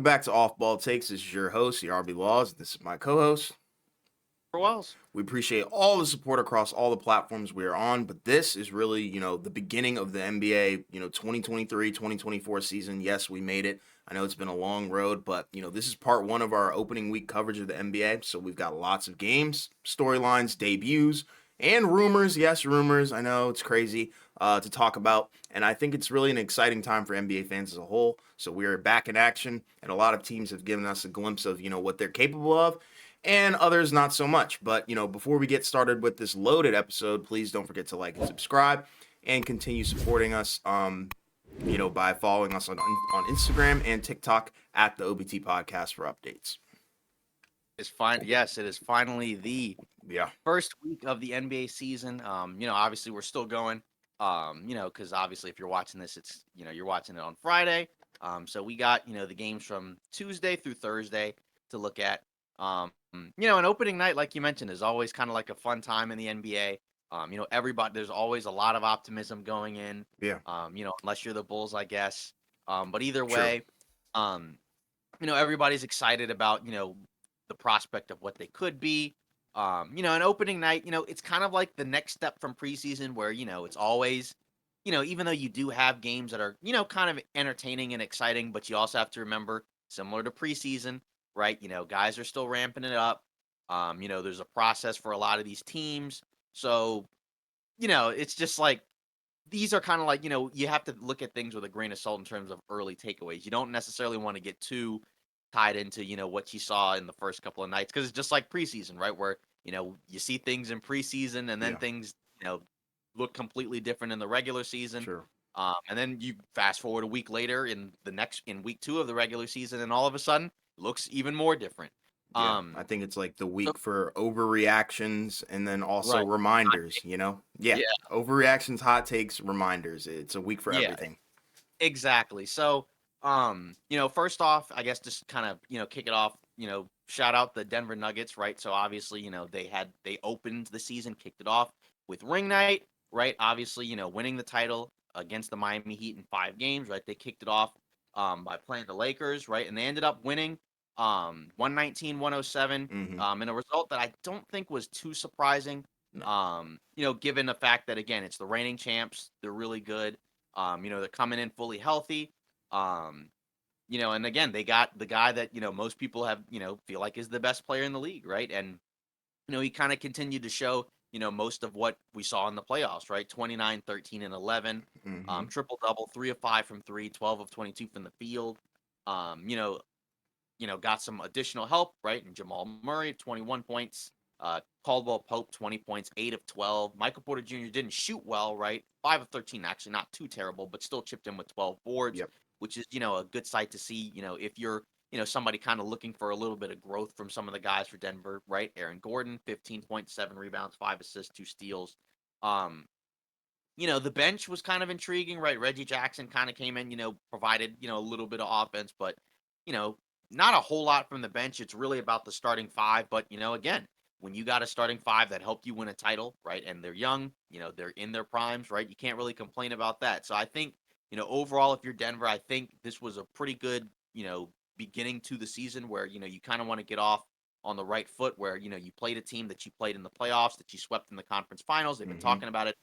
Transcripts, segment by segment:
back to Off Ball Takes. This is your host, the RB Laws. This is my co-host. For Wells. We appreciate all the support across all the platforms we are on, but this is really, the beginning of the NBA, 2023-2024 season. Yes, we made it. I know it's been a long road, but, this is part one of our opening week coverage of the NBA. So we've got lots of games, storylines, debuts, and rumors. Yes, rumors. I know it's crazy to talk about. And I think it's really an exciting time for NBA fans as a whole. So we are back in action, and a lot of teams have given us a glimpse of, what they're capable of and others not so much. But, before we get started with this loaded episode, please don't forget to like and subscribe and continue supporting us, by following us on Instagram and TikTok at the OBT Podcast for updates. Is fine. Yes, it is finally the Yeah, first week of the NBA season. Obviously we're still going. Because obviously if you're watching this, it's you're watching it on Friday. So we got the games from Tuesday through Thursday to look at. An opening night, like you mentioned, is always kind of like a fun time in the NBA. Everybody there's always a lot of optimism going in. yeah, Unless you're the Bulls, I guess. But either true. way, um, everybody's excited about, the prospect of what they could be. An opening night, it's kind of like the next step from preseason where, it's always, even though you do have games that are, kind of entertaining and exciting, but you also have to remember, similar to preseason, right? Guys are still ramping it up. There's a process for a lot of these teams. So, it's just like these are kind of like, you have to look at things with a grain of salt in terms of early takeaways. You don't necessarily want to get too tied into, what you saw in the first couple of nights because it's just like preseason, right? Where, you see things in preseason and then Yeah, things, look completely different in the regular season. sure. And then you fast forward a week later in week 2 of the regular season, and all of a sudden it looks even more different. Yeah, Um, I think it's like the so week for overreactions and then also right. reminders. Yeah, Yeah. overreactions, hot takes, reminders. It's a week for Yeah. everything. Exactly. So, first off, I guess just kind of, kick it off, shout out the Denver Nuggets, right? So obviously, they opened the season, kicked it off with ring night, right? Obviously, winning the title against the Miami Heat in 5 games, right? They kicked it off by playing the Lakers, right? And they ended up winning 119-107 Mm-hmm. in a result that I don't think was too surprising. No. Given the fact that again, it's the reigning champs, they're really good. They're coming in fully healthy. Um, and again, they got the guy that, most people have, feel like is the best player in the league, right? And, he kind of continued to show, most of what we saw in the playoffs, right? 29, 13, and 11. Mm-hmm. Triple double, 3 of 5 from 3, 12 of 22 from the field. Um, you know, got some additional help, right? And Jamal Murray, 21 points. Caldwell Pope, 20 points, 8 of 12. Michael Porter Jr. didn't shoot well, right? 5 of 13, actually not too terrible, but still chipped in with 12 boards, Yep. which is, a good sight to see, if you're, somebody kind of looking for a little bit of growth from some of the guys for Denver, right? Aaron Gordon, 15.7 rebounds, 5 assists, 2 steals. Um, the bench was kind of intriguing, right? Reggie Jackson kind of came in, provided, a little bit of offense, but, you know, not a whole lot from the bench. It's really about the starting five. But, again, when you got a starting five that helped you win a title, right? And they're young, they're in their primes, right? You can't really complain about that. So I think, overall, if you're Denver, I think this was a pretty good, beginning to the season where, you kind of want to get off on the right foot where, you played a team that you played in the playoffs, that you swept in the conference finals. They've been Mm-hmm. talking about it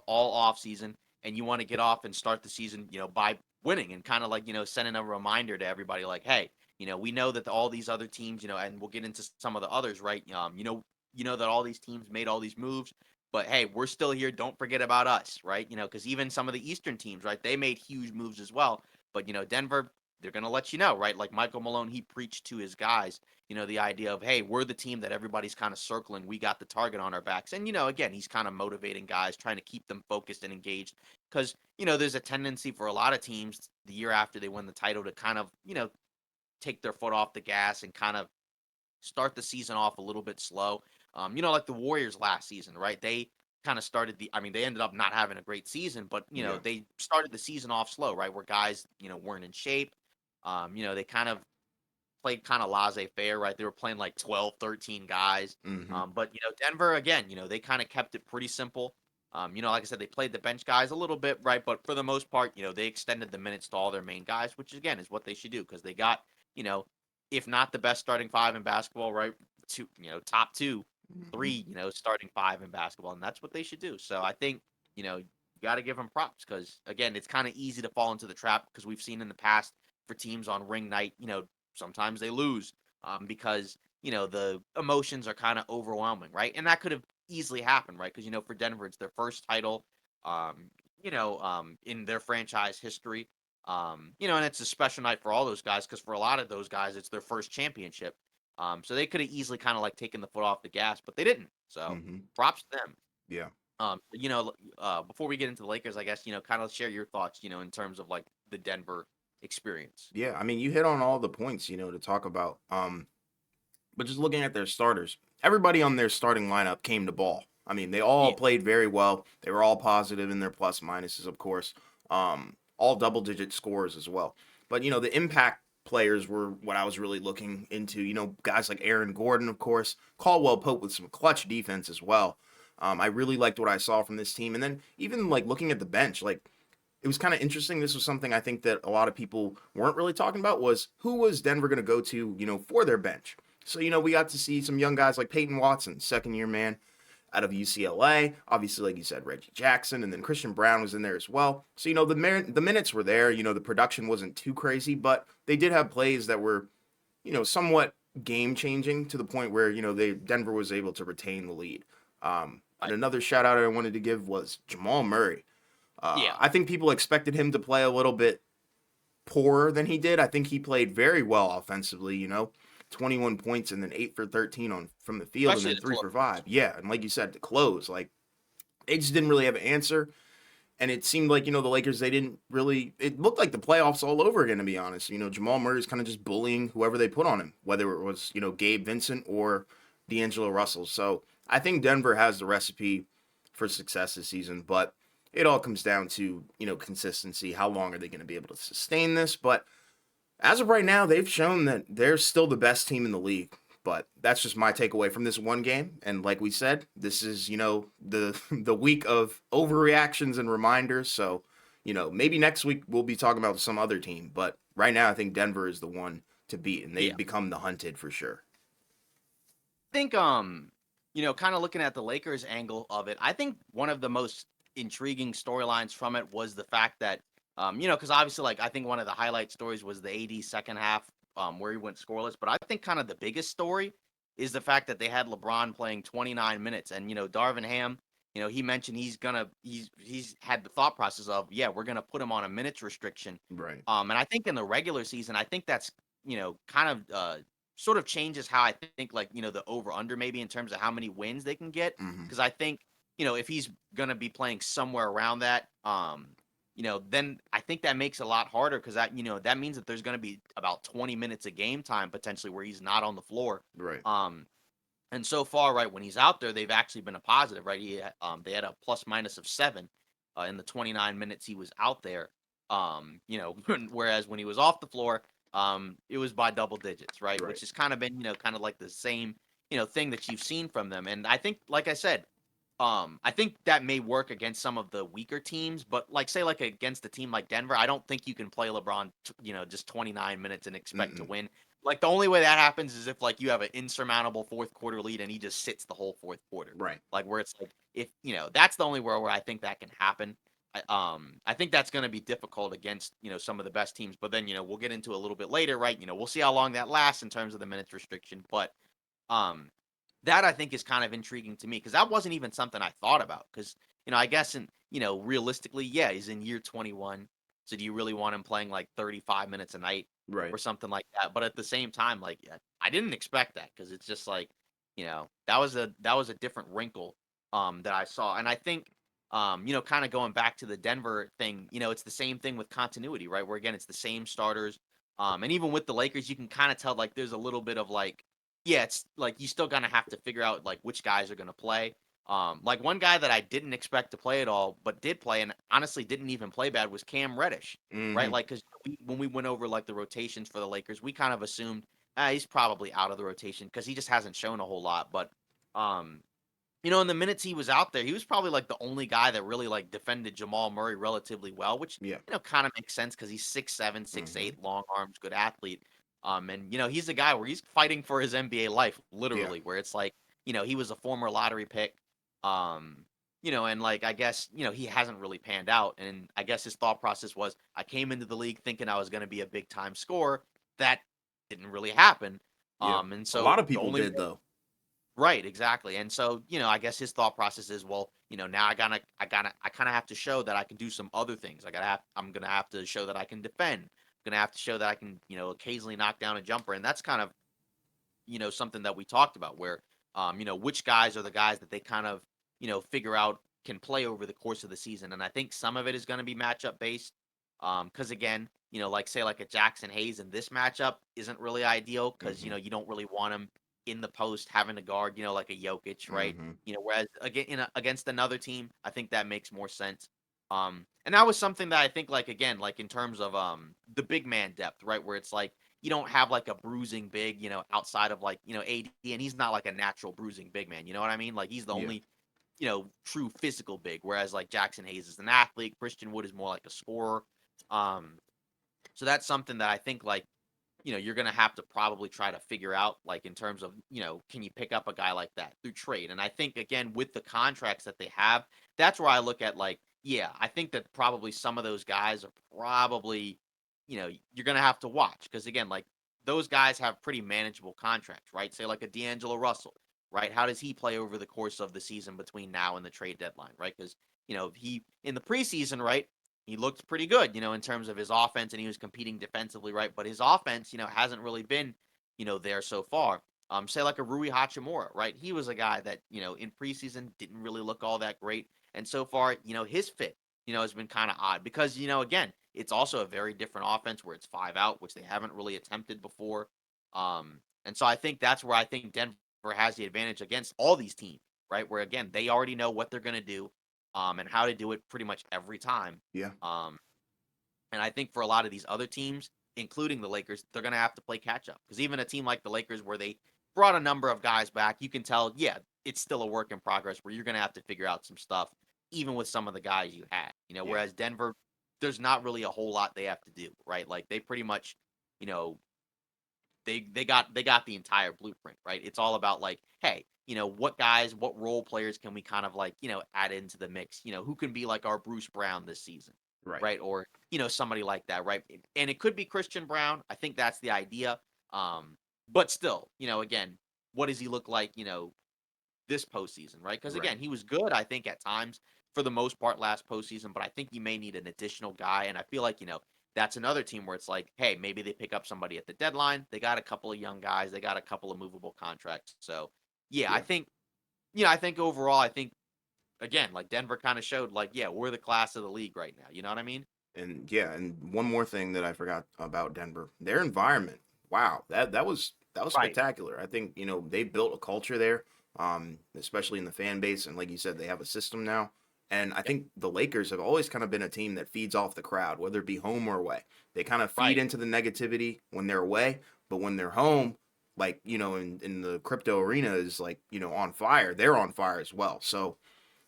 all off season, and you want to get off and start the season, by winning and kind of like, sending a reminder to everybody like, hey, we know that all these other teams, and we'll get into some of the others, right? That all these teams made all these moves, but hey, we're still here. Don't forget about us, right? Because even some of the Eastern teams, right, they made huge moves as well. But Denver, they're gonna let you know, right? Like Michael Malone, he preached to his guys, the idea of, hey, we're the team that everybody's kind of circling. We got the target on our backs. And, again, he's kind of motivating guys, trying to keep them focused and engaged. Because, there's a tendency for a lot of teams the year after they win the title to kind of, take their foot off the gas and kind of start the season off a little bit slow. Like the Warriors last season, right? They kind of started they ended up not having a great season, but, Yeah. they started the season off slow, right? Where guys, weren't in shape. They kind of played kind of laissez-faire, right? They were playing like 12, 13 guys. Mm-hmm. But, Denver, again, they kind of kept it pretty simple. Like I said, they played the bench guys a little bit, right? But for the most part, they extended the minutes to all their main guys, which again is what they should do because they got, you know, if not the best starting five in basketball, right? Two, top two, Mhm. three, starting five in basketball, and that's what they should do. So I think, you got to give them props because again, it's kind of easy to fall into the trap because we've seen in the past for teams on ring night, sometimes they lose because the emotions are kind of overwhelming, right? And that could have easily happened, right? Because for Denver, it's their first title, in their franchise history. And it's a special night for all those guys because for a lot of those guys, it's their first championship. So they could have easily kind of like taken the foot off the gas, but they didn't. So Mhm. props to them. Yeah. Before we get into the Lakers, I guess kind of share your thoughts, in terms of like the Denver experience. Yeah. I mean, you hit on all the points, to talk about. But just looking at their starters, everybody on their starting lineup came to ball. I mean, they all Yeah, played very well. They were all positive in their plus minuses, of course. All double digit scores as well. But the impact players were what I was really looking into. Guys like Aaron Gordon, of course, Caldwell Pope with some clutch defense as well. I really liked what I saw from this team, and then even like looking at the bench, like it was kind of interesting. This was something I think that a lot of people weren't really talking about was who was Denver going to go to, for their bench. So, we got to see some young guys like Peyton Watson, second year man out of UCLA. Obviously, like you said, Reggie Jackson, and then Christian Brown was in there as well. So, the minutes were there. The production wasn't too crazy, but they did have plays that were, somewhat game changing to the point where, Denver was able to retain the lead. And right. another shout out I wanted to give was Jamal Murray. Yeah, I think people expected him to play a little bit poorer than he did. I think he played very well offensively, 21 points and then 8 for 13 on from the field and especially then the 3 close. for 5. Yeah, and like you said, to close, like they just didn't really have an answer. And it seemed like, the Lakers, they didn't really, it looked like the playoffs all over again, to be honest. Jamal Murray's kind of just bullying whoever they put on him, whether it was, Gabe Vincent or D'Angelo Russell. So I think Denver has the recipe for success this season, but it all comes down to, consistency. How long are they going to be able to sustain this? But as of right now, they've shown that they're still the best team in the league. But that's just my takeaway from this one game. And like we said, this is, the the week of overreactions and reminders. So, maybe next week we'll be talking about some other team. But right now I think Denver is the one to beat and Yeah. they've become the hunted for sure. Think kind of looking at the Lakers angle of it, I think one of the most intriguing storylines from it was the fact that because obviously like I think one of the highlight stories was the AD second half where he went scoreless, but I think kind of the biggest story is the fact that they had LeBron playing 29 minutes and Darvin Ham, he mentioned he's had the thought process of yeah, we're going to put him on a minutes restriction. Right. And I think in the regular season, I think that's kind of sort of changes how I think like, the over under maybe in terms of how many wins they can get. Hmm. Cause I think, if he's gonna be playing somewhere around that, then I think that makes it a lot harder because that means that there's gonna be about 20 minutes of game time potentially where he's not on the floor. Right. Um, and so far, right, when he's out there, they've actually been a positive, right? They had a plus minus of 7 in the 29 minutes he was out there. Whereas when he was off the floor, it was by double digits, right? Right. Which has kind of been, kind of like the same, thing that you've seen from them. And I think, like I said, I think that may work against some of the weaker teams, but like say like against a team like Denver, I don't think you can play LeBron, just 29 minutes and expect to Mm-mm. win. Like the only way that happens is if like you have an insurmountable fourth quarter lead and he just sits the whole fourth quarter. Right. Like where it's like if that's the only where I think that can happen. I think that's going to be difficult against some of the best teams. But then we'll get into a little bit later, right? We'll see how long that lasts in terms of the minutes restriction. But um, that I think is kind of intriguing to me because that wasn't even something I thought about. Because I guess in realistically, yeah, he's in year 21. So do you really want him playing like 35 minutes a night Right. or something like that? But at the same time, like yeah, I didn't expect that because it's just like that was a different wrinkle that I saw, and I think kind of going back to the Denver thing, it's the same thing with continuity, right? Where again, it's the same starters, and even with the Lakers, you can kind of tell like there's a little bit of like yeah, it's like you still gonna have to figure out like which guys are gonna play. Like one guy that I didn't expect to play at all, but did play and honestly didn't even play bad was Cam Reddish, right? Hmm. Like because when we went over like the rotations for the Lakers, we kind of assumed he's probably out of the rotation because he just hasn't shown a whole lot. But um, in the minutes he was out there, he was probably like the only guy that really like defended Jamal Murray relatively well, which Yeah. kind of makes sense because he's 6'7", six Hmm. eight, long arms, good athlete. And he's a guy where he's fighting for his NBA life, Yeah. literally, where it's like, he was a former lottery pick. Um, and like I guess, he hasn't really panned out. And I guess his thought process was, I came into the league thinking I was going to be a big time scorer. That didn't really happen. Yeah. And A so lot of the people only did though. Right, exactly. And so, I guess his thought process is, well, now I kind of have to show that I can do some other things. I'm gonna have to show that I can defend. I'm gonna have to show that I can, occasionally knock down a jumper. And that's kind of, something that we talked about where, which guys are the guys that they kind of, figure out can play over the course of the season. And I think some of it is going to be matchup based. Because again, like say like a Jackson Hayes in this matchup isn't really ideal because, Hmm. you don't really want him in the post having to guard, like a Jokic, right? Hmm. Whereas again, against another team, I think that makes more sense. And that was something that I think like again, like in terms of the big man depth, right? Where it's like you don't have like a bruising big, outside of like, AD, and he's not like a natural bruising big man. You know what I mean? Like he's the Yeah. only, true physical big, whereas like Jackson Hayes is an athlete, Christian Wood is more like a scorer. Um, so that's something that I think like you're going to have to probably try to figure out, like, in terms of, can you pick up a guy like that through trade? And I think, again, with the contracts that they have, that's where I look at, like, yeah, I think that probably some of those guys are probably, you're going to have to watch. Because, again, like, those guys have pretty manageable contracts, right? Say, like a D'Angelo Russell, right? How does he play over the course of the season between now and the trade deadline, right? Because, he, in the preseason, right? He looked pretty good, in terms of his offense, and he was competing defensively, right? But his offense, hasn't really been, there so far. Say like a Rui Hachimura, right? He was a guy that, in preseason didn't really look all that great. And so far, his fit, has been kind of odd because, again, it's also a very different offense where it's 5 out, which they haven't really attempted before. And so I think that's where I think Denver has the advantage against all these teams, right? Where again, they already know what they're going to do, and how to do it pretty much every time. Yeah. Um, and I think for a lot of these other teams, including the Lakers, they're going to have to play catch up because even a team like the Lakers, where they brought a number of guys back, you can tell, yeah, it's still a work in progress where you're going to have to figure out some stuff, even with some of the guys you had. Yeah. Whereas Denver, there's not really a whole lot they have to do, right? Like they pretty much, you know, they got the entire blueprint, right? It's all about like, hey, what guys, what role players can we kind of like, add into the mix? Who can be like our Bruce Brown this season, Right. right? Or somebody like that, right? And it could be Christian Brown. I think that's the idea. But still, again, what does he look like? This postseason, right? Because Right. again, he was good, I think, at times for the most part last postseason, but I think you may need an additional guy. And I feel like, that's another team where it's like, hey, maybe they pick up somebody at the deadline. They got a couple of young guys, they got a couple of movable contracts. So, yeah, I Yeah. think, I think overall, I think, again, like Denver kind of showed, like, yeah, we're the class of the league right now. You know what I mean? And yeah, and one more thing that I forgot about Denver, their environment. Wow, that was Right, spectacular. I think they built a culture there, especially in the fan base, and like you said, they have a system now. And I yep, think the Lakers have always kind of been a team that feeds off the crowd, whether it be home or away. They kind of feed right. into the negativity when they're away, but when they're home, like in the crypto arena is like on fire. They're on fire as well. So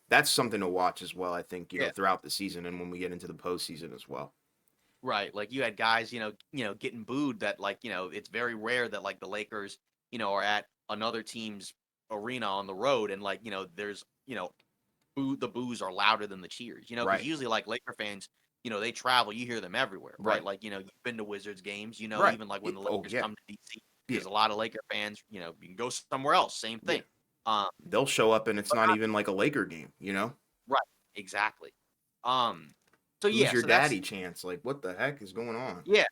that's something to watch as well. I think Yeah. throughout the season and when we get into the postseason as well. Right, like you had guys, getting booed that like, it's very rare that like the Lakers, are at another team's arena on the road and like, there's, the boos are louder than the cheers, because Right. usually like Laker fans, they travel, you hear them everywhere, right? Right. Like, you've been to Wizards games, Right. even like Yeah. when the Oh Lakers yeah. come to DC, Yeah. there's a lot of Laker fans, you can go somewhere else, same Yeah. thing. Um, They'll show up and it's but not not even like a Laker game. right, exactly. Um, so Who's yeah, your so that's daddy chance? Like what the heck is going on? yeah,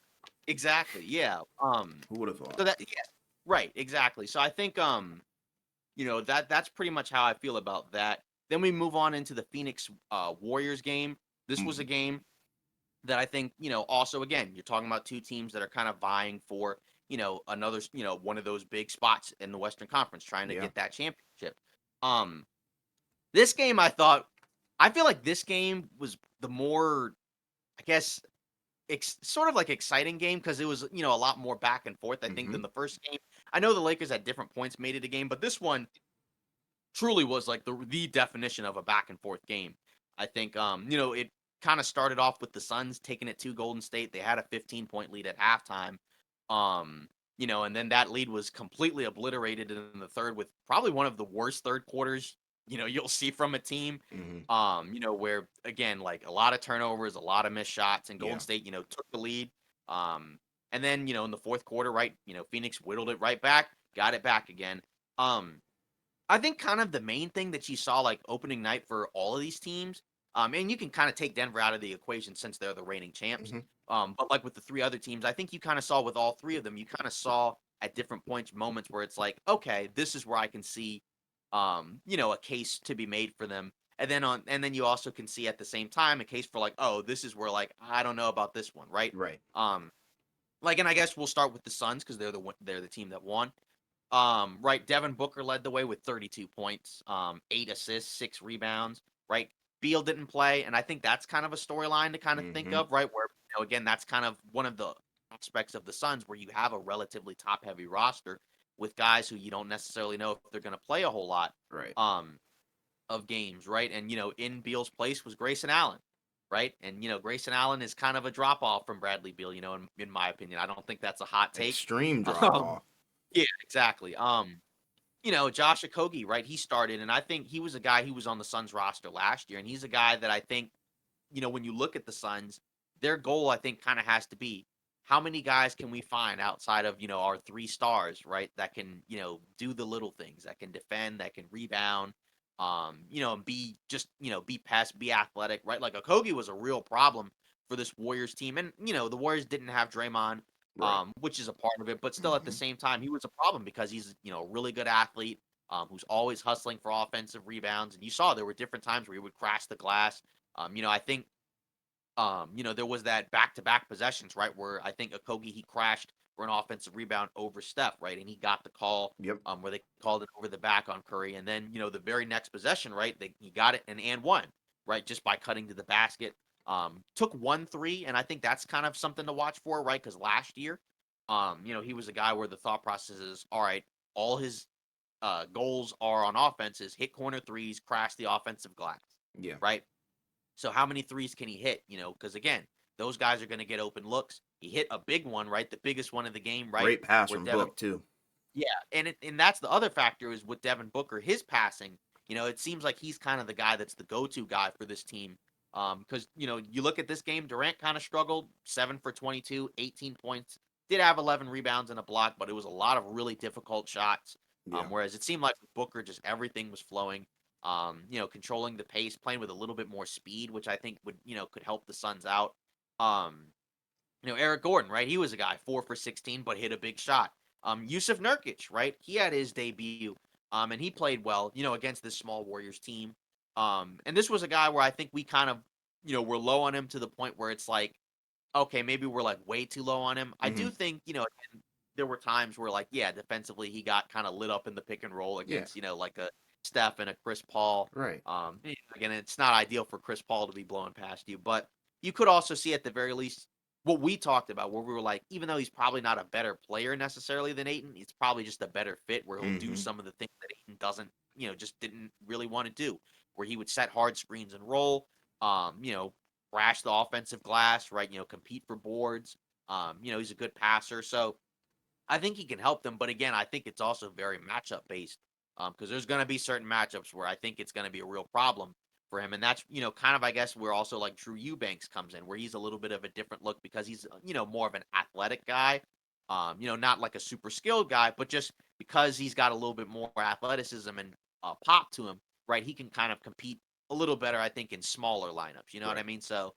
exactly, yeah. Who would have thought? So that yeah, right, exactly. So I think that's pretty much how I feel about that. Then we move on into the Phoenix Warriors game. This was a Mhm. game that I think, also again, you're talking about two teams that are kind of vying for, another, one of those big spots in the Western Conference trying to Yeah. get that championship. Um this game I feel like this game was the more, I guess, sort of like exciting game because it was, a lot more back and forth, I think, than Mhm. the first game. I know the Lakers at different points made it a game, but this one truly was like the definition of a back and forth game. I think, it kind of started off with the Suns taking it to Golden State. They had a 15-point lead at halftime. Um, and then that lead was completely obliterated in the third with probably one of the worst third quarters, you'll see from a team. Hmm. Where again, like a lot of turnovers, a lot of missed shots, and Golden Yeah. State, took the lead. Um, and then, in the fourth quarter, right, Phoenix whittled it right back, got it back again. Um, I think kind of the main thing that you saw like opening night for all of these teams, and you can kind of take Denver out of the equation since they're the reigning champs. Hmm. But like with the three other teams, I think you kind of saw with all three of them, you kind of saw at different points moments where it's like, okay, this is where I can see, a case to be made for them. And then you also can see at the same time a case for like, oh, this is where like I don't know about this one, right? Right. Um, and I guess we'll start with the Suns because they're the team that won. Right, Devin Booker led the way with 32 points, 8 assists, 6 rebounds, right? Beal didn't play, and I think that's kind of a storyline to kind of think Hmm. of, right? Where, again, that's kind of one of the aspects of the Suns where you have a relatively top-heavy roster with guys who you don't necessarily know if they're going to play a whole lot Right. um of games, right? And in Beal's place was Grayson Allen, right? And Grayson Allen is kind of a drop off from Bradley Beal, in my opinion. I don't think that's a hot take. Extreme drop Um, off. yeah, exactly. Josh Okogie, right? He started, and I think he was a guy who was on the Suns roster last year, and he's a guy that I think, when you look at the Suns, their goal I think kind of has to be how many guys can we find outside of our three stars, right? That can do the little things, that can defend, that can rebound, and be just be pass, be athletic, right? Like Okogie was a real problem for this Warriors team, and the Warriors didn't have Draymond, Right. which is a part of it, but still at the Hmm. same time he was a problem because he's a really good athlete. Who's always hustling for offensive rebounds, and you saw there were different times where he would crash the glass. I think there was that back-to-back possessions, right, where I think Okogie he crashed for an offensive rebound over Steph, right, and he got the call Yep. where they called it over the back on Curry, and then the very next possession, right, he got it and one, right, just by cutting to the basket. Took 1 3, and I think that's kind of something to watch for, right, because last year, he was a guy where the thought process is, all right, all his goals are on offenses, hit corner threes, crash the offensive glass, Yeah. right? So how many threes can he hit? Because again, those guys are going to get open looks. He hit a big one, right? The biggest one of the game, right? Great pass Where from Devin, Book too. yeah, and that's the other factor is with Devin Booker, his passing. It seems like he's kind of the guy that's the go-to guy for this team. Because you look at this game, Durant kind of struggled, 7 for 22, 18 points, did have 11 rebounds and a block, but it was a lot of really difficult shots. Yeah. Whereas it seemed like with Booker, just everything was flowing. Controlling the pace, playing with a little bit more speed, which I think would could help the Suns out. Um, Eric Gordon, right? He was a guy 4 for 16, but hit a big shot. Yusuf Nurkic, right? He had his debut, and he played well, against this small Warriors team. And this was a guy where I think we kind of, were low on him to the point where it's like, okay, maybe we're like way too low on him. I do Hmm. think, again, there were times where like, yeah, defensively he got kind of lit up in the pick and roll Yeah. against, like a Steph and a Chris Paul. Right. Again, it's not ideal for Chris Paul to be blowing past you, but you could also see at the very least what we talked about, where we were like, even though he's probably not a better player necessarily than Aiton, it's probably just a better fit where he'll do Hmm. some of the things that Aiton doesn't, just didn't really want to do, where he would set hard screens and roll, um, you know, crash the offensive glass, right? Compete for boards. He's a good passer. So I think he can help them. But again, I think it's also very matchup based because there's going to be certain matchups where I think it's going to be a real problem for him. And that's, kind of, I guess, where also like Drew Eubanks comes in, where he's a little bit of a different look because he's, more of an athletic guy. Not like a super skilled guy, but just because he's got a little bit more athleticism and pop to him, right? He can kind of compete a little better, I think, in smaller lineups. You know what I Right. mean? So,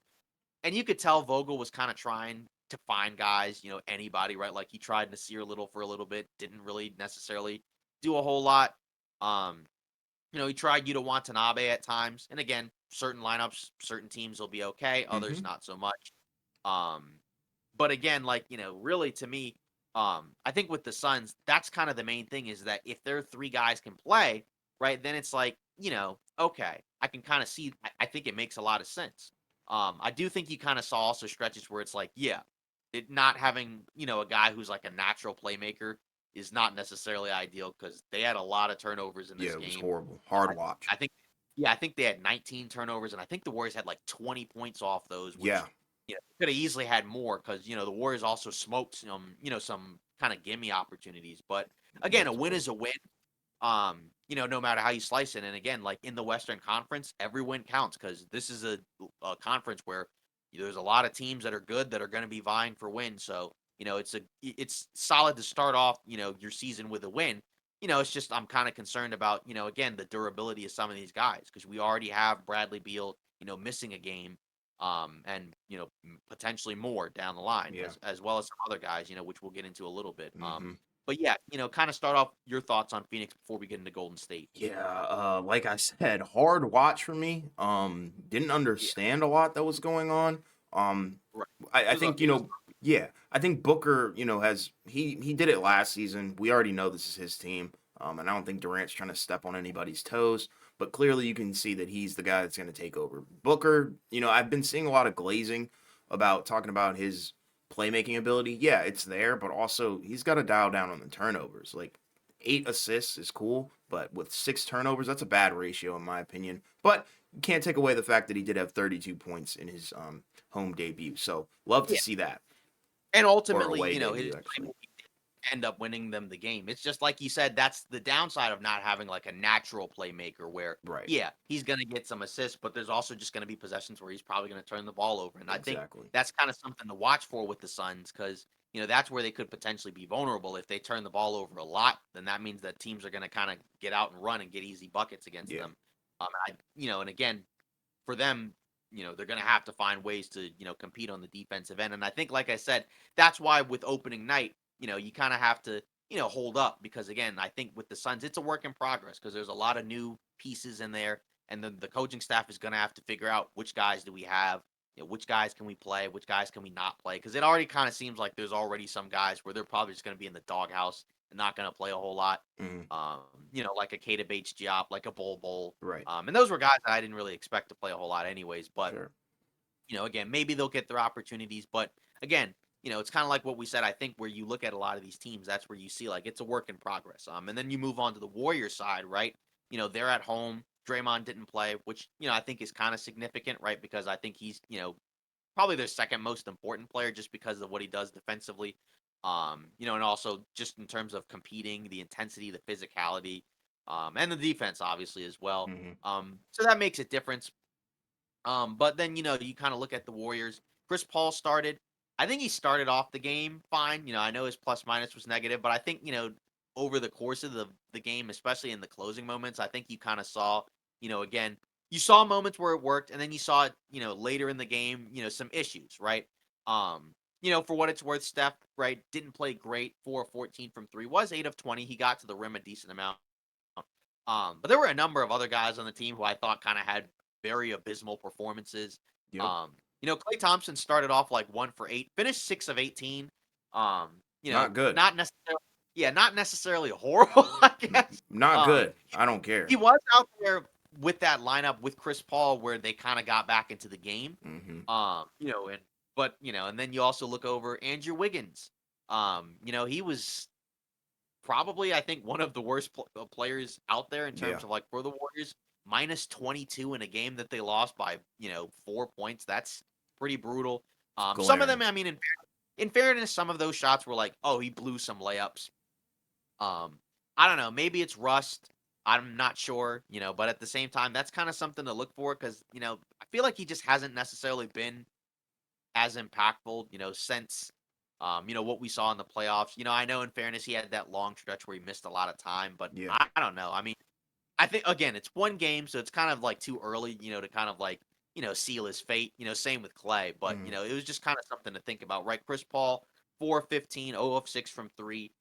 and you could tell Vogel was kind of trying to find guys, anybody, right? Like he tried Nasir Little for a little bit, didn't really necessarily do a whole lot. Um, he tried Yuta Watanabe at times, and again, certain lineups, certain teams will be okay, others Hmm. not so much. Um, but again, like really to me, I think with the Suns, that's kind of the main thing is that if their three guys can play, right, then it's like okay, I can kind of see. I think it makes a lot of sense. I do think you kind of saw also stretches where it's like, yeah, it not having a guy who's like a natural playmaker is not necessarily ideal because they had a lot of turnovers in Yeah. this It was game. horrible. You know, Hard watch. I think, yeah, I think they had 19 turnovers, and I think the Warriors had like 20 points off those, which Yeah. Could have easily had more because the Warriors also smoked some kind of gimme opportunities. But again, a win multiple. is a win. No matter how you slice it. And again, like in the Western Conference, every win counts because this is a conference where there's a lot of teams that are good that are going to be vying for wins. So, it's solid to start off, your season with a win. It's just I'm kind of concerned about, again, the durability of some of these guys because we already have Bradley Beal, missing a game, and potentially more down the line Yeah. as well as some other guys, which we'll get into a little bit. Hmm. But yeah, kind of start off your thoughts on Phoenix before we get into Golden State. Yeah, like I said, hard watch for me. Didn't Yeah, understand a lot that was going on. Um, right. I It was a think it was yeah, I think Booker, has he did it last season. We already know this is his team. And I don't think Durant's trying to step on anybody's toes. But clearly, you can see that he's the guy that's going to take over. Booker, I've been seeing a lot of glazing about talking about his playmaking ability. Yeah, it's there, but also he's got to dial down on the turnovers. Like 8 assists is cool, but with 6 turnovers, that's a bad ratio in my opinion. But you can't take away the fact that he did have 32 points in his home debut. So love to yeah, see that, and or ultimately, away his debut actually. playmaking did end up winning them the game. It's just like you said, that's the downside of not having like a natural playmaker where, Right. yeah, he's gonna get some assists, but there's also just gonna be possessions where he's probably gonna turn the ball over. And I think Exactly. that's kind of something to watch for with the Suns because that's where they could potentially be vulnerable. If they turn the ball over a lot, then that means that teams are gonna kind of get out and run and get easy buckets against Yeah. them. And again, for them, they're going to have to find ways to, compete on the defensive end. And I think, like I said, that's why with opening night, you kind of have to, hold up because, again, I think with the Suns, it's a work in progress because there's a lot of new pieces in there. And then the coaching staff is going to have to figure out which guys do we have, which guys can we play, which guys can we not play. Because it already kind of seems like there's already some guys where they're probably just going to be in the doghouse and not going to play a whole lot. Hmm. Like a Kata Bates Diop, like a Bull. Right. And those were guys that I didn't really expect to play a whole lot anyways. But, Sure. again, maybe they'll get their opportunities. But again, it's kind of like what we said. I think where you look at a lot of these teams, that's where you see like it's a work in progress. And then you move on to the Warriors side, right? They're at home. Draymond didn't play, which, I think is kind of significant, right? Because I think he's, probably their second most important player just because of what he does defensively. And also just in terms of competing, the intensity, the physicality, and the defense, obviously, as well. Hmm. So that makes a difference. But then, you kind of look at the Warriors. Chris Paul started. I think he started off the game fine. I know his plus minus was negative, but I think, over the course of the game, especially in the closing moments, I think you kind of saw, again, you saw moments where it worked, and then you saw it, later in the game, some issues, right? For what it's worth, Steph, right, didn't play great. 4 of 14 from three, was 8 of 20. He got to the rim a decent amount. But there were a number of other guys on the team who I thought kind of had very abysmal performances. Yep. Clay Thompson started off like 1 for 8, finished 6 of 18. Not good. Not necessarily, yeah, not necessarily horrible, I guess. Not Um, good. I don't he care. was out there with that lineup with Chris Paul where they kind of got back into the game. Hmm. And then you also look over Andrew Wiggins. He was probably, I think, one of the worst players out there in Yeah. terms of like for the Warriors. Minus 22 in a game that they lost by 4 points. That's pretty brutal. It's Some of them, glaring. I mean, in fairness, some of those shots were like, oh, he blew some layups. Um, I don't know. Maybe it's rust. I'm not sure. But at the same time, that's kind of something to look for because I feel like he just hasn't necessarily been as impactful, since what we saw in the playoffs. I know in fairness he had that long stretch where he missed a lot of time, but Yeah. I don't know. I mean, I think again, it's one game, so it's kind of like too early, to kind of like, seal his fate. Same with Clay, but Hmm. it was just kind of something to think about, right? Chris Paul, 4 of 15, 0 of 6 from three.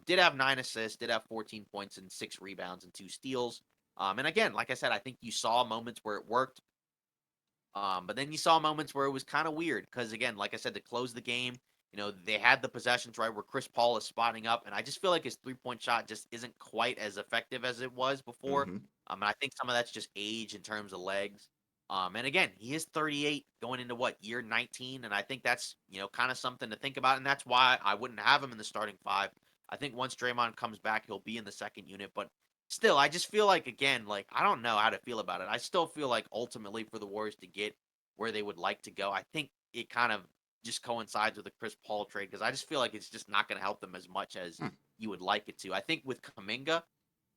Did have 9 assists, did have 14 points and 6 rebounds and 2 steals. And again, like I said, I think you saw moments where it worked. But then you saw moments where it was kind of weird because, again, like I said, to close the game, they had the possessions right where Chris Paul is spotting up, and I just feel like his 3-point shot just isn't quite as effective as it was before. Hmm. And I think some of that's just age in terms of legs. And again, he is 38 going into what year 19, and I think that's kind of something to think about, and that's why I wouldn't have him in the starting five. I think once Draymond comes back, he'll be in the second unit, but still, I just feel like again, like I don't know how to feel about it. I still feel like ultimately for the Warriors to get where they would like to go, I think it kind of just coincides with the Chris Paul trade because I just feel like it's just not going to help them as much as Hmm, you would like it to. I think with Kaminga,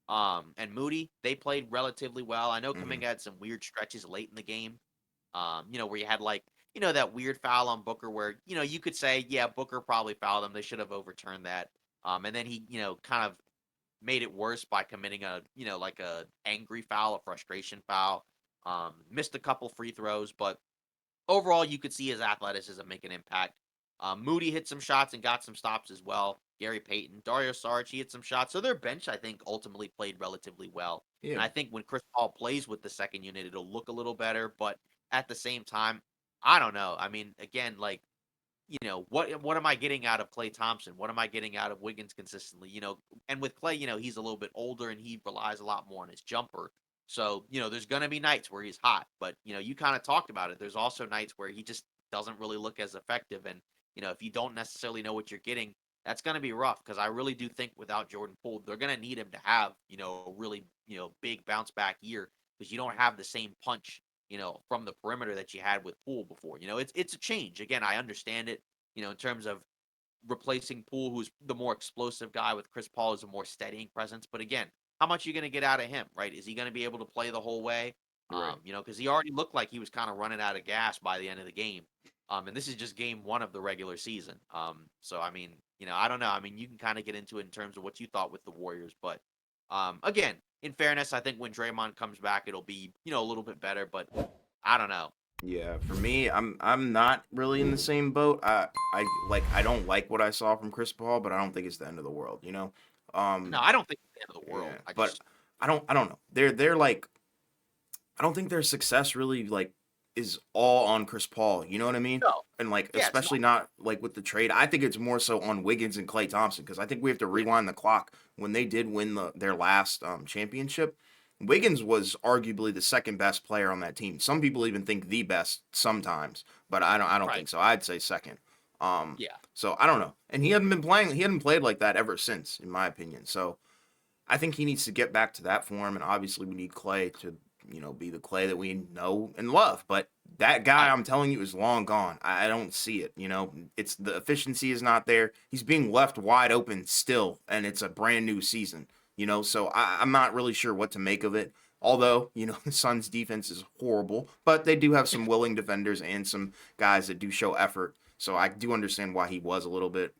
and Moody, they played relatively well. I know mhm. Kaminga had some weird stretches late in the game, where you had like, that weird foul on Booker where, you could say, yeah, Booker probably fouled him. They should have overturned that. And then he, kind of made it worse by committing a, like a angry foul, a frustration foul. Missed a couple free throws, but overall, you could see his athleticism make an impact. Moody hit some shots and got some stops as well. Gary Payton, Dario Saric, he hit some shots. So their bench, I think, ultimately played relatively well. And Yeah, I think when Chris Paul plays with the second unit, it'll look a little better. But at the same time, I don't know. I mean, again, like, what am I getting out of Clay Thompson? What am I getting out of Wiggins consistently? And with Clay, he's a little bit older and he relies a lot more on his jumper. So, there's gonna be nights where he's hot, but you kind of talked about it. There's also nights where he just doesn't really look as effective. And, if you don't necessarily know what you're getting, that's gonna be rough because I really do think without Jordan Poole, they're gonna need him to have, a really, big bounce back year because you don't have the same punch from the perimeter that you had with Poole before. It's a change. Again, I understand it, in terms of replacing Poole, who's the more explosive guy, with Chris Paul as a more steadying presence. But again, how much are you going to get out of him, right? Is he going to be able to play the whole way? right. Because he already looked like he was kind of running out of gas by the end of the game. And this is just game one of the regular season. So I mean, I don't know. I mean, you can kind of get into it in terms of what you thought with the Warriors, but again, in fairness, I think when Draymond comes back, it'll be a little bit better. But I don't know. Yeah, for me, I'm not really in the same boat. I don't like what I saw from Chris Paul, but I don't think it's the end of the world, you know. No, Um, I don't think it's the end of the yeah, world. I but just I don't know. They're like I don't think their success really like is all on Chris Paul. You know what I mean? no. And like Yeah, it's especially not. not like with the trade. I think it's more so on Wiggins and Klay Thompson because I think we have to Yeah, rewind the clock when they did win their last championship. Wiggins was arguably the second best player on that team. Some people even think the best sometimes, but I don't right. think so. I'd say second. Um, Yeah, so I don't know. And he hadn't been playing. He hadn't played like that ever since, in my opinion. So I think he needs to get back to that form, and obviously we need Clay to, be the Clay that we know and love. But that guy, I I'm telling you, is long gone. I don't see it. It's the efficiency is not there. He's being left wide open still, and it's a brand new season. So I'm not really sure what to make of it. Although, the Suns' defense is horrible, but they do have some willing defenders and some guys that do show effort. So I do understand why he was a little bit,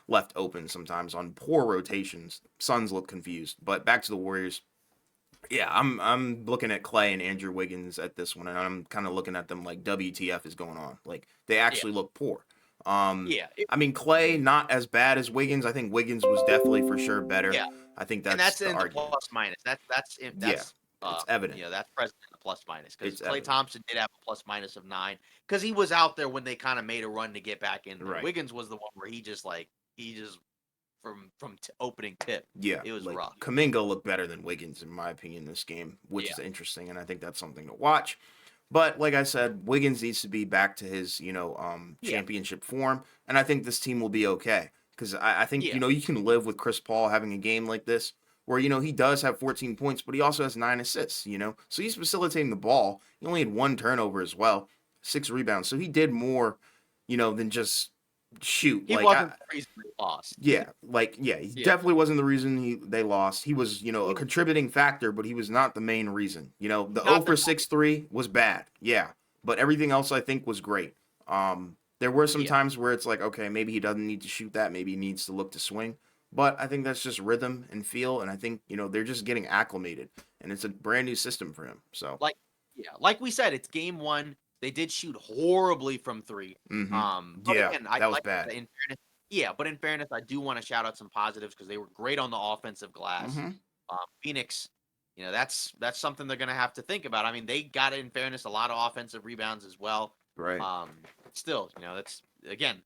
left open sometimes on poor rotations. Suns look confused. But back to the Warriors. Yeah, I'm looking at Clay and Andrew Wiggins at this one, and I'm kind of looking at them like WTF is going on. Like they yeah, actually look poor. Um, yeah, I mean Clay not as bad as Wiggins. I think Wiggins was definitely for sure better. yeah, I think and that's that's the in the argument. plus minus. Yeah, it's evident. That's present in the plus minus because It's Clay evident. Thompson did have a plus minus of 9 because he was out there when they kind of made a run to get back in there. Right. Wiggins was the one where he just from opening tip, Yeah, it was like rough. Kaminga looked better than Wiggins in my opinion this game, which Yeah, is interesting, and I think that's something to watch. But like I said, Wiggins needs to be back to his, yeah, championship form, and I think this team will be okay. Because I think, yeah. you can live with Chris Paul having a game like this, where, he does have 14 points, but he also has 9 assists. So he's facilitating the ball. He only had one turnover as well, 6 rebounds. So he did more, than just shoot. He Like, wasn't the reason they lost. yeah, he Yeah, definitely wasn't the reason they lost. He was, a he was contributing factor, but he was not the main reason. The 0 not the for 6 3 was bad. Yeah, but everything else I think was great. There were some yeah. times where it's like, okay, maybe he doesn't need to shoot that. Maybe he needs to look to swing. But I think that's just rhythm and feel, and I think they're just getting acclimated, and it's a brand new system for him. So, Like like we said, it's game 1. They did shoot horribly from 3. But yeah, again, I that was like bad. in fairness, yeah, but in fairness, I do wanna shout out some positives because they were great on the offensive glass. hmm Phoenix, that's something they're gonna have to think about. I mean, they got, in fairness, a lot of offensive rebounds as well. Right, Still, that's again,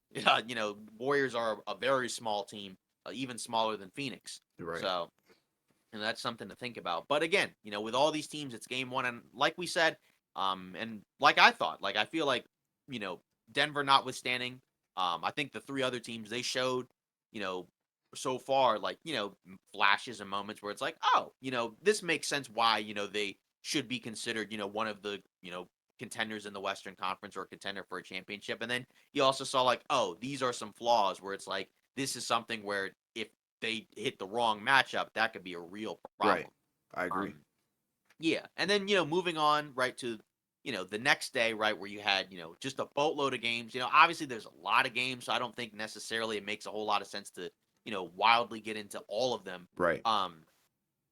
Warriors are a very small team, even smaller than Phoenix. right. So and that's something to think about. But again, with all these teams, it's game 1, and like we said, and like I thought, like I feel like, you know, Denver notwithstanding, I think the 3 other teams they showed, you know, so far, like flashes and moments where it's like, oh, this makes sense why they should be considered, one of the contenders in the Western Conference or a contender for a championship. And then you also saw like, oh, these are some flaws where it's like this is something where if they hit the wrong matchup, that could be a real Right. problem. I agree. Um, yeah, and then moving on right to the next day, right, where you had just a boatload of games. Obviously there's a lot of games, so I don't think necessarily it makes a whole lot of sense to wildly get into all of them. Right.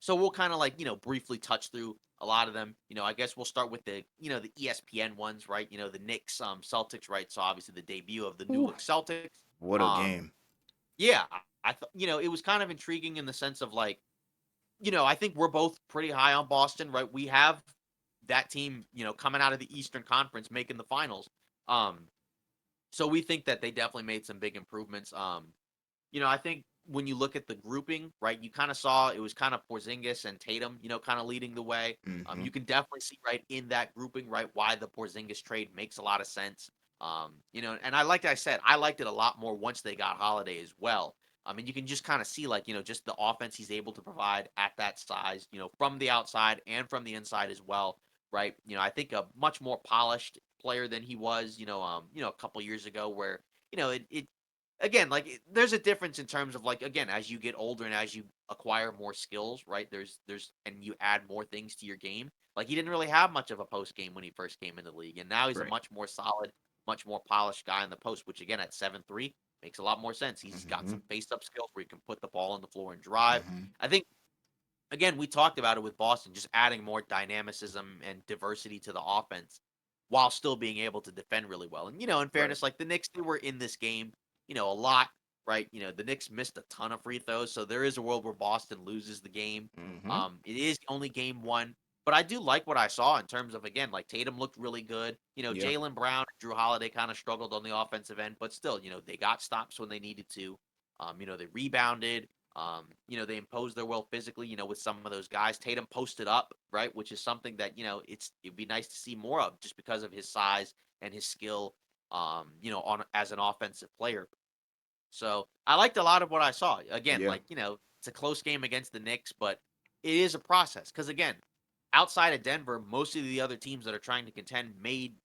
So we'll kind of like briefly touch through a lot of them. I guess we'll start with the ESPN ones, right? The Knicks Celtics, right? So obviously the debut of the new Ooh, look Celtics. what a Um, game. yeah, I thought it was kind of intriguing in the sense of like I think we're both pretty high on Boston, right? We have that team, coming out of the Eastern Conference making the finals. Um, so we think that they definitely made some big improvements. I think when you look at the grouping, right, you kind of saw it was kind of Porzingis and Tatum, kind of leading the way. Hmm. You can definitely see right in that grouping, right, why the Porzingis trade makes a lot of sense. And I said, I liked it a lot more once they got Holiday as well. I mean, you can just kind of see like, just the offense he's able to provide at that size, from the outside and from the inside as well, right? I think a much more polished player than he was, a couple years ago where, it again, like there's a difference in terms of like again, as you get older and as you acquire more skills, right? There's and you add more things to your game. Like he didn't really have much of a post game when he first came in the league, and now he's a Right. much more solid, much more polished guy in the post. Which again, at 7'3", makes a lot more sense. He's got Hmm. some face up skills where he can put the ball on the floor and drive. Hmm. I think again, we talked about it with Boston, just adding more dynamicism and diversity to the offense while still being able to defend really well. And, in Right. fairness, like the Knicks, they were in this game, a lot, right? The Knicks missed a ton of free throws. So there is a world where Boston loses the game. Hmm. It is only game one. But I do like what I saw in terms of, again, like Tatum looked really good. Yeah. Jalen Brown, Drew Holiday kind of struggled on the offensive end, but still, they got stops when they needed to. They rebounded. They impose their will physically, with some of those guys. Tatum posted up, right, which is something that, it'd be nice to see more of just because of his size and his skill, on as an offensive player. So I liked a lot of what I saw. Again, Yeah. like, it's a close game against the Knicks, but it is a process. Because again, outside of Denver, most of the other teams that are trying to contend made,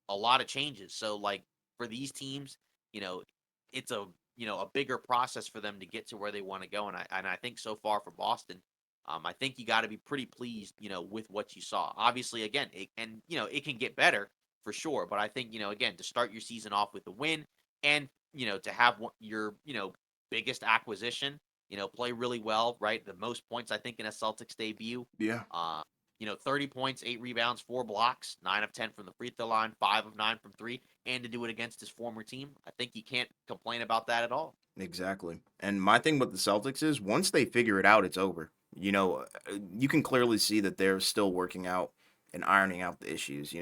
a lot of changes. So like for these teams, you know, it's a bigger process for them to get to where they want to go. And I think so far for Boston, I think you got to be pretty pleased, with what you saw. Obviously, again, it can get better for sure. But I think again, to start your season off with a win and to have your biggest acquisition, play really well, right? The most points I think in a Celtics debut. Yeah. Uh, 30 points, 8 rebounds, 4 blocks, 9 of 10 from the free throw line, 5 of 9 from 3, and to do it against his former team. I think you can't complain about that at all. Exactly. And my thing with the Celtics is once they figure it out, it's over. You can clearly see that they're still working out and ironing out the issues,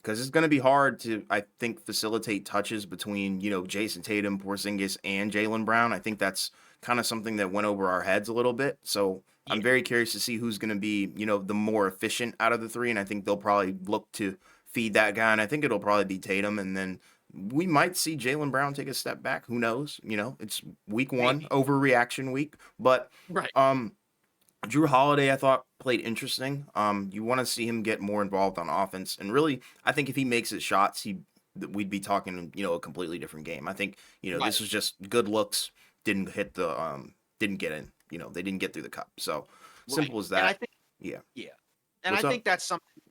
because it's going to be hard to, I think, facilitate touches between, Jason Tatum, Porzingis, and Jalen Brown. I think that's kind of something that went over our heads a little bit. So Yeah, I'm very curious to see who's going to be, the more efficient out of the three. And I think they'll probably look to feed that guy. And I think it'll probably be Tatum. And then we might see Jalen Brown take a step back. Who knows? It's week one, maybe. overreaction week. But Right. um, Drew Holiday, I thought played interesting. You want to see him get more involved on offense, and really, I think if he makes his shots, we'd be talking, a completely different game. I think, this Right. was just good looks, didn't hit the, didn't get in. They didn't get through the cup. So Right. simple as And I that. think, Yeah. yeah. And I What's up? think that's something,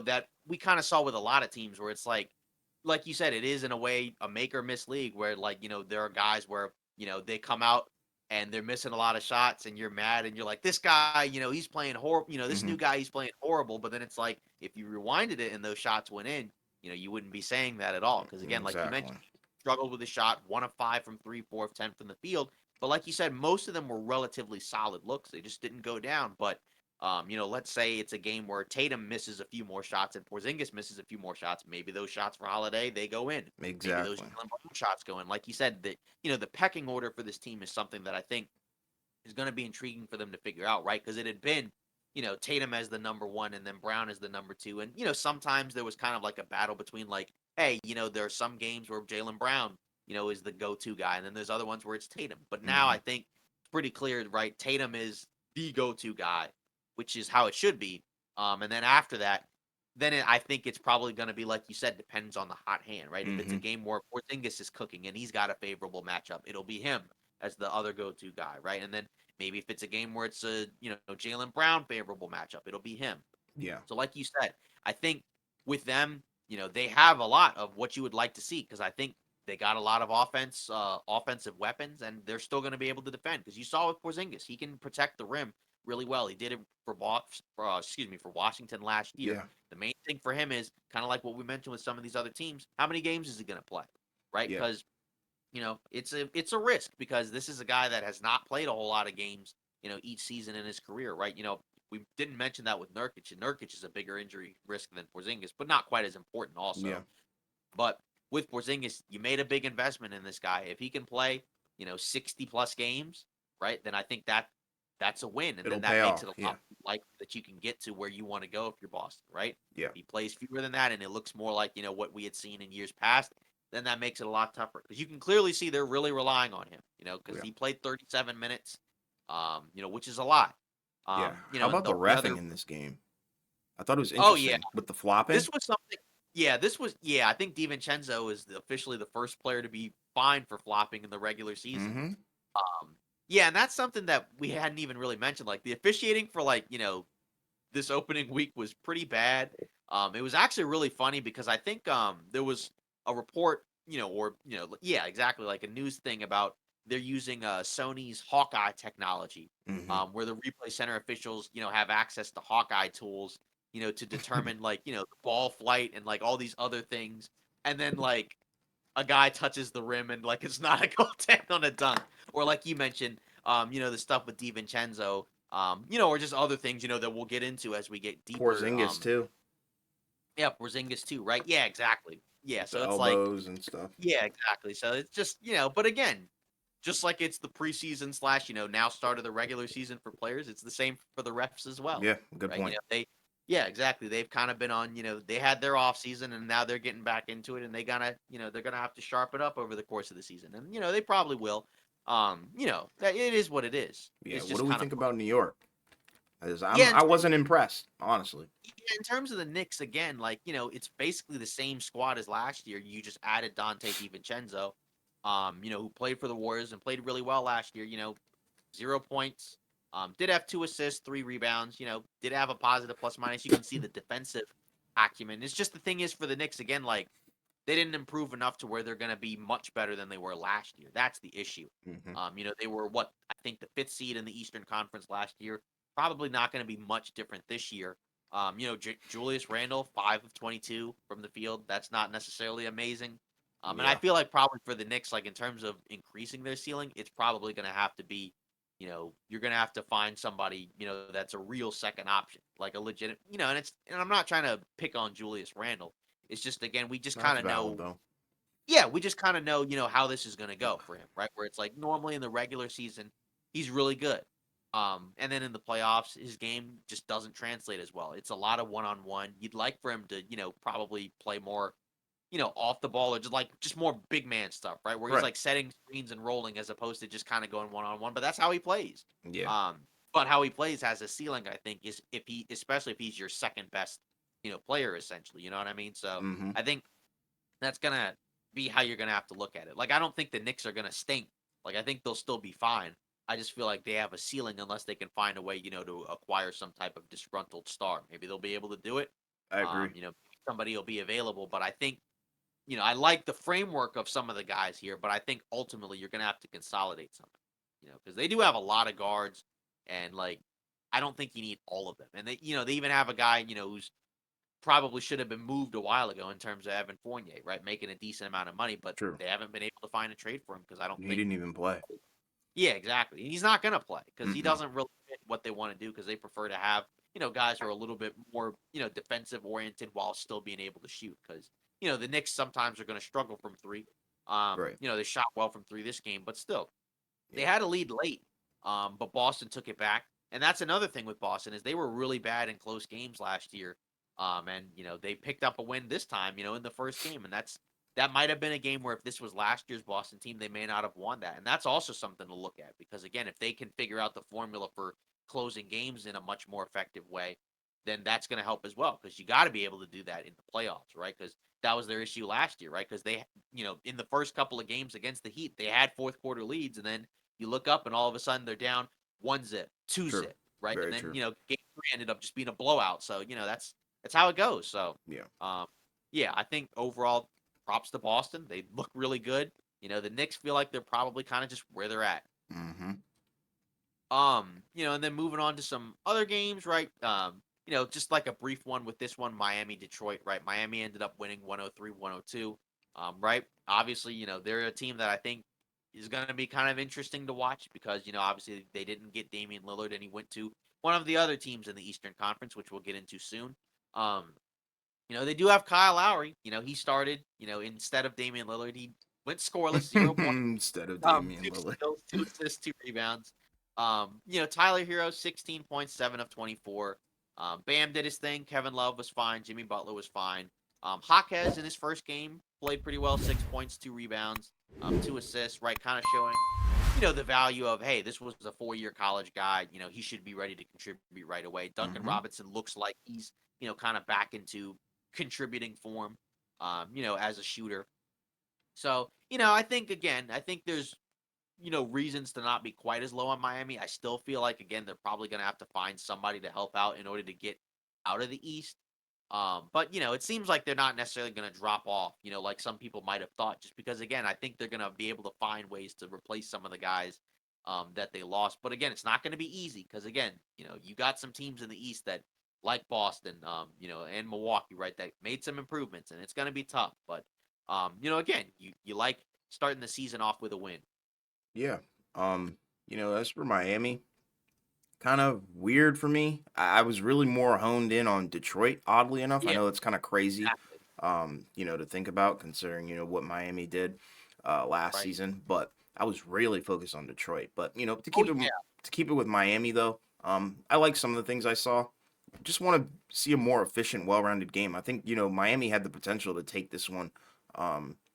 that we kind of saw with a lot of teams where it's like you said, it is in a way a make or miss league where like, there are guys where, they come out and they're missing a lot of shots and you're mad and you're like, this guy, he's playing horrible, this Hmm. new guy, he's playing horrible. But then it's like, if you rewinded it and those shots went in, you wouldn't be saying that at all. Cause again, like you mentioned, Exactly. struggled with a shot, 1 of 5 from three, 4 of 10 from the field. But like you said, most of them were relatively solid looks. They just didn't go down. But let's say it's a game where Tatum misses a few more shots and Porzingis misses a few more shots. Maybe those shots for Holiday they go in. Maybe those Exactly. Jalen Brown shots go in. Like you said, that the pecking order for this team is something that I think is going to be intriguing for them to figure out, right? Because it had been, Tatum as the number one and then Brown as the number two, and sometimes there was kind of like a battle between like, hey, there are some games where Jalen Brown, is the go-to guy, and then there's other ones where it's Tatum. But now Hmm. I think it's pretty clear, right? Tatum is the go-to guy, which is how it should be. And then after that, I think it's probably going to be like you said, depends on the hot hand, right? If it's a Hmm. game where Porzingis is cooking and he's got a favorable matchup, it'll be him as the other go-to guy, right? And then maybe if it's a game where it's a Jalen Brown favorable matchup, it'll be him. Yeah. So like you said, I think with them, they have a lot of what you would like to see because I think they got a lot of offensive weapons, and they're still going to be able to defend. Because you saw with Porzingis, he can protect the rim really well. He did it for Washington last year. Yeah. The main thing for him is kind of like what we mentioned with some of these other teams. How many games is he going to play, right? Yeah. Because it's a risk because this is a guy that has not played a whole lot of games, each season in his career, right? We didn't mention that with Nurkic, and Nurkic is a bigger injury risk than Porzingis, but not quite as important Yeah. also. But with Porzingis, you made a big investment in this guy. If he can play, 60 plus games, right? Then I think that's a win, and It'll then pay that makes it off. a Yeah. lot more likely that you can get to where you want to go if you're Boston, right? Yeah. If he plays fewer than that, and it looks more like what we had seen in years past, then that makes it a lot tougher because you can clearly see they're really relying on him, because Yeah. he played 37 minutes, which is a lot. Yeah. How And about the the other, refing in this game? I thought it was oh yeah, interesting with the flopping. this was something. Yeah, this was. Yeah, I think DiVincenzo is officially the first player to be fined for flopping in the regular season. Hmm. Um, yeah, and that's something that we hadn't even really mentioned. Like the officiating for this opening week was pretty bad. It was actually really funny because I think there was a report, yeah, exactly, like a news thing about they're using Sony's Hawkeye technology, Hmm. where the replay center officials, have access to Hawkeye tools, to determine like the ball flight and like all these other things, and then like a guy touches the rim and like it's not a goal on a dunk, or like you mentioned, the stuff with DiVincenzo, or just other things, that we'll get into as we get deeper. Porzingis too, Yeah, Porzingis too, right? Yeah, exactly. Yeah, with the so it's like, elbows and stuff. yeah, exactly. So it's just, but again, just like it's the preseason slash, now start of the regular season for players, it's the same for the refs as well, Yeah. Good right? point. Yeah, exactly. They've kind of been on, they had their off season and now they're getting back into it and they're gonna have to sharpen up over the course of the season. And they probably will. That it is what it is. Yeah. It's What just do we kind of think about New York? As yeah. I wasn't impressed, honestly. In terms of the Knicks, again, like it's basically the same squad as last year. You just added Dante DiVincenzo, who played for the Warriors and played really well last year. 0 points. Did have 2 assists, 3 rebounds. Did have a positive plus minus. You can see the defensive acumen. It's just the thing is for the Knicks again, like they didn't improve enough to where they're going to be much better than they were last year. That's the issue. Hmm. They were what I think the fifth seed in the Eastern Conference last year. Probably not going to be much different this year. Julius Randle, 5 of 22 from the field. That's not necessarily amazing. And I Yeah. feel like probably for the Knicks, like in terms of increasing their ceiling, it's probably going to have to be, you're going to have to find somebody, that's a real second option, like a legit, and I'm not trying to pick on Julius Randle. It's just again, we just kind That's of valid know, though. yeah, we just kind of know, how this is going to go for him, right? Where it's like normally in the regular season, he's really good. And then in the playoffs, his game just doesn't translate as well. It's a lot of one-on-one. You'd like for him to, probably play more, off the ball or just more big man stuff, right? Where he's Right. like setting screens and rolling as opposed to just kind of going one-on-one. But that's how he plays. Yeah. Um, but how he plays has a ceiling, I think, is especially if he's your second best, player essentially. You know what I mean? So Hmm. I think that's gonna be how you're gonna have to look at it. Like I don't think the Knicks are gonna stink. Like I think they'll still be fine. I just feel like they have a ceiling unless they can find a way, to acquire some type of disgruntled star. Maybe they'll be able to do it. I agree. Somebody will be available, but I think, I like the framework of some of the guys here, but I think ultimately you're gonna have to consolidate something. Because they do have a lot of guards, and like I don't think you need all of them. And they even have a guy, who's probably should have been moved a while ago in terms of Evan Fournier, right? Making a decent amount of money, but True. they haven't been able to find a trade for him because I don't He think. didn't even play. Yeah, exactly. He's not going to play because he Mm-mm. doesn't really fit what they want to do because they prefer to have guys who are a little bit more defensive oriented while still being able to shoot because the Knicks sometimes are going to struggle from three. Right. They shot well from three this game, but still they Yeah. had a lead late. But Boston took it back. And that's another thing with Boston is they were really bad in close games last year. And they picked up a win this time, in the first game. And that might have been a game where if this was last year's Boston team, they may not have won that. And that's also something to look at because again, if they can figure out the formula for closing games in a much more effective way, then that's going to help as well because you got to be able to do that in the playoffs, right? Because that was their issue last year, right? Because they, in the first couple of games against the Heat, they had fourth quarter leads, and then you look up and all of a sudden they're down 1-0, two True. zip, right? And Very then true. game three ended up just being a blowout. So that's how it goes. So Yeah. um, yeah, I think overall props to Boston. They look really good. The Knicks feel like they're probably kind of just where they're at. Hmm. And then moving on to some other games, right? Just like a brief one with this one, Miami, Detroit, right? Miami ended up winning 103-102. Right? Obviously, they're a team that I think is going to be kind of interesting to watch because, obviously they didn't get Damian Lillard and he went to one of the other teams in the Eastern Conference, which we'll get into soon. Um, they do have Kyle Lowry. He started, instead of Damian Lillard, he went scoreless, 0 points. Instead of Damian Two Lillard. steals, two assists, two rebounds. Tyler Hero, 16 points, 7 of 24. Bam did his thing. Kevin Love was fine. Jimmy Butler was fine. Jaquez in his first game played pretty well, 6 points, two rebounds, two assists, right? Kind of showing, the value of, hey, this was a 4-year college guy. He should be ready to contribute right away. Duncan Hmm. Robinson looks like he's, kind of back into contributing form, as a shooter. So, I think there's reasons to not be quite as low on Miami. I still feel like again they're probably going to have to find somebody to help out in order to get out of the East. But it seems like they're not necessarily going to drop off, like some people might have thought, just because again, I think they're going to be able to find ways to replace some of the guys that they lost. But again, it's not going to be easy because again, you got some teams in the East that like Boston, and Milwaukee, right, that made some improvements, and it's going to be tough. But again, you like starting the season off with a win. Yeah. Um, as for Miami, kind of weird for me. I was really more honed in on Detroit, oddly enough. I Yeah, know it's kind of crazy, exactly. to think about considering, what Miami did last Right. season, but I was really focused on Detroit. But, Oh yeah, to keep it with Miami though, I like some of the things I saw. Just want to see a more efficient, well-rounded game. I think, Miami had the potential to take this one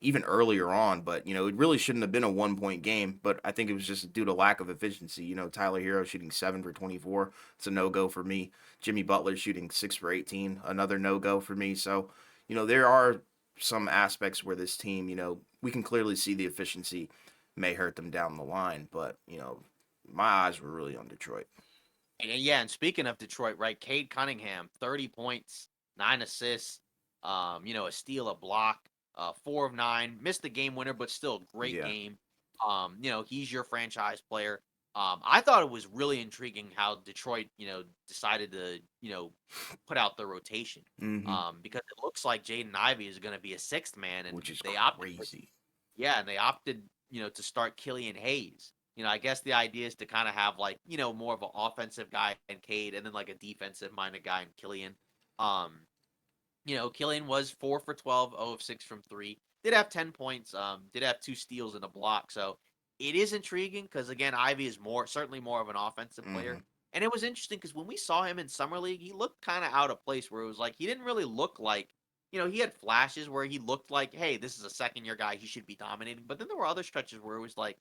even earlier on, but it really shouldn't have been a 1 point game. But I think it was just due to lack of efficiency. Tyler Hero shooting 7 for 24. It's a no go for me. Jimmy Butler shooting 6 for 18. Another no go for me. So, there are some aspects where this team, we can clearly see the efficiency may hurt them down the line. But, my eyes were really on Detroit. and speaking of Detroit, right? Cade Cunningham, 30 points, 9 assists, a steal, a block, 4 of 9, missed the game winner, but still great Yeah. game. He's your franchise player. I thought it was really intriguing how Detroit, decided to, put out the rotation. Hmm. Because it looks like Jaden Ivey is going to be a sixth man, and Which is they opted for crazy. Yeah, and they opted, to start Killian Hayes. I guess the idea is to kind of have like, more of an offensive guy in Cade and then like a defensive minded guy in Killian. Um, Killian was 4 for 12, 0 of 6 from three. Did have 10 points, did have two steals and a block. So it is intriguing because again, Ivy is certainly more of an offensive player. Hmm. And it was interesting because when we saw him in summer league, he looked kind of out of place where it was like he didn't really look like, he had flashes where he looked like, hey, this is a second year guy, he should be dominating. But then there were other stretches where it was like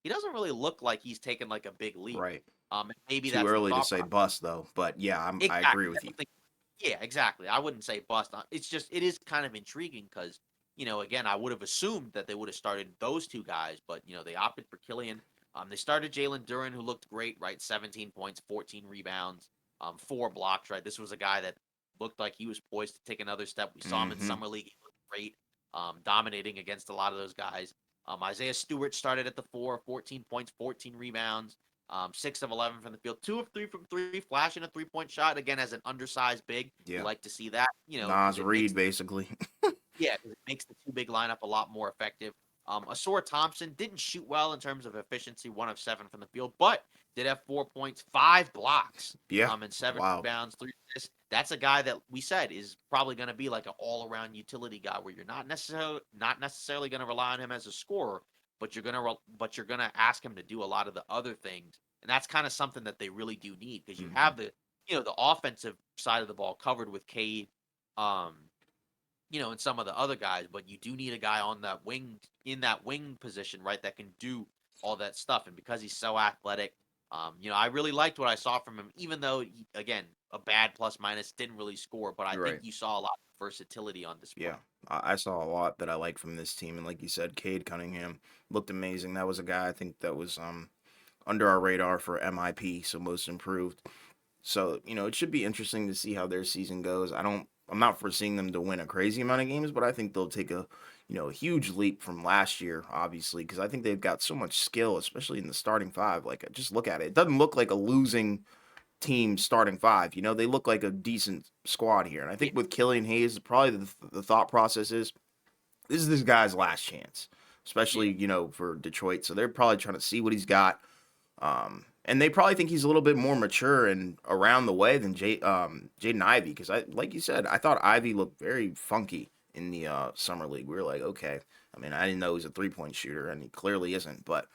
he doesn't really look like he's taken like a big leap. Right. And maybe Too that's the early to thought say process. bust though, but yeah, I agree Exactly. I with you. don't think Yeah, exactly. I wouldn't say bust. It's just it is kind of intriguing because again, I would have assumed that they would have started those two guys, but they opted for Killian. They started Jalen Duran, who looked great, right? 17 points, 14 rebounds, 4 blocks, right? This was a guy that looked like he was poised to take another step. We saw him in Hmm. summer league; he looked great, dominating against a lot of those guys. Isaiah Stewart started at the 14 points, 14 rebounds. 6 of 11 from the field, 2 of 3 from three, flashing a 3-point shot again as an undersized big. You Yeah. like to see that, because Nas it makes Reed, basically. yeah, 'cause it makes the two big lineup a lot more effective. Asor Thompson didn't shoot well in terms of efficiency, 1 of 7 from the field, but did have 4 points, 5 blocks, Yeah. and 7 Wow. rebounds, 3 assists. That's a guy that we said is probably going to be like an all-around utility guy, where you're not necessarily going to rely on him as a scorer, but you're gonna ask him to do a lot of the other things, and that's kind of something that they really do need because you Hmm. have the offensive side of the ball covered with Cade. Um, and some of the other guys, but you do need a guy on that wing in that wing position, right, that can do all that stuff. And because he's so athletic, I really liked what I saw from him, even though again a bad plus minus didn't really score, but I think Right. you saw a lot of versatility on Yeah. display. I saw a lot that I like from this team, and like you said, Cade Cunningham looked amazing. That was a guy I think that was under our radar for MIP, so most improved. So, it should be interesting to see how their season goes. I'm not foreseeing them to win a crazy amount of games, but I think they'll take a huge leap from last year, obviously, because I think they've got so much skill, especially in the starting five. Like, just look at it. It doesn't look like a losing team starting five. They look like a decent squad here. And I Yeah, think with Killian Hayes, probably the thought process is this is this guy's last chance, yeah, especially, for Detroit. So they're probably trying to see what he's got. And they probably think he's a little bit more mature and around the way than Jaden Ivey, because like you said, I thought Ivey looked very funky in the summer league. We were like, okay. I mean, I didn't know he was a 3-point shooter, and he clearly isn't. But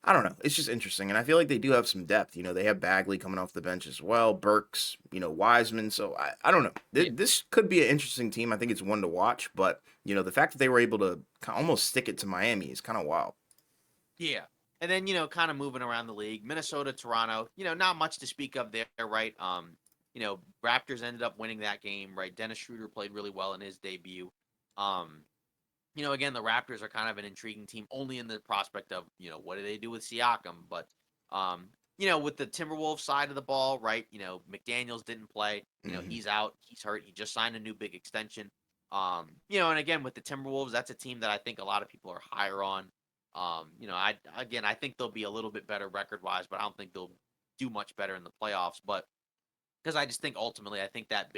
I don't know. It's just interesting, and I feel like they do have some depth. They have Bagley coming off the bench as well, Burks, Wiseman. So I don't know. yeah, This could be an interesting team. I think it's one to watch, but the fact that they were able to almost stick it to Miami is kind of wild. yeah. And then kind of moving around the league, Minnesota, Toronto. Not much to speak of there, right? Raptors ended up winning that game, right? Dennis Schroeder played really well in his debut. Um, again, the Raptors are kind of an intriguing team, only in the prospect of, what do they do with Siakam? But, um, with the Timberwolves side of the ball, right? McDaniels didn't play. Hmm. He's out. He's hurt. He just signed a new big extension. And again, with the Timberwolves, that's a team that I think a lot of people are higher on. I think they'll be a little bit better record wise, but I don't think they'll do much better in the playoffs. But because I just think ultimately, I think that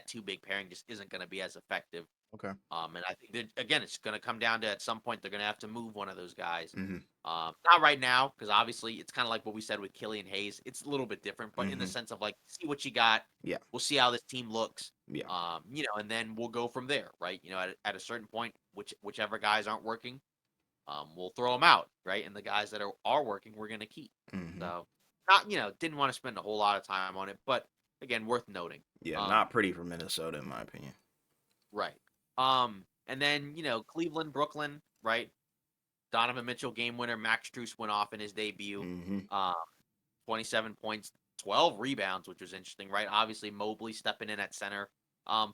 two big pairing just isn't going to be as effective. Okay. And I think that again, it's going to come down to at some point they're going to have to move one of those guys. Hmm. Not right now, because obviously it's kind of like what we said with Killian Hayes. It's a little bit different, but in the Hmm. sense of like, see what you got. Yeah. We'll see how this team looks. Yeah. And then we'll go from there, right? At a certain point, whichever guys aren't working, we'll throw them out, right? And the guys that are working, we're going to keep. Hmm. So, not didn't want to spend a whole lot of time on it, but again, worth noting. Yeah. Um, Not pretty for Minnesota, in my opinion. right. And then Cleveland, Brooklyn, right? Donovan Mitchell game winner. Max Strus went off in his debut. Hmm. Um, 27 points, 12 rebounds, which was interesting, right? Obviously Mobley stepping in at center.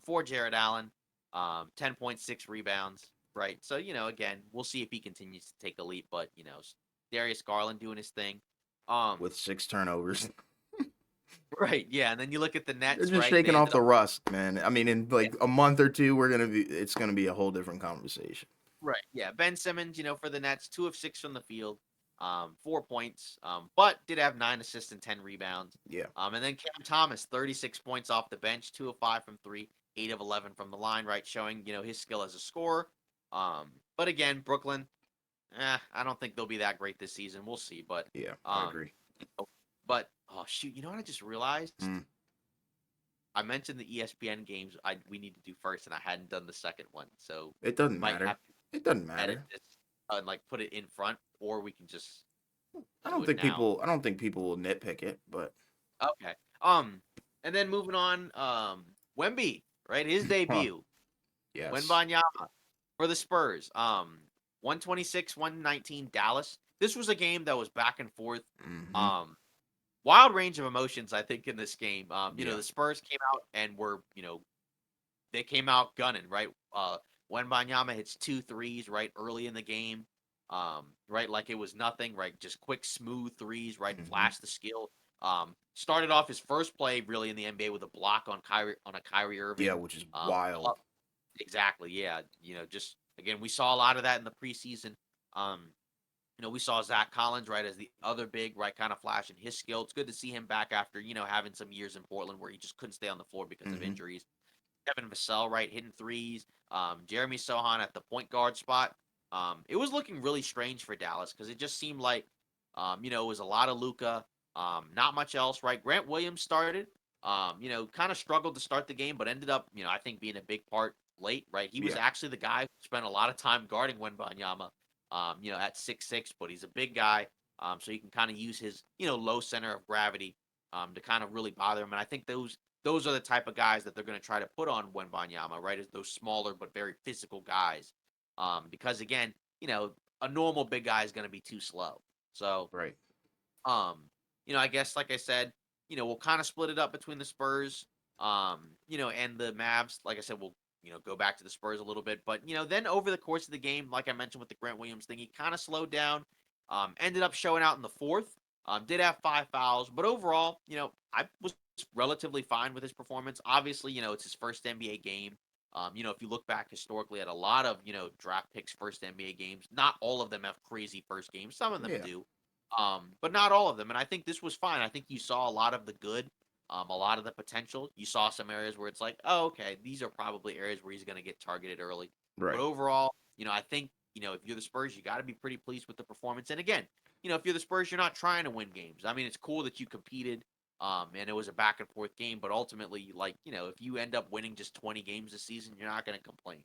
For Jared Allen, 10.6 rebounds, right? So again, we'll see if he continues to take a leap, but Darius Garland doing his thing. Um, With 6 turnovers. right, yeah. And then you look at the They're Nets, just right? They shaking off ended the up. rust, man. I mean, in like a month or two, it's gonna be a whole different conversation. Right. Yeah. Ben Simmons, for the Nets, 2 of 6 from the field, 4 points, but did have 9 assists and 10 rebounds. Yeah. And then Cam Thomas, 36 points off the bench, 2 of 5 from three, 8 of 11 from the line, right? Showing, his skill as a scorer. But again, Brooklyn, I don't think they'll be that great this season. We'll see. Yeah. I Um, agree. but oh shoot, you know what I just realized? Mm. I mentioned the ESPN games we need to do first, and I hadn't done the second one. So It doesn't might have matter. It doesn't edit matter. this and like put it in front, or we can just I do don't it think now. people. I don't think people will nitpick it, but Okay. And then moving on, Wemby, right? His huh. debut, Yes. Wembanyama for the Spurs. 126, 119 Dallas. This was a game that was back and forth. Hmm. Um, Wild range of emotions, I think, in this game. Yeah. The Spurs came out and were, they came out gunning, right? Wembanyama hits 2 threes right early in the game, right, like it was nothing, right? Just quick, smooth threes, right? Hmm. Flash the skill. Started off his first play really in the NBA with a block on a Kyrie Yeah, Irving. which is Um, wild. exactly, yeah. Just again, we saw a lot of that in the preseason. Um, we saw Zach Collins, right, as the other big, right, kind of flashing his skill. It's good to see him back after, having some years in Portland where he just couldn't stay on the floor because of Hmm. injuries. Devin Vassell, right, hitting threes. Jeremy Sohan at the point guard spot. It was looking really strange for Dallas because it just seemed like, it was a lot of Luca, not much else, right? Grant Williams started, kind of struggled to start the game, but ended up, I think being a big part late, right? He was Yeah. actually the guy who spent a lot of time guarding Wembanyama, at 6'6", but he's a big guy, so he can kind of use his, low center of gravity, to kind of really bother him. And I think those are the type of guys that they're going to try to put on Wembanyama, right? Is those smaller but very physical guys. Because again, a normal big guy is going to be too slow. So, Right. um, I guess like I said, we'll kind of split it up between the Spurs, and the Mavs. Like I said, we'll go back to the Spurs a little bit, but then over the course of the game, like I mentioned with the Grant Williams thing, he kind of slowed down. Ended up showing out in the fourth. Did have 5 fouls, but overall, I was relatively fine with his performance. Obviously, it's his first NBA game. If you look back historically at a lot of, draft picks first NBA games, not all of them have crazy first games. Some of them Yeah. do. But not all of them. And I think this was fine. I think you saw a lot of the good, a lot of the potential. You saw some areas where it's like, oh, okay, these are probably areas where he's going to get targeted early. But Right. overall, I think, if you're the Spurs, you got to be pretty pleased with the performance. And again, if you're the Spurs, you're not trying to win games. I mean, it's cool that you competed. And it was a back and forth game, but ultimately, like, if you end up winning just 20 games this season, you're not going to complain.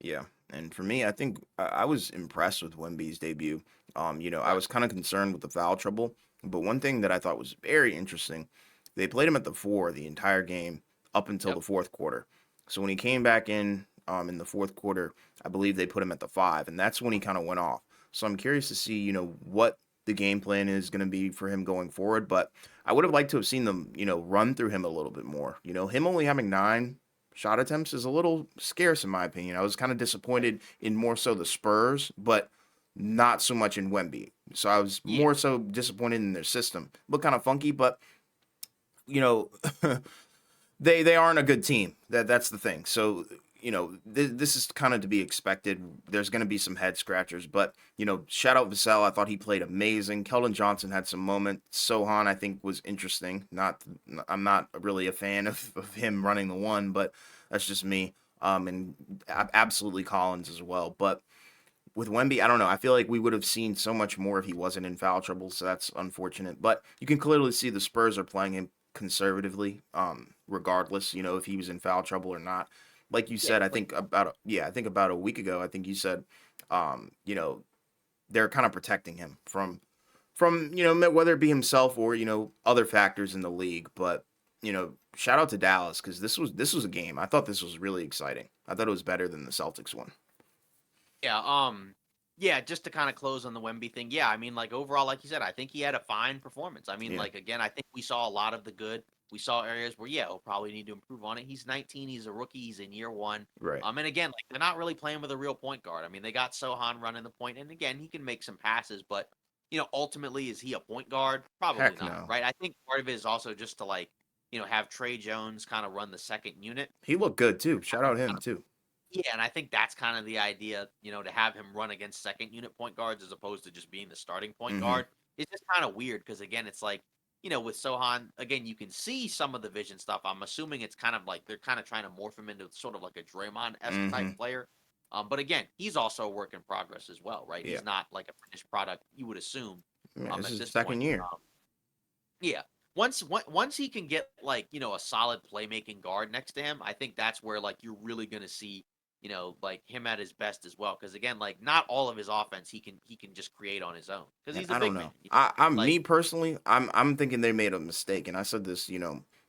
Yeah, and for me, I think I was impressed with Wemby's debut. I Right. was kind of concerned with the foul trouble, but one thing that I thought was very interesting, they played him at the 4 the entire game up until Yep. the fourth quarter. So when he came back in the fourth quarter, I believe they put him at the 5, and that's when he kind of went off. So I'm curious to see, what the game plan is going to be for him going forward, but I would have liked to have seen them, run through him a little bit more. Him only having 9 shot attempts is a little scarce in my opinion. I was kind of disappointed in more so the Spurs, but not so much in Wemby. So I was Yeah. more so disappointed in their system. Look kind of funky, but you know, they aren't a good team. That's the thing. So this is kind of to be expected. There's going to be some head scratchers, but shout out Vassell. I thought he played amazing. Keldon Johnson had some moments. Sohan I think was interesting. I'm not really a fan of him running the one, but that's just me. And absolutely Collins as well. But with Wemby, I don't know. I feel like we would have seen so much more if he wasn't in foul trouble, so that's unfortunate. But you can clearly see the Spurs are playing him conservatively, regardless, if he was in foul trouble or not. Like you Yeah. said, Like, I think about a week ago, I think you said, they're kind of protecting him from whether it be himself or other factors in the league. But shout out to Dallas because this was a game. I thought this was really exciting. I thought it was better than the Celtics one. yeah. Yeah, just to kind of close on the Wemby thing. Yeah, I mean, like overall, like you said, I think he had a fine performance. I mean, Yeah, like again, I think we saw a lot of the good. We saw areas where, yeah, he'll probably need to improve on it. He's 19, he's a rookie, he's in year one. right. And again, like they're not really playing with a real point guard. I mean, they got Sohan running the point, and again, he can make some passes, but ultimately, is he a point guard? Probably Heck not, no. right? I think part of it is also just to like, have Trey Jones kind of run the second unit. He looked good too. And have Shout him out him kind of too. yeah, and I think that's kind of the idea, to have him run against second unit point guards as opposed to just being the starting point Hmm. guard. It's just kind of weird because again, it's like, with Sohan, again, you can see some of the vision stuff. I'm assuming it's kind of like they're kind of trying to morph him into sort of like a Draymond-esque type Hmm. player. But again, he's also a work in progress as well, right? Yeah. He's not like a finished product, you would assume, Man, this at is the this second point. year. Yeah. Once he can get like, a solid playmaking guard next to him, I think that's where like you're really gonna see, like him at his best as well. Because again, like not all of his offense he can just create on his own. Because And he's a I don't big man. know. I'm Like me personally. I'm thinking they made a mistake, and I said this.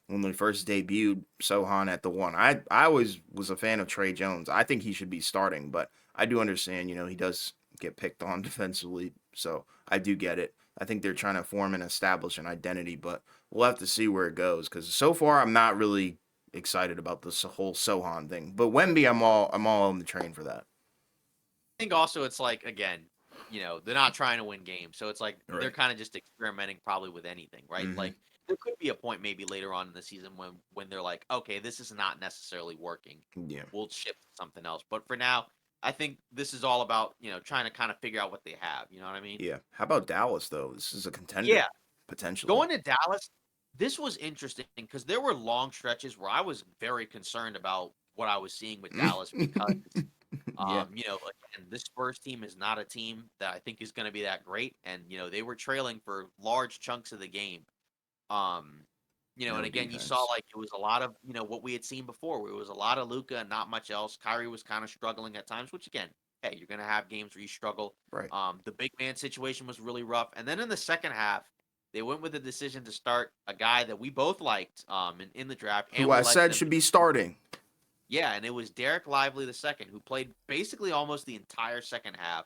When we first debuted Sohan at the 1, I always was a fan of Trey Jones. I think he should be starting, but I do understand. He does get picked on defensively, so I do get it. I think they're trying to form and establish an identity, but we'll have to see where it goes. Because so far, I'm not really excited about this whole Sohan thing. But Wemby, I'm all on the train for that. I think also it's like again, they're not trying to win games, so it's like they're Right. kind of just experimenting probably with anything, right? Hmm. Like there could be a point maybe later on in the season when they're like, okay, this is not necessarily working. Yeah. We'll shift to something else. But for now, I think this is all about trying to kind of figure out what they have. You know what I mean? Yeah. How about Dallas though? This is a Yeah, contender potentially. going to Dallas, this was interesting because there were long stretches where I was very concerned about what I was seeing with Dallas because Yeah. again, this Spurs team is not a team that I think is going to be that great, and they were trailing for large chunks of the game. Um, and No again, you saw defense. like it was a lot of what we had seen before, where it was a lot of Luca and not much else. Kyrie was kind of struggling at times, which again, hey, you're going to have games where you struggle. Right. The big man situation was really rough, and then in the second half, they went with the decision to start a guy that we both liked in the draft, Who and I we liked said them. should be starting. Yeah, and it was Derek Lively the second, who played basically almost the entire second half.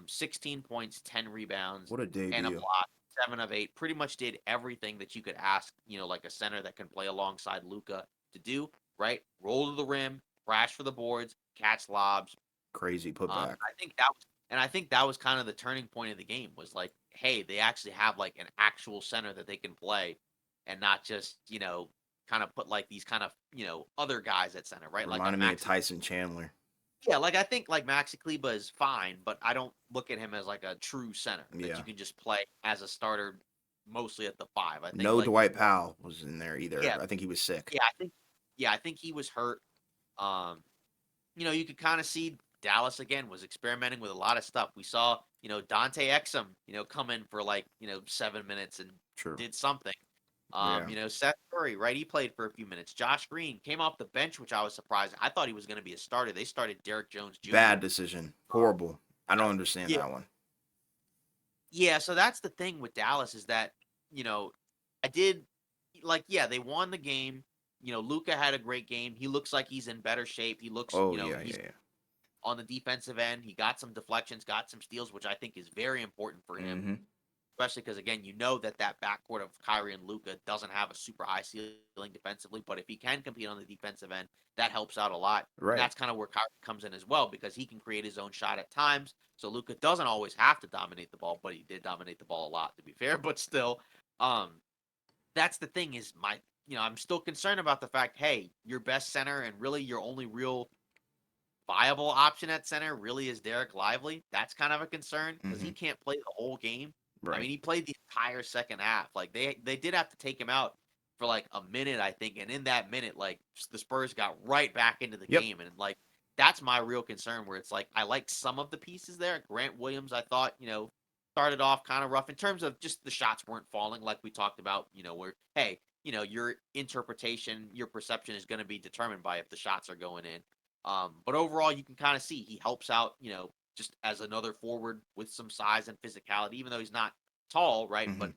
16 points, 10 rebounds, What a and a debut. block. 7 of 8, pretty much did everything that you could ask, like a center that can play alongside Luca to do, right? Roll to the rim, crash for the boards, catch lobs. Crazy Um, putback. I think that was, and I think that was kind of the turning point of the game was like, hey, they actually have like an actual center that they can play, and not just kind of put like these kind of other guys at center, right? Like a Reminded me of Maxi. Tyson Chandler. Yeah, like I think like Maxi Kleba is fine, but I don't look at him as like a true center that Yeah. you can just play as a starter mostly at the 5. I think No like he's Dwight more. Powell was in there either. Yeah, I think he was sick. I think he was hurt. Um, you could kind of see Dallas again was experimenting with a lot of stuff. We saw, Dante Exum, come in for like, 7 minutes and True. did something. Yeah. Seth Curry, right? He played for a few minutes. Josh Green came off the bench, which I was surprised. I thought he was going to be a starter. They started Derrick Jones Jr. Bad decision. Horrible. I don't understand Yeah, that one. yeah. So that's the thing with Dallas is that, you know, I did like, yeah, they won the game. Luca had a great game. He looks like he's in better shape. He looks, Oh yeah, he's yeah, yeah. on the defensive end. He got some deflections, got some steals, which I think is very important for him, Mm-hmm. especially because again, that backcourt of Kyrie and Luca doesn't have a super high ceiling defensively, but if he can compete on the defensive end, that helps out a lot. And Right. that's kind of where Kyrie comes in as well because he can create his own shot at times. So Luca doesn't always have to dominate the ball, but he did dominate the ball a lot to be fair. But still, um, that's the thing is I'm still concerned about the fact, hey, your best center and really your only real viable option at center really is Derek Lively. That's kind of a concern because Mm-hmm. he can't play the whole game. I Right. mean, he played the entire second half. Like they did have to take him out for like a minute, I think, and in that minute, like the Spurs got right back into the Yep. game, and like that's my real concern. Where it's like I like some of the pieces there. Grant Williams, I thought, started off kind of rough in terms of just the shots weren't falling, like we talked about. Where hey, your interpretation, your perception is going to be determined by if the shots are going in. But overall, you can kind of see he helps out, just as another forward with some size and physicality, even though he's not tall, right? Mm-hmm. But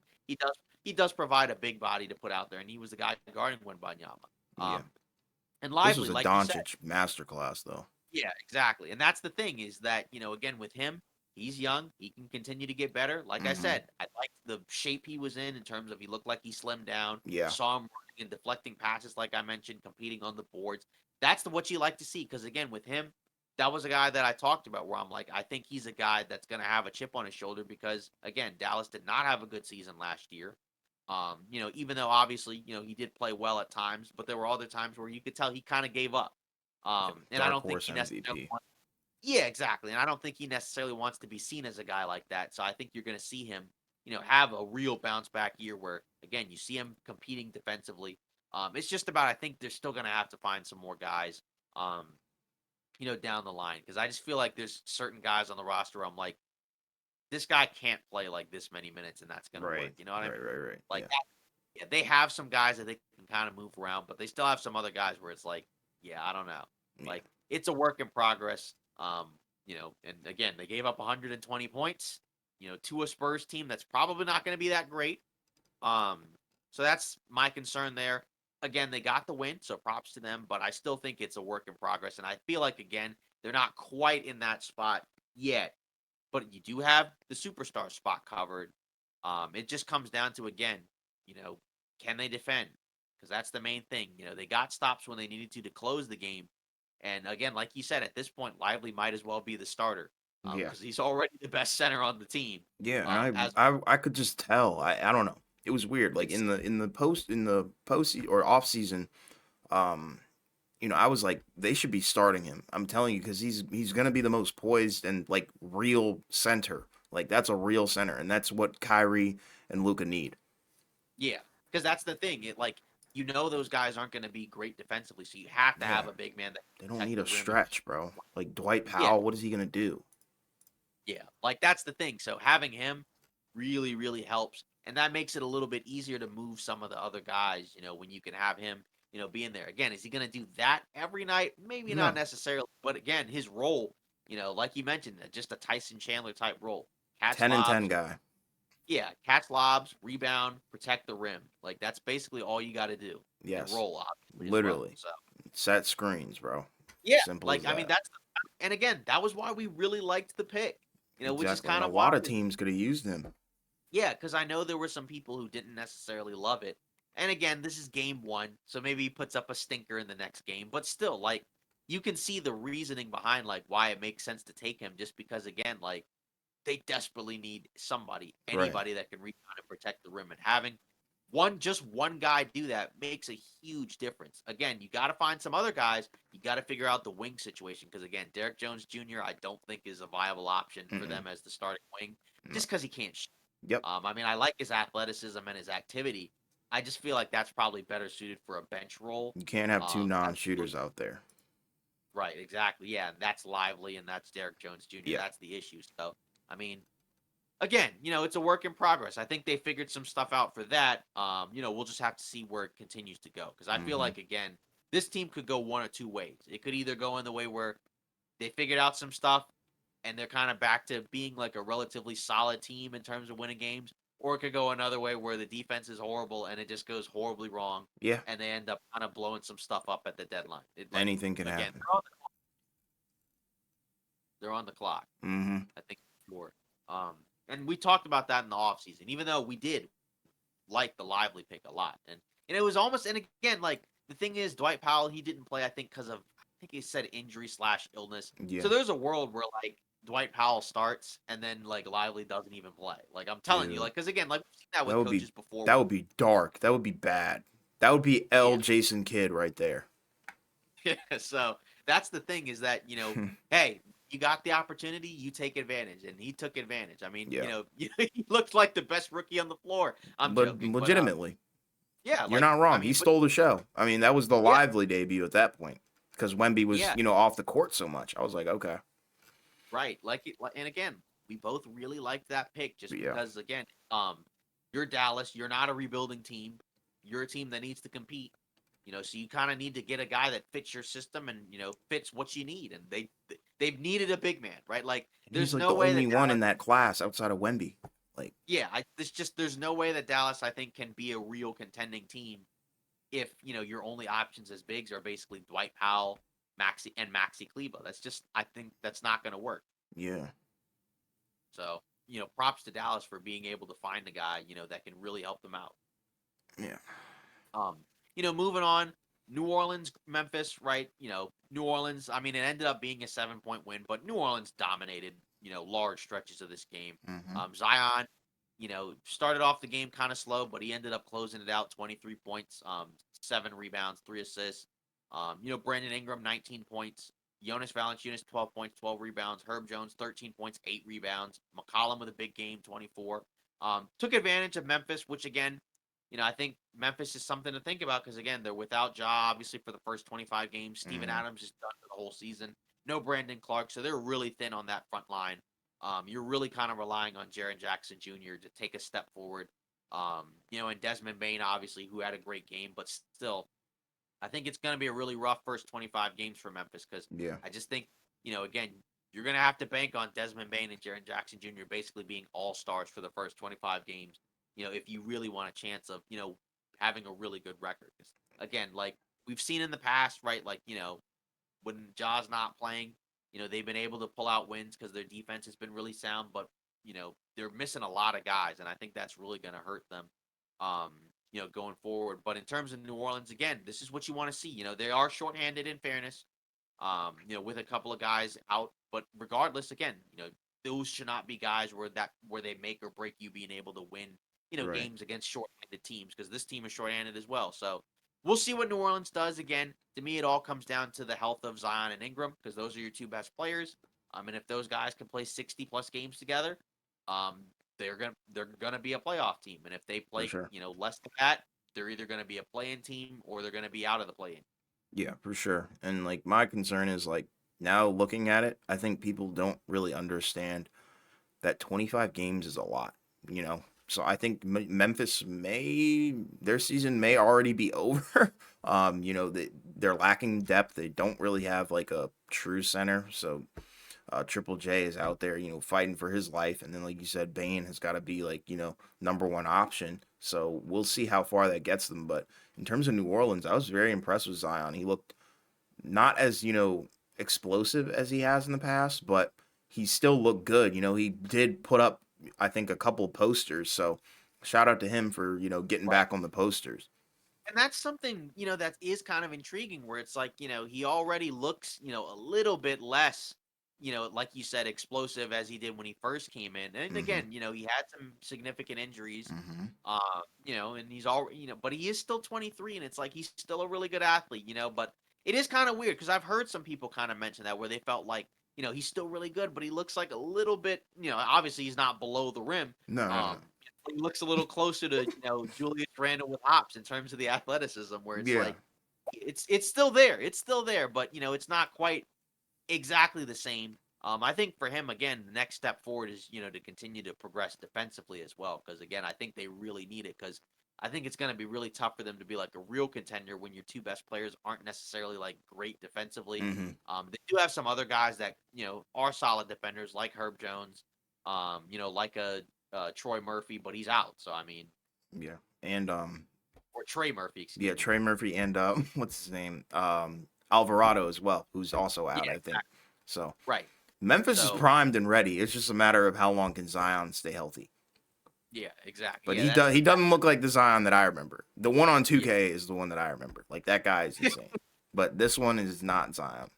he does provide a big body to put out there, and he was the guy guarding Wembanyama. Yeah. Um, and This was Lively, a like you said, Doncic masterclass, though. yeah, exactly. And that's the thing is that, again, with him, he's young. He can continue to get better. Like I Mm-hmm. said, I liked the shape he was in terms of he looked like he slimmed down. You Yeah. saw him running and deflecting passes, like I mentioned, competing on the boards. That's what you like to see. Because again, with him, that was a guy that I talked about where I'm like, I think he's a guy that's going to have a chip on his shoulder because, again, Dallas did not have a good season last year. Even though obviously, he did play well at times, but there were other times where you could tell he kind of gave up. Yep. And I Dark don't think horse he necessarily MVP. wants. Yeah, exactly. And I don't think he necessarily wants to be seen as a guy like that. So I think you're going to see him, have a real bounce back year where, again, you see him competing defensively. It's just about, I think they're still going to have to find some more guys, um, down the line. Because I just feel like there's certain guys on the roster where I'm like, this guy can't play like this many minutes and that's going to work. Right. You know what I mean? Right. Right. Right. Like Yeah. that. Yeah, they have some guys that they can kind of move around, but they still have some other guys where it's like, yeah, I don't know. Yeah. Like it's a work in progress. And again, they gave up 120 points, to a Spurs team that's probably not going to be that great. Um, so that's my concern there. Again, they got the win, so props to them, but I still think it's a work in progress. And I feel like again, they're not quite in that spot yet, but you do have the superstar spot covered. It just comes down to again, you know, can they defend? Because that's the main thing. They got stops when they needed to close the game. And again, like you said, at this point, Lively might as well be the starter Yeah. because he's already the best center on the team. Yeah. As And I could just tell. I don't know. It was weird. Like it's in the post or off season, um, I was like, they should be starting him. I'm telling you, because he's gonna be the most poised and like real center. Like that's a real center, and that's what Kyrie and Luca need. yeah, because that's the thing. Those guys aren't going to be great defensively, so you have to Yeah, have a big man that they can don't protect need the a rim and stretch, bro. Like Dwight yeah, Powell, what is he gonna do? yeah, like that's the thing. So having him really, really helps, and that makes it a little bit easier to move some of the other guys. When you can have him, being there. Again, is he going to do that every night? Maybe not No, necessarily, but again, his role, like you mentioned, just a Tyson Chandler type role. Catch 10 and 10 lobs, guy. yeah, catch lobs, rebound, protect the rim. Like that's basically all you got to do, and Yes, roll obviously as well. literally So set screens, bro. yeah, Simple as like I mean that. and again, that was why we really liked the pick. Which is Exactly, and kind a of why lot of teams could have used him. Yeah, because I know there were some people who didn't necessarily love it. And again, this is game one, so maybe he puts up a stinker in the next game. But still, like, you can see the reasoning behind like why it makes sense to take him, just because again, like, they desperately need somebody, Right. anybody that can rebound and protect the rim. And having just one guy do that makes a huge difference. Again, you got to find some other guys. You got to figure out the wing situation because again, Derek Jones Jr. I don't think is a viable option for Mm-mm. them as the starting wing, No. just because he can't shoot. Yep. I mean, I like his athleticism and his activity. I just feel like that's probably better suited for a bench role. You can't have two As opposed non-shooters out there. Right, exactly. Yeah, and that's Lively and that's Derek Jones Jr. Yeah. That's the issue. So, I mean, again, it's a work in progress. I think they figured some stuff out for that. We'll just have to see where it continues to go because I feel Mm-hmm. like again, this team could go one or two ways. It could either go in the way where they figured out some stuff and they're kind of back to being like a relatively solid team in terms of winning games, or it could go another way where the defense is horrible and it just goes horribly wrong Yeah. and they end up kind of blowing some stuff up at the deadline. It like Anything can again, happen. they're on the clock. Mm-hmm. I think sure. Um, and we talked about that in the offseason, even though we did like the Lively pick a lot. And it was almost and again, like the thing is Dwight Powell, he didn't play, I think, because of I think he said injury slash illness. So Yeah. there's a world where like Dwight Powell starts and then like Lively doesn't even play. Like I'm telling you, Dude. like because again, like we've seen that That with would be coaches before. that would be dark. That would be bad. That would be L Yeah. Jason Kidd right there. So that's the thing is that, hey, you got the opportunity, you take advantage. And he took advantage. I mean, Yeah. he looked like the best rookie on the floor. I'm joking. But Legitimately. yeah, You're like not I wrong. He mean, but stole the show. I mean, that was the yeah, Lively debut at that point because Wemby was, yeah, off the court so much. I was like, okay. right. And again, we both really liked that pick just But yeah. because again, you're Dallas, you're not a rebuilding team. You're a team that needs to compete. So you kind of need to get a guy that fits your system and fits what you need. And they've needed a big man, right? Like And he's there's like no the way only that one Dallas. in that class outside of Wemby. Like, Yeah, there's no way that Dallas I think can be a real contending team if your only options as bigs are basically Dwight Powell, Maxi Kleba. That's just I think that's not going to work. yeah. So props to Dallas for being able to find a guy that can really help them out. Yeah. Um, moving on, New Orleans, Memphis, right? New Orleans. I mean, it ended up being a 7-point win, but New Orleans dominated large stretches of this game. Hmm. Zion, started off the game kind of slow, but he ended up closing it out 23 points, 7 rebounds, 3 assists. Brandon Ingram, 19 points. Jonas Valanciunas, 12 points, 12 rebounds. Herb Jones, 13 points, 8 rebounds. McCollum with a big game, 24. Took advantage of Memphis, which again, I think Memphis is something to think about because again, they're without Ja obviously for the first 25 games. Steven Hmm. Adams is done for the whole season. No Brandon Clark, so they're really thin on that front line. You're really kind of relying on Jaren Jackson Jr. to take a step forward. And Desmond Bain, obviously, who had a great game, but still, I think it's going to be a really rough first 25 games for Memphis because Yeah. I just think, again, you're going to have to bank on Desmond Bain and Jaren Jackson Jr. basically being all stars for the first 25 games, if you really want a chance of, having a really good record. 'Cause, again, like we've seen in the past, right? Like, when Ja's not playing, they've been able to pull out wins because their defense has been really sound, but, they're missing a lot of guys. And I think that's really going to hurt them. Um, going forward. But in terms of New Orleans, again, this is what you want to see. They are shorthanded in fairness, with a couple of guys out. But regardless, again, those should not be guys where they make or break you being able to win, Right. games against shorthanded teams because this team is shorthanded as well. So we'll see what New Orleans does. Again, to me, it all comes down to the health of Zion and Ingram because those are your two best players. And if those guys can play 60 plus games together, um, they're gonna be a playoff team. And if they For play, sure. less than that, they're either gonna be a play-in team or they're gonna be out of the play-in. Yeah, for sure. And like my concern is like now looking at it, I think people don't really understand that 25 games is a lot, you know. So I think Memphis may their season may already be over. They're lacking depth. They don't really have like a true center. So Triple J is out there, fighting for his life, and then like you said, Bane has got to be like number one option. So we'll see how far that gets them. But in terms of New Orleans, I was very impressed with Zion. He looked not as explosive as he has in the past, but he still looked good. He did put up I think, a couple posters. So shout out to him for, getting Right. back on the posters. And that's something, that is kind of intriguing where it's like, he already looks, a little bit less, like you said, explosive as he did when he first came in. And Hmm. again, he had some significant injuries, Hmm. and he's all, but he is still 23 and it's like he's still a really good athlete, but it is kind of weird because I've heard some people kind of mention that where they felt like, he's still really good, but he looks like a little bit, obviously he's not below the rim. No, no, no. Um, he looks a little closer to, Julius Randle with hops in terms of the athleticism, where it's Yeah. like it's still there. It's still there, but it's not quite exactly the same. I think for him, again, the next step forward is, to continue to progress defensively as well. Because again, I think they really need it. Because I think it's going to be really tough for them to be like a real contender when your two best players aren't necessarily like great defensively. Hmm. They do have some other guys that are solid defenders, like Herb Jones, like a Troy Murphy, but he's out. So I mean, Yeah. And or Trey Murphy, yeah, excuse me. Trey Murphy and what's his name? Alvarado as well, who's also out, Yeah, I think. exactly. So Right. Memphis is So primed and ready. It's just a matter of how long can Zion stay healthy. yeah, exactly. But Yeah, he that's does. He that. doesn't look like the Zion that I remember. The one on Yeah. 2K is the one that I remember. Like that guy is insane. But this one is not Zion.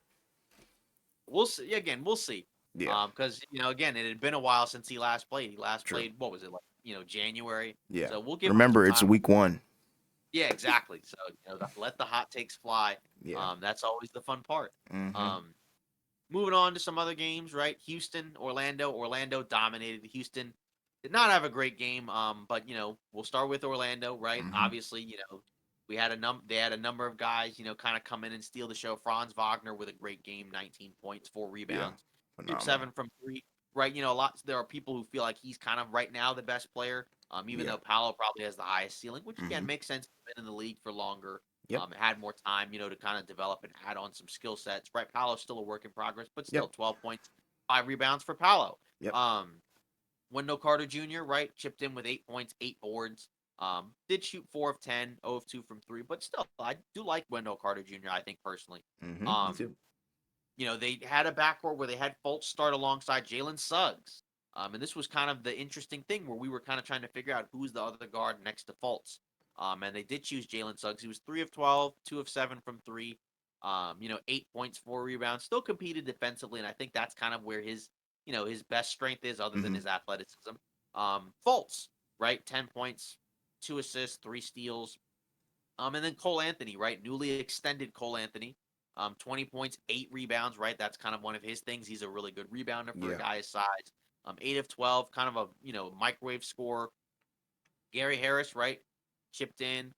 We'll see. Again, we'll see. Yeah, Because again, it had been a while since he last played. He last true. played, what was it like? January. Yeah. So we'll give him some Remember, it's time. week 1. Yeah, exactly. So let the hot takes fly. Yeah. That's always the fun part. Mm-hmm. Um, moving on to some other games, right? Houston, Orlando. Orlando dominated. Houston did not have a great game. But we'll start with Orlando, right? Mm-hmm. Obviously, we had they had a number of guys, kind of come in and steal the show. Franz Wagner with a great game, 19 points, 4 Yeah. rebounds, shoot Phenomenal. 7 from 3. Right, a lot there are people who feel like he's kind of right now the best player. Even Yeah. though Paolo probably has the highest ceiling, which again Mm-hmm. makes sense. He's been in the league for longer. Yep. Had more time, to kind of develop and add on some skill sets. Right, Paolo's still a work in progress, but still Yep. 12 points, 5 rebounds for Paolo. Yep. Wendell Carter Jr., right, chipped in with 8 points, 8 boards. Did shoot 4 of 10, 0 of 2 from 3, but still, I do like Wendell Carter Jr., I think, personally. Mm-hmm. Me Um, too. they had a backcourt where they had Fultz start alongside Jalen Suggs. And this was kind of the interesting thing where we were kind of trying to figure out who's the other guard next to Fultz. And they did choose Jalen Suggs. He was 3 of 12, 2 of 7 from 3. 8 points, 4 rebounds. Still competed defensively, and I think that's kind of where his best strength is, other than Mm-hmm. his athleticism. Fultz, right? 10 points, 2 assists, 3 steals. And then Cole Anthony, right? Newly extended Cole Anthony. 20 points, 8 rebounds, right? That's kind of one of his things. He's a really good rebounder for a Yeah. guy his size. 8 of 12, kind of a microwave score. Gary Harris, right? Chipped in.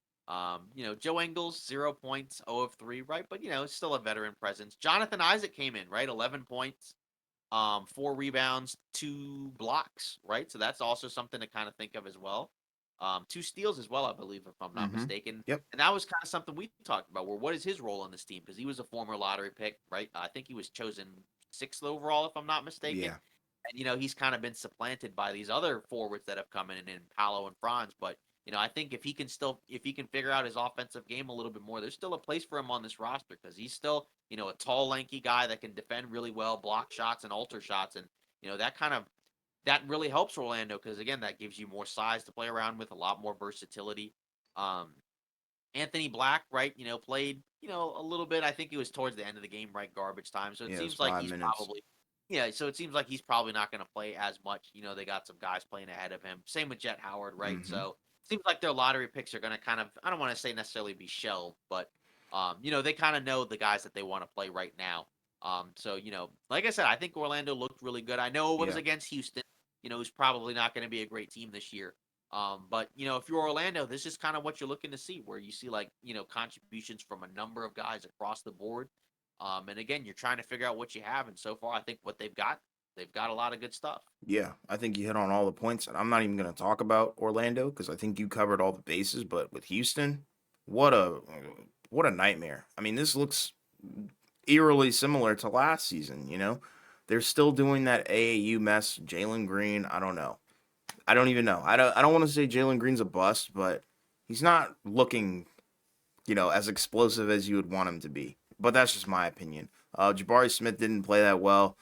Joe Ingles, 0 points, 0 of 3, right? But still a veteran presence. Jonathan Isaac came in, right? 11 points, 4 rebounds, 2 blocks, right? So that's also something to kind of think of as well. 2 steals as well, I believe, if I'm not Mm-hmm. mistaken. Yep. And that was kind of something we talked about. Where what is his role on this team? Because he was a former lottery pick, right? I think he was chosen 6th overall, if I'm not mistaken. Yeah. And he's kind of been supplanted by these other forwards that have come in Paolo and Franz. But I think if he can figure out his offensive game a little bit more, there's still a place for him on this roster because he's still a tall, lanky guy that can defend really well, block shots and alter shots, and that really helps Orlando because again, that gives you more size to play around with, a lot more versatility. Um, Anthony Black, right? Played, a little bit. I think it was towards the end of the game, right? Garbage time. So it Yeah. It was seems like 5 minutes. yeah. So it seems like he's probably not going to play as much. They got some guys playing ahead of him. Same with Jet Howard, right? Mm-hmm. So it seems like their lottery picks are going to kind of, I don't want to say necessarily be shelved, but they kind of know the guys that they want to play right now. So like I said, I think Orlando looked really good. I know it was Yeah. against Houston. Who's probably not going to be a great team this year. But if you're Orlando, this is kind of what you're looking to see, where you see like contributions from a number of guys across the board. And again, you're trying to figure out what you have, and so far, I think what they've got a lot of good stuff. Yeah, I think you hit on all the points, and I'm not even going to talk about Orlando because I think you covered all the bases. But with Houston, what a what a nightmare! I mean, this looks eerily similar to last season. They're still doing that AAU mess. Jalen Green, I don't know. I don't even know. I don't want to say Jalen Green's a bust, but he's not looking as explosive as you would want him to be. But that's just my opinion. Jabari Smith didn't play that well.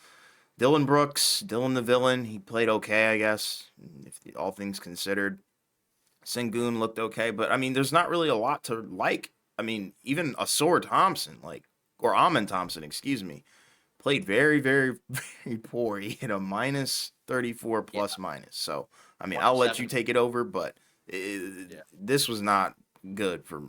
Dylan Brooks, Dylan the villain, he played okay, I guess, if all things considered. Sengun looked okay, but I mean, there's not really a lot to like. I mean, even Asor Thompson, like, or Amon Thompson, excuse me, played very, very, very poor. He hit a minus 34 Yeah, plus minus. So, I mean, I'll let you 27. take it over, but Yeah. this was not good for,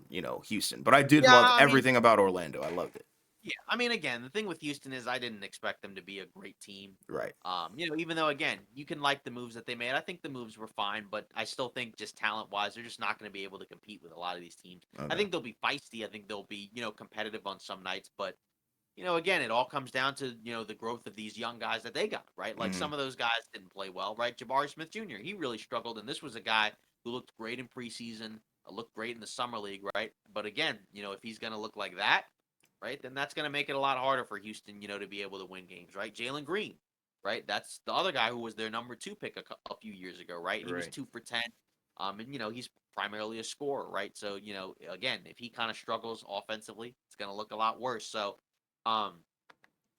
Houston. But I did Yeah, love I mean, everything about Orlando. I loved it. yeah, I mean, again, the thing with Houston is I didn't expect them to be a great team. Right. Even though again, you can like the moves that they made. I think the moves were fine, but I still think just talent-wise, they're just not going to be able to compete with a lot of these teams. I Okay. think they'll be feisty. I think they'll be, competitive on some nights, but again, it all comes down to, the growth of these young guys that they got, right? Like Hmm. some of those guys didn't play well, right? Jabari Smith Jr., he really struggled, and this was a guy who looked great in preseason, looked great in the summer league, right? But again, if he's going to look like that, right, then that's going to make it a lot harder for Houston, to be able to win games, right? Jalen Green, right? That's the other guy who was their number two pick a few years ago, right? He was Right. 2 for 10. And he's primarily a scorer, right? So, again, if he kind of struggles offensively, it's going to look a lot worse. So, um,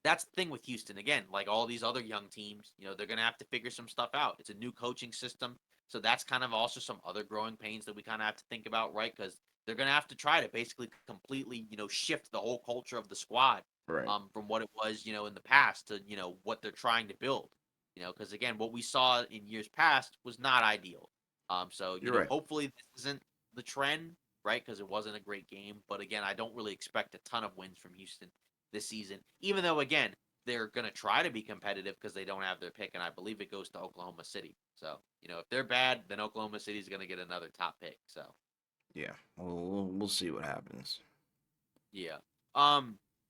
that's the thing with Houston. Again, like all these other young teams, they're going to have to figure some stuff out. It's a new coaching system. So that's kind of also some other growing pains that we kind of have to think about, right? Because they're going to have to try to basically completely, shift the whole culture of the squad Right. from what it was, in the past to, what they're trying to build. Because again, what we saw in years past was not ideal. So, You're right. hopefully this isn't the trend, right? Because it wasn't a great game. But again, I don't really expect a ton of wins from Houston this season, even though again they're going to try to be competitive because they don't have their pick, and I believe it goes to Oklahoma City. So if they're bad, then Oklahoma City is going to get another top pick. So Yeah. We'll see what happens. yeah,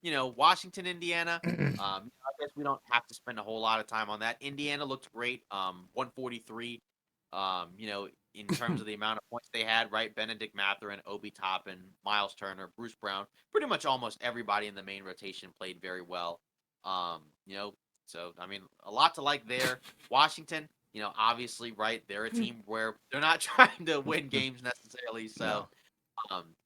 Washington, Indiana. I guess we don't have to spend a whole lot of time on that. Indiana looked great. 143. In terms of the amount of points they had, right? Benedict Mathurin, Obi Toppin, Miles Turner, Bruce Brown, pretty much almost everybody in the main rotation played very well. Um, you know, so I mean, a lot to like there. Washington, obviously, right? They're a team where they're not trying to win games necessarily. So,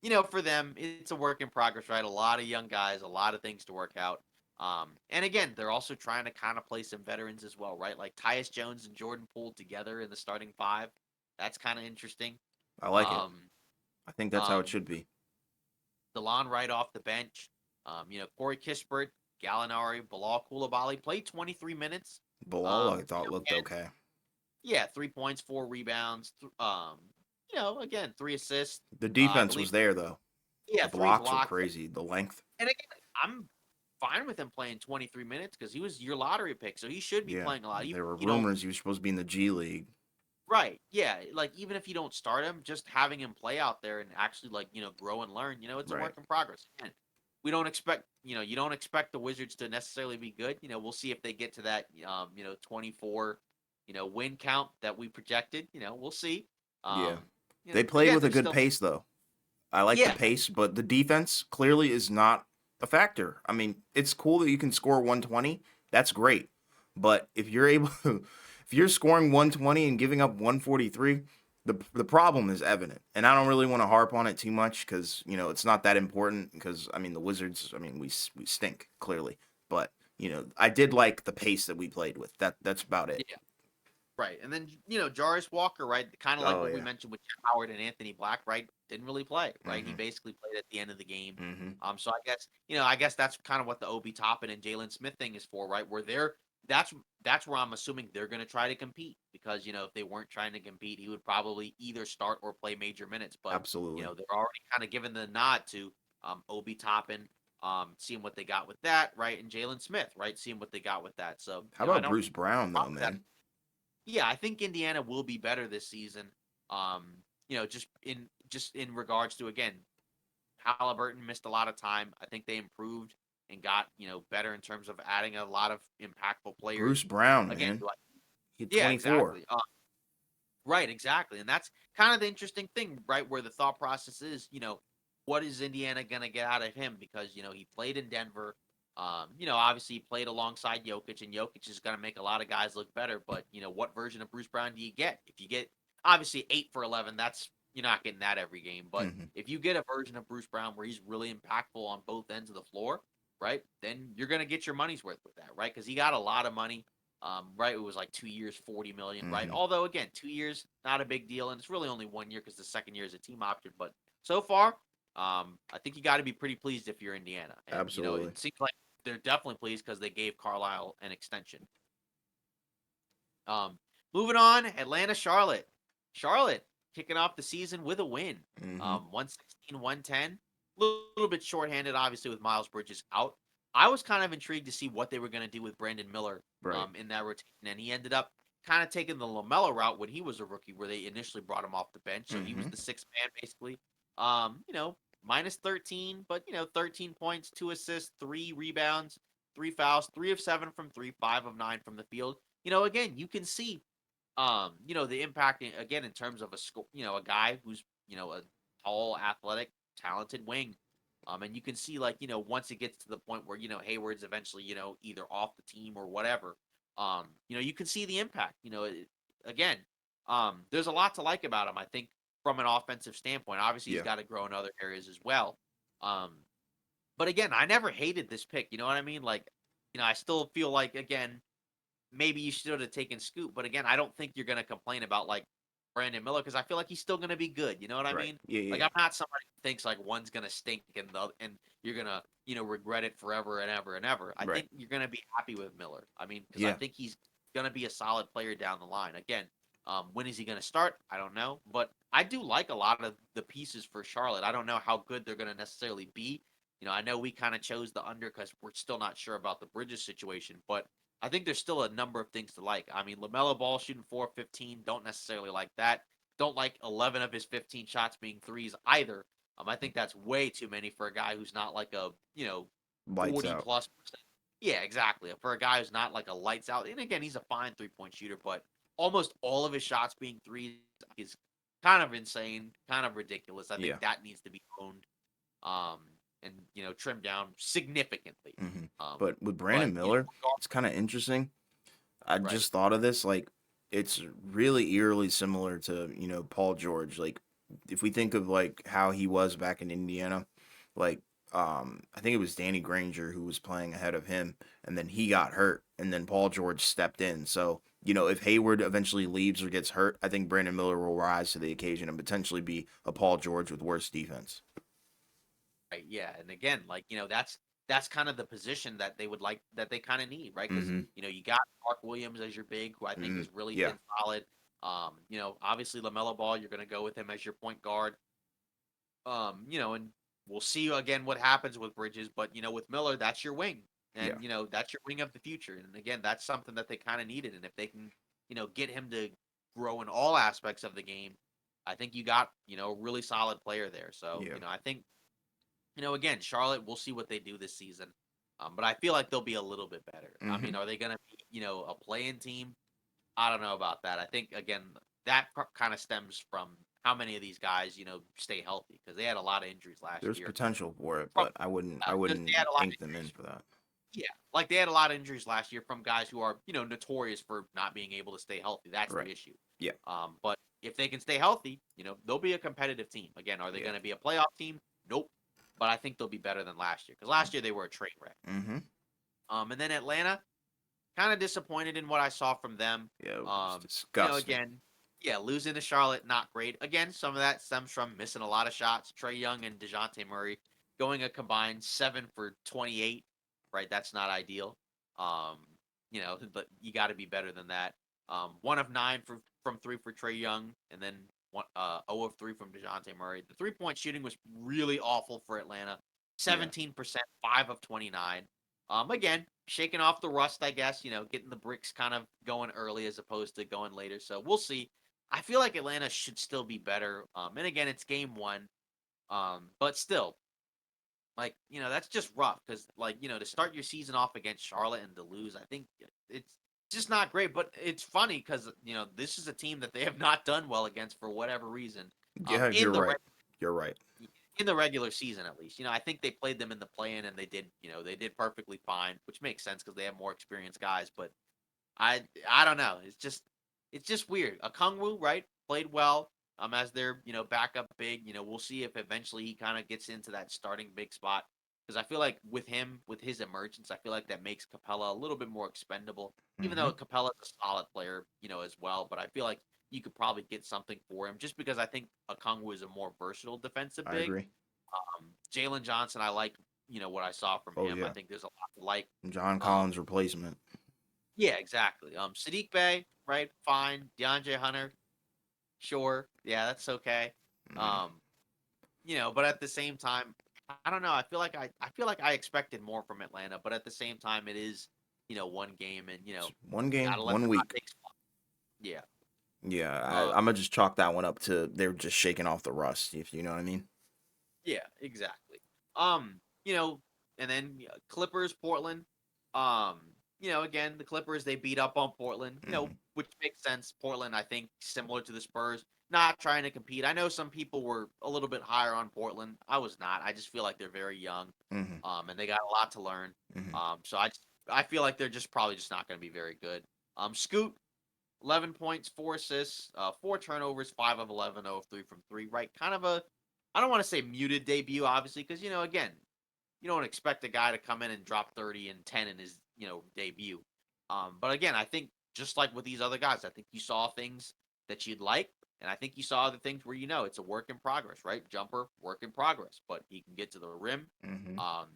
No. for them, it's a work in progress, right? A lot of young guys, a lot of things to work out. And again, they're also trying to kind of play some veterans as well, right? Like Tyus Jones and Jordan Poole together in the starting five. That's kind of interesting. I like it. Um, I think that's how it um, should be. DeLon Wright off the bench. Corey Kispert, Gallinari, Bilal Koulibaly played 23 minutes. Bilal, I thought looked Again, okay. yeah, 3 points, 4 rebounds. Again, 3 assists. The I defense believe, was there though. yeah, The three blocks were blocks. crazy. The length. And again, I'm fine with him playing 23 minutes because he was your lottery pick, so he should be Yeah. playing a lot. Even There were if you don't, rumors he was supposed to be in the G League. right? Yeah, like even if you don't start him, just having him play out there and actually like grow and learn. It's a Right. work in progress. Again, we don't expect you don't expect the Wizards to necessarily be good. We'll see if they get to that 24 win count that we projected. We'll see. Yeah. Um, They played again, with a there's good still pace though. I like the yeah, pace, but the defense clearly is not a factor. I mean, it's cool that you can score 120. That's great. But if you're able if you're scoring 120 and giving up 143, the problem is evident. And I don't really want to harp on it too much cuz, it's not that important because I mean, the Wizards, I mean, we stink clearly. But, I did like the pace that we played with. That's about it. yeah. Right. And then, Jarvis Walker, right? Kind of like Oh what we yeah. mentioned with Jeff Howard and Anthony Black, right? Didn't really play, right? He Mhm. basically played at the end of the game. Mhm. So I guess that's kind of what the Obi Toppin and Jalen Smith thing is for, right? Where that's where I'm assuming they're gonna try to compete because if they weren't trying to compete, he would probably either start or play major minutes. But Absolutely. they're already kind of giving the nod to Obi Toppin, seeing what they got with that, right? And Jalen Smith, right? Seeing what they got with that. So, How I about don't Bruce Brown though, problem with that. man? Yeah, I think Indiana will be better this season. Just in regards to again, Halliburton missed a lot of time. I think they improved and got better in terms of adding a lot of impactful Bruce players. Brown, Again, man. He had yeah, 24. exactly. Right, exactly. And that's kind of the interesting thing, right? Where the thought process is, what is Indiana going to get out of him? Because, he played in Denver. Obviously he played alongside Jokic, and Jokic is going to make a lot of guys look better. But, what version of Bruce Brown do you get? If you get, obviously, 8 for 11, you're not getting that every game. But Mhm. if you get a version of Bruce Brown where he's really impactful on both ends of the floor, right? Then you're gonna get your money's worth with that, right? Because he got a lot of money. Right, it was like 2 years, 40 million, right? Hmm. Although again, 2 years, not a big deal, and it's really only 1 year because the second year is a team option. But so far, I think you got to be pretty pleased if you're Indiana, and Absolutely. it seems like they're definitely pleased because they gave Carlisle an extension. Um, Moving on, Atlanta, Charlotte. Charlotte kicking off the season with a win. Hmm. 116, 110. Little bit shorthanded, obviously, with Miles Bridges out. I was kind of intrigued to see what they were going to do with Brandon Miller Right. in that rotation, and he ended up kind of taking the LaMelo route when he was a rookie, where they initially brought him off the bench. So he was Hmm. the sixth man, basically. Minus 13, but 13 points, 2 assists, 3 rebounds, 3 fouls, 3 of 7 from three, 5 of 9 from the field. Again, you can see, the impact again in terms of a guy who's, a tall, athletic, talented wing. And you can see like, once it gets to the point where, Hayward's eventually, either off the team or whatever, you can see the impact, again, there's a lot to like about him. I think from an offensive standpoint, obviously he's Yeah. got to grow in other areas as well. Um, but again, I never hated this pick. You know what I mean? Like, I still feel like, again, maybe you should have taken Scoot. But again, I don't think you're going to complain about like Brandon Miller because I feel like he's still going to be good. You know what I Right. mean? Yeah. Like Yeah. I'm not somebody who thinks like one's going to stink and you're going to regret it forever and ever and ever. I Right. think you're going to be happy with Miller. I mean, because I Yeah. think he's going to be a solid player down the line. Again, when is he going to start? I don't know, but I do like a lot of the pieces for Charlotte. I don't know how good they're going to necessarily be. I know we kind of chose the under because we're still not sure about the Bridges situation, but I think there's still a number of things to like. I mean, LaMelo Ball shooting 4 of 15, don't necessarily like that. Don't like 11 of his 15 shots being threes either. I think that's way too many for a guy who's not like a, Lights 40 out. plus percent. Yeah, exactly. For a guy who's not like a lights out. And again, he's a fine 3-point shooter, but almost all of his shots being threes is kind of insane, kind of ridiculous. I think Yeah. that needs to be owned um and trimmed down significantly. Hmm. Um But with but Brandon Miller, regardless, it's kind of interesting. I right. just thought of this. Like, it's really eerily similar to, Paul George. Like, if we think of like how he was back in Indiana, like, I think it was Danny Granger who was playing ahead of him, and then he got hurt, and then Paul George stepped in. So, if Hayward eventually leaves or gets hurt, I think Brandon Miller will rise to the occasion and potentially be a Paul George with worse defense. Right, yeah, and again, like, that's kind of the position that they would like that they kind of need, right? Because Mm-hmm. you got Mark Williams as your big, who I think Mm-hmm. has really Yeah. been solid. Obviously Lamelo Ball, you're going to go with him as your point guard. And we'll see again what happens with Bridges, but with Miller, that's your wing, and Yeah. that's your wing of the future. And again, that's something that they kind of needed. And if they can, get him to grow in all aspects of the game, I think you got a really solid player there. So Yeah. I think again, Charlotte, we'll see what they do this season. But I feel like they'll be a little bit better. I Mm-hmm. mean, are they going to be, a play-in team? I don't know about that. I think again, that kind of stems from how many of these guys, stay healthy because they had a lot of injuries last There's year. potential for it, From but I because they wouldn't had a lot of ink them in injuries. for that. Yeah, like they had a lot of injuries last year from guys who are, notorious for not being able to stay healthy. That's Right. the issue. Yeah. But if they can stay healthy, they'll be a competitive team. Again, are they Yeah. going to be a playoff team? Nope. But I think they'll be better than last year because last year they were a train wreck. Mm-hmm. And then Atlanta, kind of disappointed in what I saw from them. Yeah, it was disgusting. Again, yeah, losing to Charlotte, not great. Again, some of that stems from missing a lot of shots. Trey Young and DeJounte Murray going a combined 7 for 28. Right, that's not ideal. Um, but you got to be better than that. 1 of 9 from three for Trey Young, and then 0 of 3 from DeJounte Murray. The 3-point shooting was really awful for Atlanta. Yeah. 17%, 5 of 29. Again, shaking off the rust, I guess, getting the bricks kind of going early as opposed to going later. So we'll see. I feel like Atlanta should still be better. And again, it's game one. But still, like, that's just rough because, like, to start your season off against Charlotte and to lose, I think it's just not great. But it's funny because, this is a team that they have not done well against for whatever reason. Yeah, In you're the right. You're right. regular season at least. I think they played them in the play-in and they did perfectly fine, which makes sense because they have more experienced guys. But I I don't know. It's just weird. Okongwu, right? Played well as their backup big. We'll see if eventually he kind of gets into that starting big spot. because I feel like with him, with his emergence, I feel like that makes Capella a little bit more expendable. Even Hmm. though Capella's a solid player, as well, but I feel like you could probably get something for him just because I think Okongwu is a more versatile defensive I big. agree. Jalen Johnson, I like what I saw from Oh him. I yeah, think there's a lot to like. John Um, Collins replacement. yeah, exactly. Sadiq Bey, right? Fine. DeAndre Hunter, sure. Yeah, that's okay. Mm. Um, but at the same time, I don't know. I feel like I expected more from Atlanta, but at the same time, it is one game, and It's one game, gotta let the one hot week. takes fly. Yeah. Yeah, Um. I'm gonna just chalk that one up to they're just shaking off the rust, if you know what I mean. Yeah. Exactly. Um. You know, and then Clippers, Portland. Um. Again, the Clippers they beat up on Portland. Hmm. Which makes sense. Portland, I think, similar to the Spurs, not trying to compete. I know some people were a little bit higher on Portland. I was not. I just feel like they're very young. Hmm. And they got a lot to learn. Hmm. So I feel like they're just probably just not going to be very good. Scoot, 11 points, 4 assists, 4 turnovers, 5 of 11, 0 of 3 from 3. Right, kind of a, I don't want to say muted debut, obviously, because again, you don't expect a guy to come in and drop 30 and 10 in his debut. But again, I think just like with these other guys, I think you saw things that you'd like, and I think you saw other things where it's a work in progress, right? Jumper, work in progress, but he can get to the rim. Hmm. Um,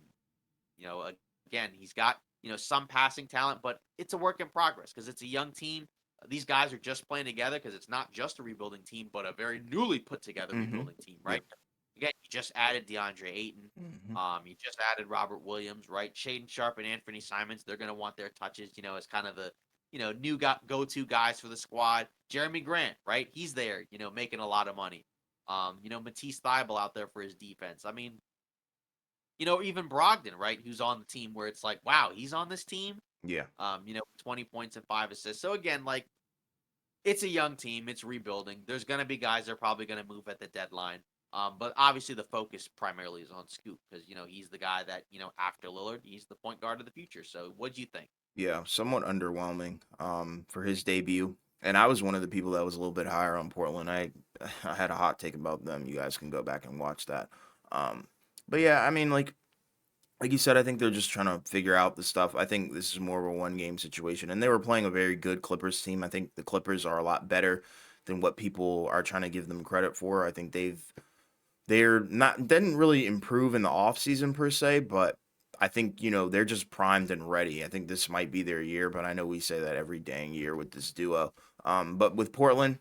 you know, again, he's got some passing talent, but it's a work in progress because it's a young team. These guys are just playing together because it's not just a rebuilding team, but a very newly put together Hmm. rebuilding team, right? Yep. Again, you just added DeAndre Ayton. Hmm. You just added Robert Williams, right? Shaden Sharp and Anthony Simons, they're going to want their touches, as kind of the, new go-to guys for the squad. Jeremy Grant, right? He's there, making a lot of money. Matisse Thybulle out there for his defense. I mean, even Brogdon, right? Who's on the team where it's like, wow, he's on this team. Yeah. 20 points and 5 assists. So again, like it's a young team, it's rebuilding. There's gonna be guys that are probably gonna move at the deadline. But obviously the focus primarily is on Scoot because he's the guy that, after Lillard, he's the point guard of the future. So what do you think? Yeah, somewhat underwhelming for his debut. And I was one of the people that was a little bit higher on Portland. I had a hot take about them. You guys can go back and watch that. Um, but yeah, I mean, like you said, I think they're just trying to figure out the stuff. I think this is more of a one game situation, and they were playing a very good Clippers team. I think the Clippers are a lot better than what people are trying to give them credit for. I think they're not didn't really improve in the offseason per se, but I think, they're just primed and ready. I think this might be their year, but I know we say that every dang year with this duo. But with Portland,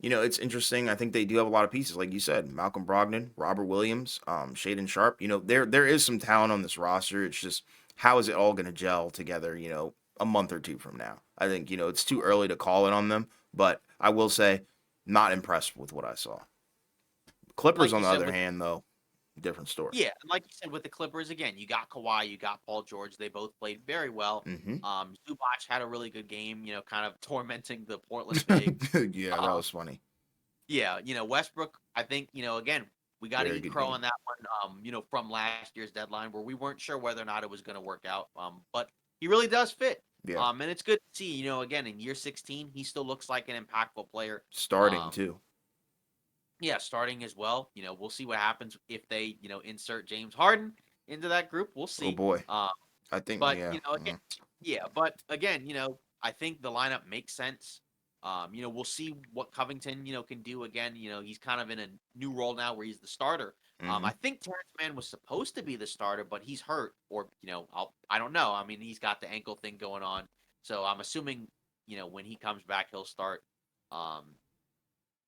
it's interesting. I think they do have a lot of pieces, like you said, Malcolm Brogdon, Robert Williams, Shaden Sharp. There is some talent on this roster. It's just how is it all going to gel together, a month or two from now. I think, it's too early to call it on them, but I will say not impressed with what I saw. Clippers, Like on you the said other with hand, though, different story. Yeah, and like you said with the Clippers, again, you got Kawhi, you got Paul George. They both played very well. Hmm. Zubac had a really good game, kind of tormenting the Portland big. Yeah, that Um, was funny. yeah, Westbrook, I think, again, we got to Very eat good crow game. on that one, from last year's deadline where we weren't sure whether or not it was going to work out. But he really does fit. Yeah, And it's good to see, again, in year 16, he still looks like an impactful player. starting Um, too. yeah, starting as well. We'll see what happens if they, insert James Harden into that group. We'll Oh see. boy, Um, I think but yeah. again, yeah, but again, I think the lineup makes sense. We'll see what Covington, can do again. He's kind of in a new role now where he's the starter. Hmm. I think Terrence Mann was supposed to be the starter, but he's hurt, or I don't know. I mean, he's got the ankle thing going on, so I'm assuming when he comes back, he'll start. Um,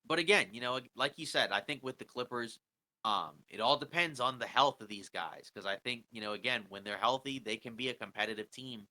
but again, like you said, I think with the Clippers, it all depends on the health of these guys because I think again, when they're healthy, they can be a competitive team.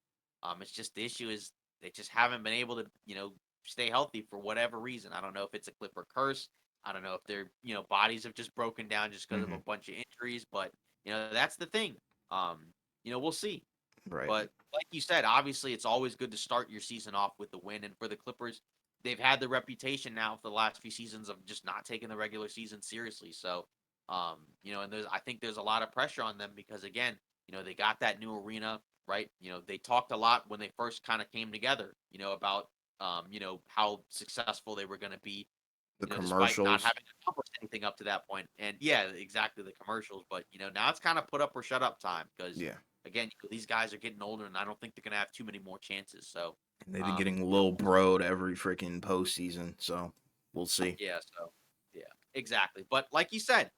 It's just the issue is they just haven't been able to stay healthy for whatever reason. I don't know if it's a Clipper curse. I don't know if their bodies have just broken down just because of Hmm. a bunch of injuries. But that's the thing. Um, we'll see. Right. But like you said, obviously it's always good to start your season off with the win. And for the Clippers, they've had the reputation now for the last few seasons of just not taking the regular season seriously. So, and I think there's a lot of pressure on them because again, they got that new arena, right? They talked a lot when they first kind of came together, about how successful they were going to be. The despite not commercials. having accomplished anything up to that point. And yeah, exactly the commercials. But now it's kind of put up or shut up time because Yeah. again, these guys are getting older, and I don't think they're gonna have too many more chances. So, And they've been getting you know, Lil Broed every freaking postseason, so we'll see. yeah, so yeah, exactly. But like you said,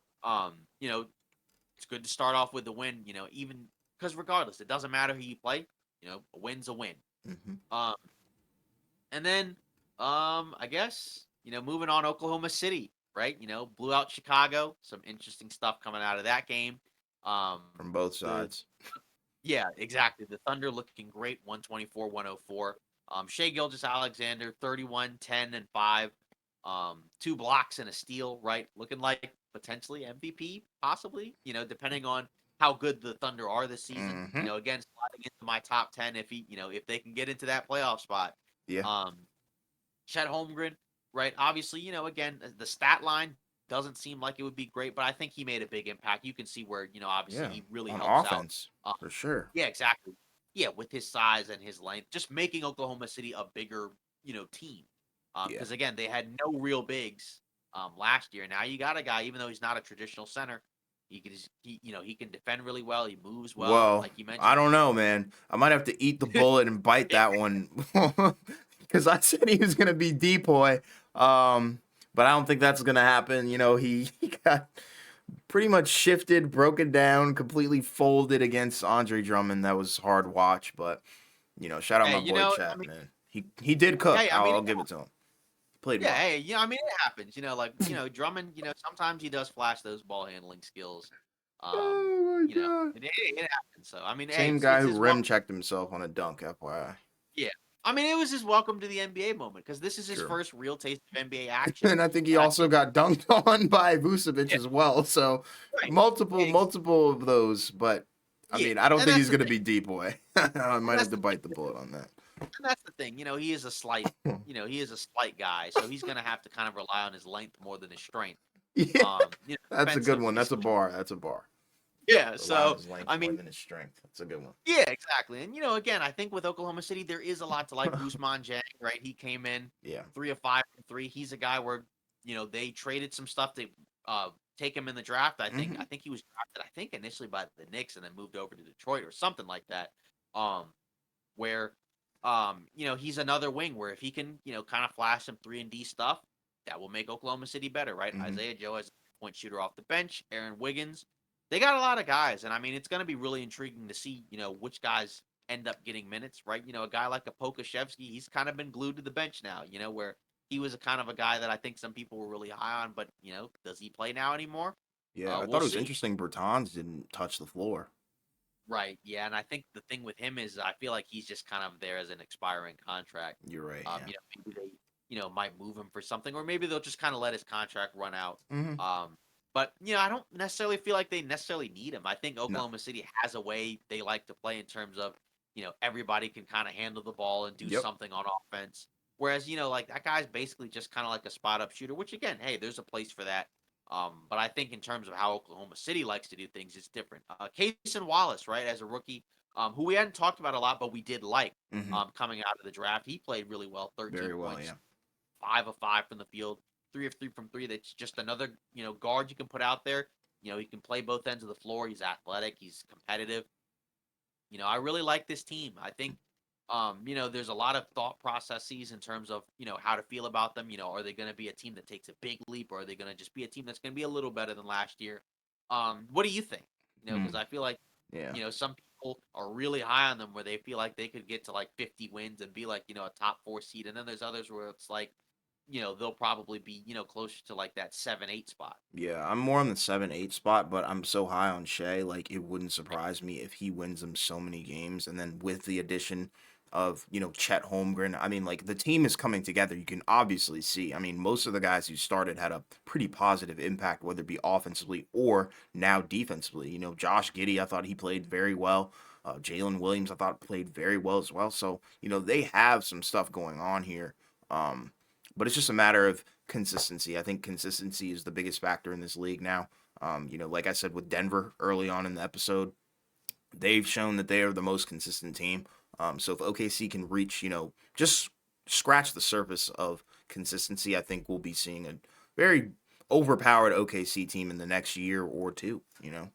it's good to start off with the win. Even because regardless, it doesn't matter who you play. A win's a win. Hmm. Um, and then, I guess moving on, Oklahoma City, right? Blew out Chicago. Some interesting stuff coming out of that game. Um, From both the sides. Yeah, exactly. The Thunder looking great, 124-104. Shea Gilgeous-Alexander, 31, 10, and 5. 2 blocks and a steal, right? Looking like potentially MVP, possibly, depending on how good the Thunder are this season. Hmm. Again, sliding into my top 10 if they can get into that playoff spot. Yeah. Um, Chet Holmgren, right? Obviously, again, the stat line doesn't seem like it would be great, but I think he made a big impact. You can see where, obviously Yeah. he really On helps out. offense, Uh, for sure. yeah, exactly. Yeah, with his size and his length, just making Oklahoma City a bigger, team. Yeah. Because again, they had no real bigs last year. Now you got a guy, even though he's not a traditional center, he can defend really well. He moves well, Well, like you mentioned. I don't know, man. I might have to eat the bullet and bite that one because I said he was gonna be depoy. But I don't think that's gonna happen. He got pretty much shifted, broken down, completely folded against Andre Drummond. That was hard watch, but shout out Hey, my boy I Chat, mean, man. He did cook. hey, I I'll, mean, I'll give it to him. Played yeah, well. hey, I mean, it happens. Drummond. Sometimes he does flash those ball handling skills. Um, Oh my god. it happens. So I mean, hey, Same guy it's who his rim welcome. checked himself on a dunk, FYI. Yeah, I mean, it was his welcome to the NBA moment because this is his True. first real taste of NBA action, And I think he and I also feel got dunked on by Vucevic yeah, as well. So right, multiple, ex- multiple of those. But I yeah, mean, I don't and think that's he's the gonna thing, be deep boy. I and might have that's to the thing, bite the bullet on that. and that's the thing. He is a slight, he is a slight guy, so he's gonna have to kind of rely on his length more than his strength. Yeah, that's a good one. Defensively, That's so a bar. That's a bar. yeah, Rely on so his length I more mean. than his strength. That's a good one. Yeah, exactly. And again, I think with Oklahoma City, there is a lot to like. Usman Jang, right? He came in Yeah. 3 of 5 from three. He's a guy where they traded some stuff to take him in the draft. I think Hmm. I think he was drafted. I think initially by the Knicks and then moved over to Detroit or something like that. Um, where he's another wing where if he can kind of flash some 3-and-D stuff, that will make Oklahoma City better, right? Hmm. Isaiah Joe as a point shooter off the bench, Aaron Wiggins. They got a lot of guys, and I mean it's going to be really intriguing to see which guys end up getting minutes, right? A guy like a Pokashevsky, he's kind of been glued to the bench now, where he was a kind of a guy that I think some people were really high on, but does he play now anymore? Yeah, I We'll thought it was see. interesting. Bertans didn't touch the floor. Right. Yeah, and I think the thing with him is I feel like he's just kind of there as an expiring contract. You're right. Yeah. Maybe they, might move him for something, or maybe they'll just kind of let his contract run out. Hmm. But I don't necessarily feel like they necessarily need him. I think No. Oklahoma City has a way they like to play in terms of, everybody can kind of handle the ball and do Yep. something on offense. Whereas, like that guy's basically just kind of like a spot up shooter, which again, hey, there's a place for that. But I think in terms of how Oklahoma City likes to do things, it's different. Cason Wallace, right, as a rookie, who we hadn't talked about a lot, but we did like Hmm. coming out of the draft. He played really well, 13 Very well. points, Yeah. 5 of 5 from the field, 3 of 3 from three. That's just another, guard you can put out there. He can play both ends of the floor. He's athletic. He's competitive. I really like this team. I think, there's a lot of thought processes in terms of, how to feel about them. Are they going to be a team that takes a big leap, or are they going to just be a team that's going to be a little better than last year? What do you think? Because Hmm. I feel like, Yeah. some people are really high on them where they feel like they could get to like 50 wins and be like, a top 4 seed. And then there's others where it's like, they'll probably be, closer to like that 7-8 spot. Yeah, I'm more on the 7-8 spot, but I'm so high on Shea, like it wouldn't surprise me if he wins them so many games. And then with the addition of, Chet Holmgren, I mean, like the team is coming together. You can obviously see. I mean, most of the guys who started had a pretty positive impact, whether it be offensively or now defensively. Josh Giddey, I thought he played very well. Jalen Williams, I thought played very well as well. So, they have some stuff going on here. Um, but it's just a matter of consistency. I think consistency is the biggest factor in this league now. Like I said with Denver early on in the episode, they've shown that they are the most consistent team. So if OKC can reach, just scratch the surface of, consistency, I think we'll be seeing a very overpowered OKC team in the next year or two. You know.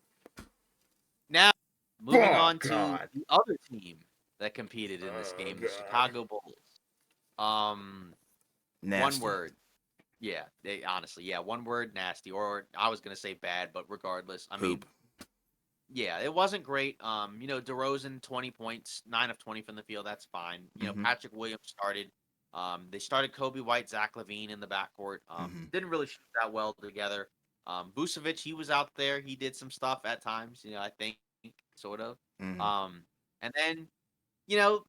Now, moving Oh on to God. the other team that competed in this Oh game, the God. Chicago Bulls. Um, one Nasty. word. Yeah, they honestly, yeah, one word, nasty. Or I was gonna say bad, but regardless, I mean, Poop. yeah, it wasn't great. DeRozan 20 points, 9 of 20 from the field. That's fine. Mm-hmm. Patrick Williams started. They started Kobe White, Zach LaVine in the backcourt. Mm-hmm. Didn't really shoot that well together. Vucevic, he was out there. He did some stuff at times. I think sort of. Mm-hmm. Um, and then you know,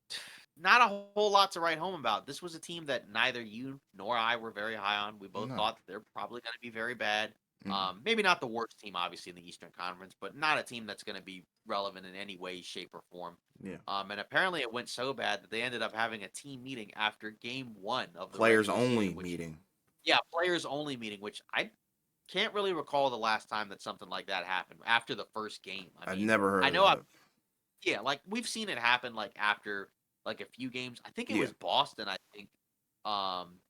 not a whole lot to write home about. This was a team that neither you nor I were very high on. We both No. thought that they're probably going to be very bad. Mm-hmm. Maybe not the worst team, obviously, in the Eastern Conference, but not a team that's going to be relevant in any way, shape, or form. Yeah. And apparently, it went so bad that they ended up having a team meeting after Game 1 of the Players regular only season. Which, meeting. yeah, players only meeting. Which I can't really recall the last time that something like that happened after the first game. I I've mean, never heard I of know I've that. yeah, like we've seen it happen like after like a few games. I think it Yeah. was Boston, I think.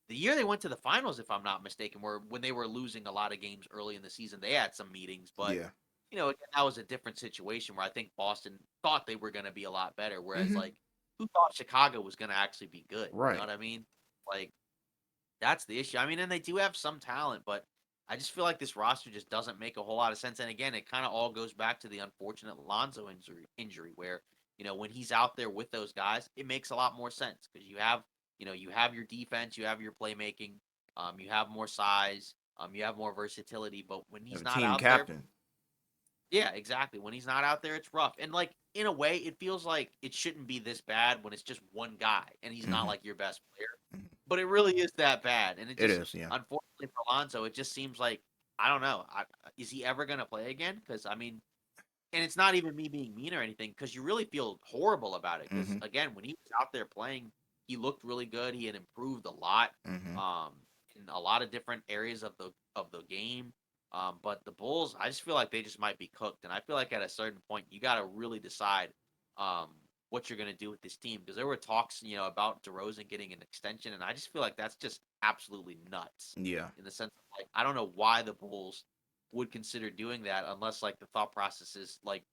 The year they went to the finals, if I'm not mistaken, where when they were losing a lot of games early in the season, they had some meetings, but Yeah. again, that was a different situation where I think Boston thought they were going to be a lot better, whereas Mm-hmm. like who thought Chicago was going to actually be good? You know Right. what I mean? Like that's the issue. I mean, and they do have some talent, but I just feel like this roster just doesn't make a whole lot of sense. And again, it kind of all goes back to the unfortunate Lonzo injury where, when he's out there with those guys, it makes a lot more sense because you have your defense, you have your playmaking, you have more size, you have more versatility. But when Have he's a not team out there, captain. yeah, exactly. When he's not out there, it's rough. And like in a way, it feels like it shouldn't be this bad when it's just one guy and he's not Mm-hmm. like your best player. Hmm. But it really is that bad. And it It just is. Yeah. unfortunately for Alonso, it just seems like I don't know. Is he ever gonna play again? Because I mean, and it's not even me being mean or anything, because you really feel horrible about it. Because Mm-hmm. again, when he was out there playing, he looked really good. He had improved a lot, Mm-hmm. um, in a lot of different areas of the game. But the Bulls, I just feel like they just might be cooked, and I feel like at a certain point, you got to really decide um, what you're gonna do with this team, because there were talks, about DeRozan getting an extension, and I just feel like that's just absolutely nuts. Yeah. In the sense of like, I don't know why the Bulls would consider doing that unless like the thought process is like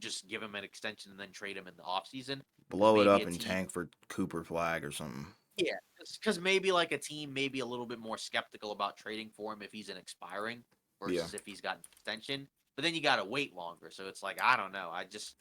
just give him an extension and then trade him in the offseason because Blow it maybe up a and team, tank for Cooper Flag or something. yeah, because maybe like a team may be a little bit more skeptical about trading for him if he's an expiring Yeah. versus if he's got an extension. But then you got to wait longer, so it's like I don't know. I just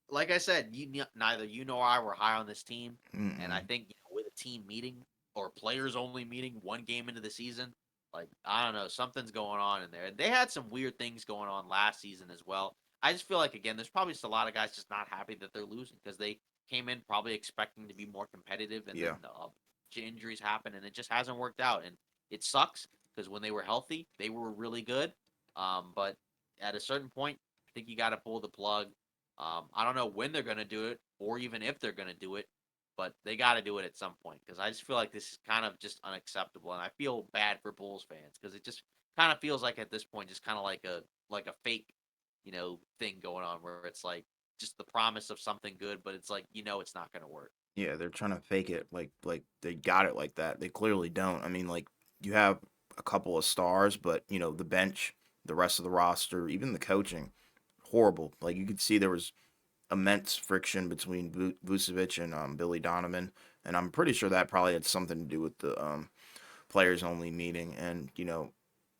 like I said, neither you nor I were high on this team, and I Mm-mm. think with a team meeting or players only meeting one game into the season, like I don't know, something's going on in there. And they had some weird things going on last season as well. I just feel like again, there's probably just a lot of guys just not happy that they're losing because they came in probably expecting to be more competitive, and then Yeah. injuries happen, and it just hasn't worked out, and it sucks because when they were healthy, they were really good. But at a certain point, I think you got to pull the plug. I don't know when they're going to do it or even if they're going to do it, but they got to do it at some point because I just feel like this is kind of just unacceptable, and I feel bad for Bulls fans because it just kind of feels like at this point just kind of like a fake, thing going on where it's like just the promise of something good, but it's like it's not going to work. Yeah, they're trying to fake it like they got it like that. They clearly don't. I mean, like you have a couple of stars, but the bench, the rest of the roster, even the coaching, horrible. Like you could see there was immense friction between Vucevic and Billy Donovan, and I'm pretty sure that probably had something to do with the players only meeting. And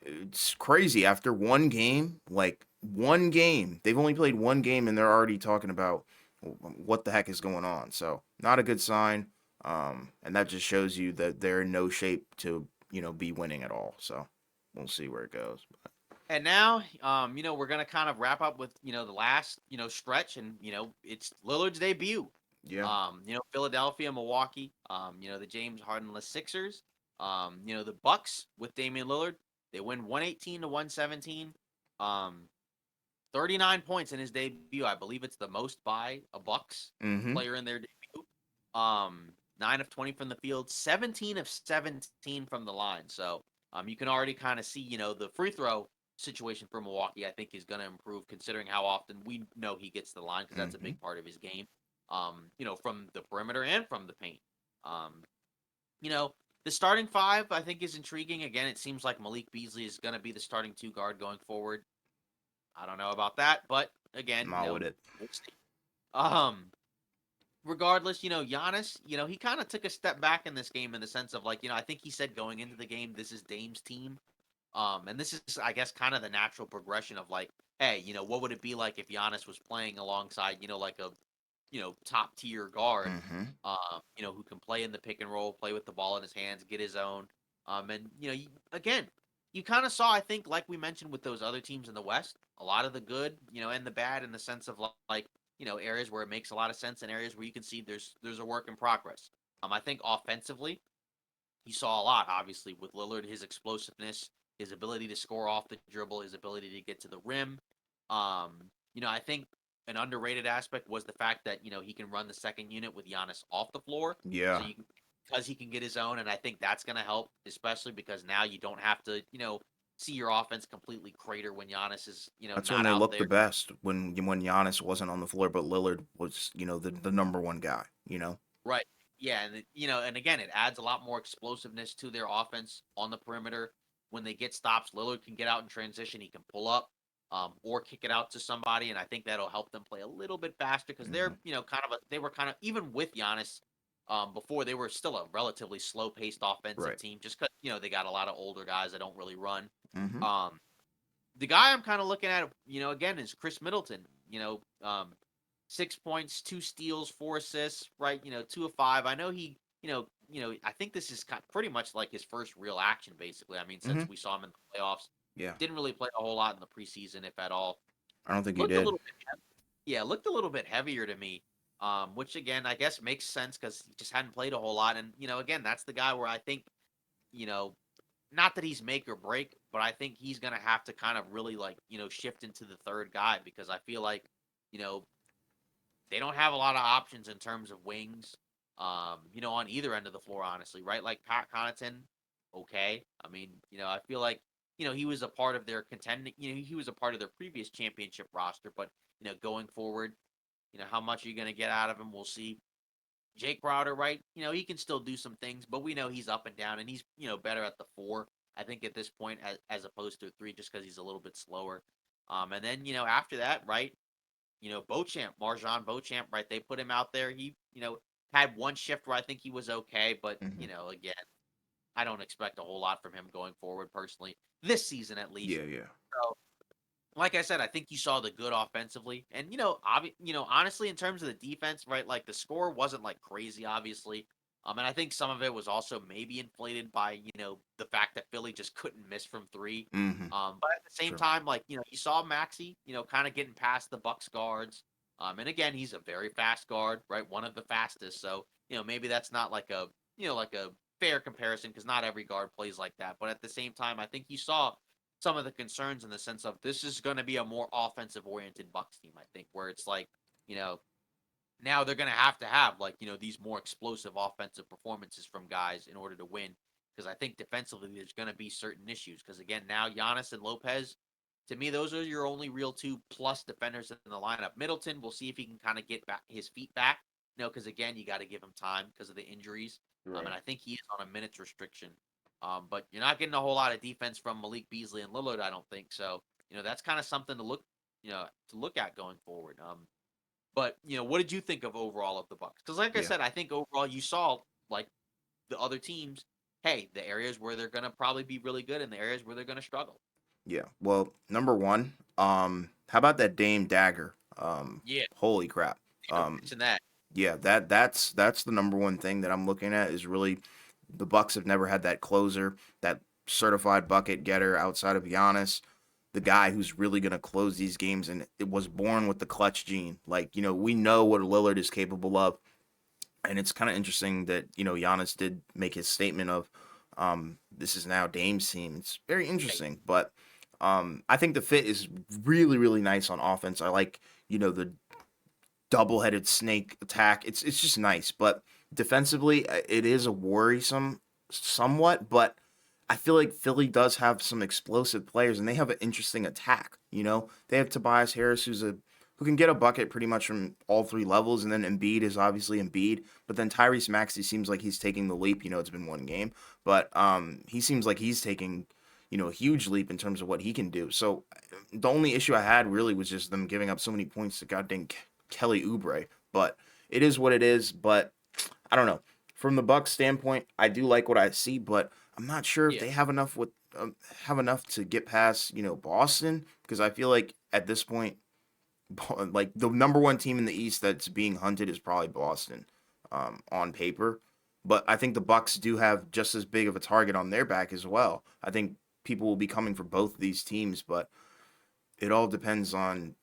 it's crazy after one game, like one game, they've only played one game, and they're already talking about what the heck is going on. So not a good sign. And that just shows you that they're in no shape to be winning at all. So we'll see where it goes. And now, we're gonna kind of wrap up with the last stretch, and it's Lillard's debut. Yeah. Philadelphia, Milwaukee. The James Hardenless Sixers. The Bucks with Damian Lillard. They win 118 to 117. 39 points in his debut. I believe it's the most by a Bucks Mm-hmm. player in their debut. 9 of 20 from the field, 17 of 17 from the line. So you can already kind of see, the free throw situation for Milwaukee, I think, is going to improve considering how often we know he gets to the line because that's a Mm-hmm. big part of his game. From the perimeter and from the paint. Um, you know, The starting five, I think, is intriguing. Again, it seems like Malik Beasley is going to be the starting two guard going forward. I don't know about that, but again, Not with it. we'll see. Um, regardless, Giannis, he kind of took a step back in this game in the sense of like, I think he said going into the game, this is Dame's team. And this is, I guess, kind of the natural progression of like, hey, what would it be like if Giannis was playing alongside, like a, top tier guard, Mm-hmm. who can play in the pick and roll, play with the ball in his hands, get his own. And again, you kind of saw, I think, like we mentioned with those other teams in the West, a lot of the good, and the bad in the sense of like, areas where it makes a lot of sense and areas where you can see there's a work in progress. I think offensively, you saw a lot, obviously, with Lillard, his explosiveness, his ability to score off the dribble, his ability to get to the rim. I think an underrated aspect was the fact that, he can run the second unit with Giannis off the floor. So Yeah. you can, because he can get his own, and I think that's going to help, especially because now you don't have to, see your offense completely crater when Giannis is, That's when not they out looked the there. best when Giannis wasn't on the floor, but Lillard was, the number one guy, Right. Yeah, and and again, it adds a lot more explosiveness to their offense on the perimeter. When they get stops, Lillard can get out in transition. He can pull up, or kick it out to somebody, and I think that'll help them play a little bit faster because Mm-hmm. they're, they were kind of even with Giannis, before they were still a relatively slow paced offensive Right. team, just because they got a lot of older guys that don't really run. Mm-hmm. Um, the guy I'm kind of looking at, again, is Chris Middleton. 6 points, 2 steals, 4 assists, right? 2 of 5. I know he, I think this is pretty much like his first real action, basically. I mean, Mm-hmm. since we saw him in the playoffs, Yeah. didn't really play a whole lot in the preseason, if at all. I don't think he Looked a did. little bit, yeah, looked a little bit heavier to me. Which again, I guess makes sense because he just hadn't played a whole lot. And again, that's the guy where I think, you know, not that he's make or break, but I think he's gonna have to kind of really like, shift into the third guy because I feel like, you know, they don't have a lot of options in terms of wings, on either end of the floor, honestly, right? Like Pat Connaughton, okay. I mean, I feel like, he was a part of their contending, he was a part of their previous championship roster, but, going forward, how much are you going to get out of him? We'll see. Jake Browder, right? He can still do some things, but we know he's up and down, and he's better at the four. I think at this point, as opposed to a three, just because he's a little bit slower. And then after that, right? Beauchamp, Marjan Beauchamp, right? They put him out there. He had one shift where I think he was okay, but Mm-hmm. again, I don't expect a whole lot from him going forward personally this season at least. Yeah. Yeah. So like I said, I think you saw the good offensively, and honestly, in terms of the defense, right? Like the score wasn't like crazy, obviously, and I think some of it was also maybe inflated by the fact that Philly just couldn't miss from three. Mm-hmm. But at the same Sure. time, like you saw Maxi, kind of getting past the Bucks guards, and again, he's a very fast guard, right? One of the fastest, so maybe that's not like a like a fair comparison because not every guard plays like that. But at the same time, I think you saw some of the concerns in the sense of this is going to be a more offensive oriented Bucks team. I think where it's like, you know, now they're going to have like these more explosive offensive performances from guys in order to win. Because I think defensively there's going to be certain issues. Because again, now Giannis and Lopez, to me, those are your only real two plus defenders in the lineup. Middleton, we'll see if he can kind of get back his feet back. Because again, you got to give him time because of the injuries. And Right. I think he is on a minutes restriction. But you're not getting a whole lot of defense from Malik Beasley and Lillard, I don't think. So, that's kind of something to look at going forward. But what did you think of overall of the Bucks? Because like I Yeah. said, I think overall you saw like the other teams, hey, the areas where they're gonna probably be really good and the areas where they're gonna struggle. Yeah. Well, number one, how about that Dame dagger? Yeah, Holy crap. you Um, mentioned that. yeah, that's the number one thing that I'm looking at is really the Bucks have never had that closer, that certified bucket getter outside of Giannis, the guy who's really gonna close these games, and it was born with the clutch gene. Like we know what Lillard is capable of, and it's kind of interesting that Giannis did make his statement of this is now Dame's team. It's very Hey, interesting, but I think the fit is really really nice on offense. I like the double-headed snake attack. It's just nice, but defensively it is a worrisome somewhat, but I feel like Philly does have some explosive players and they have an interesting attack, They have Tobias Harris who's a who can get a bucket pretty much from all three levels. And then Embiid is obviously Embiid, but then Tyrese Maxey seems like he's taking the leap. It's been one game, but he seems like he's taking a huge leap in terms of what he can do. So the only issue I had really was just them giving up so many points to goddamn Kelly Oubre. But it is what it is. But I don't know. From the Bucks standpoint, I do like what I see, but I'm not sure if Yeah. they have enough to get past Boston, because I feel like at this point, like the number one team in the East that's being hunted is probably Boston, on paper. But I think the Bucks do have just as big of a target on their back as well. I think people will be coming for both of these teams, but it all depends on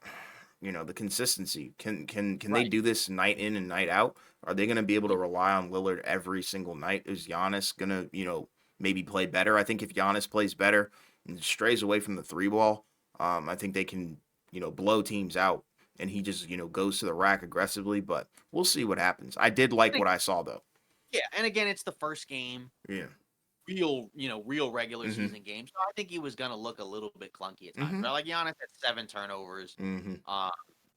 the consistency. Can they Right. do this night in and night out? Are they going to be able Yeah. to rely on Lillard every single night? Is Giannis going to maybe play better? I think if Giannis plays better and strays away from the three ball, I think they can blow teams out. And he just goes to the rack aggressively. But we'll see what happens. I did like And what I saw though. yeah, and again, it's the first game, Yeah. real regular Mhm. season game. So I think he was gonna look a little bit clunky at times. Mhm. Right? Like Giannis had 7 turnovers, Mhm. um,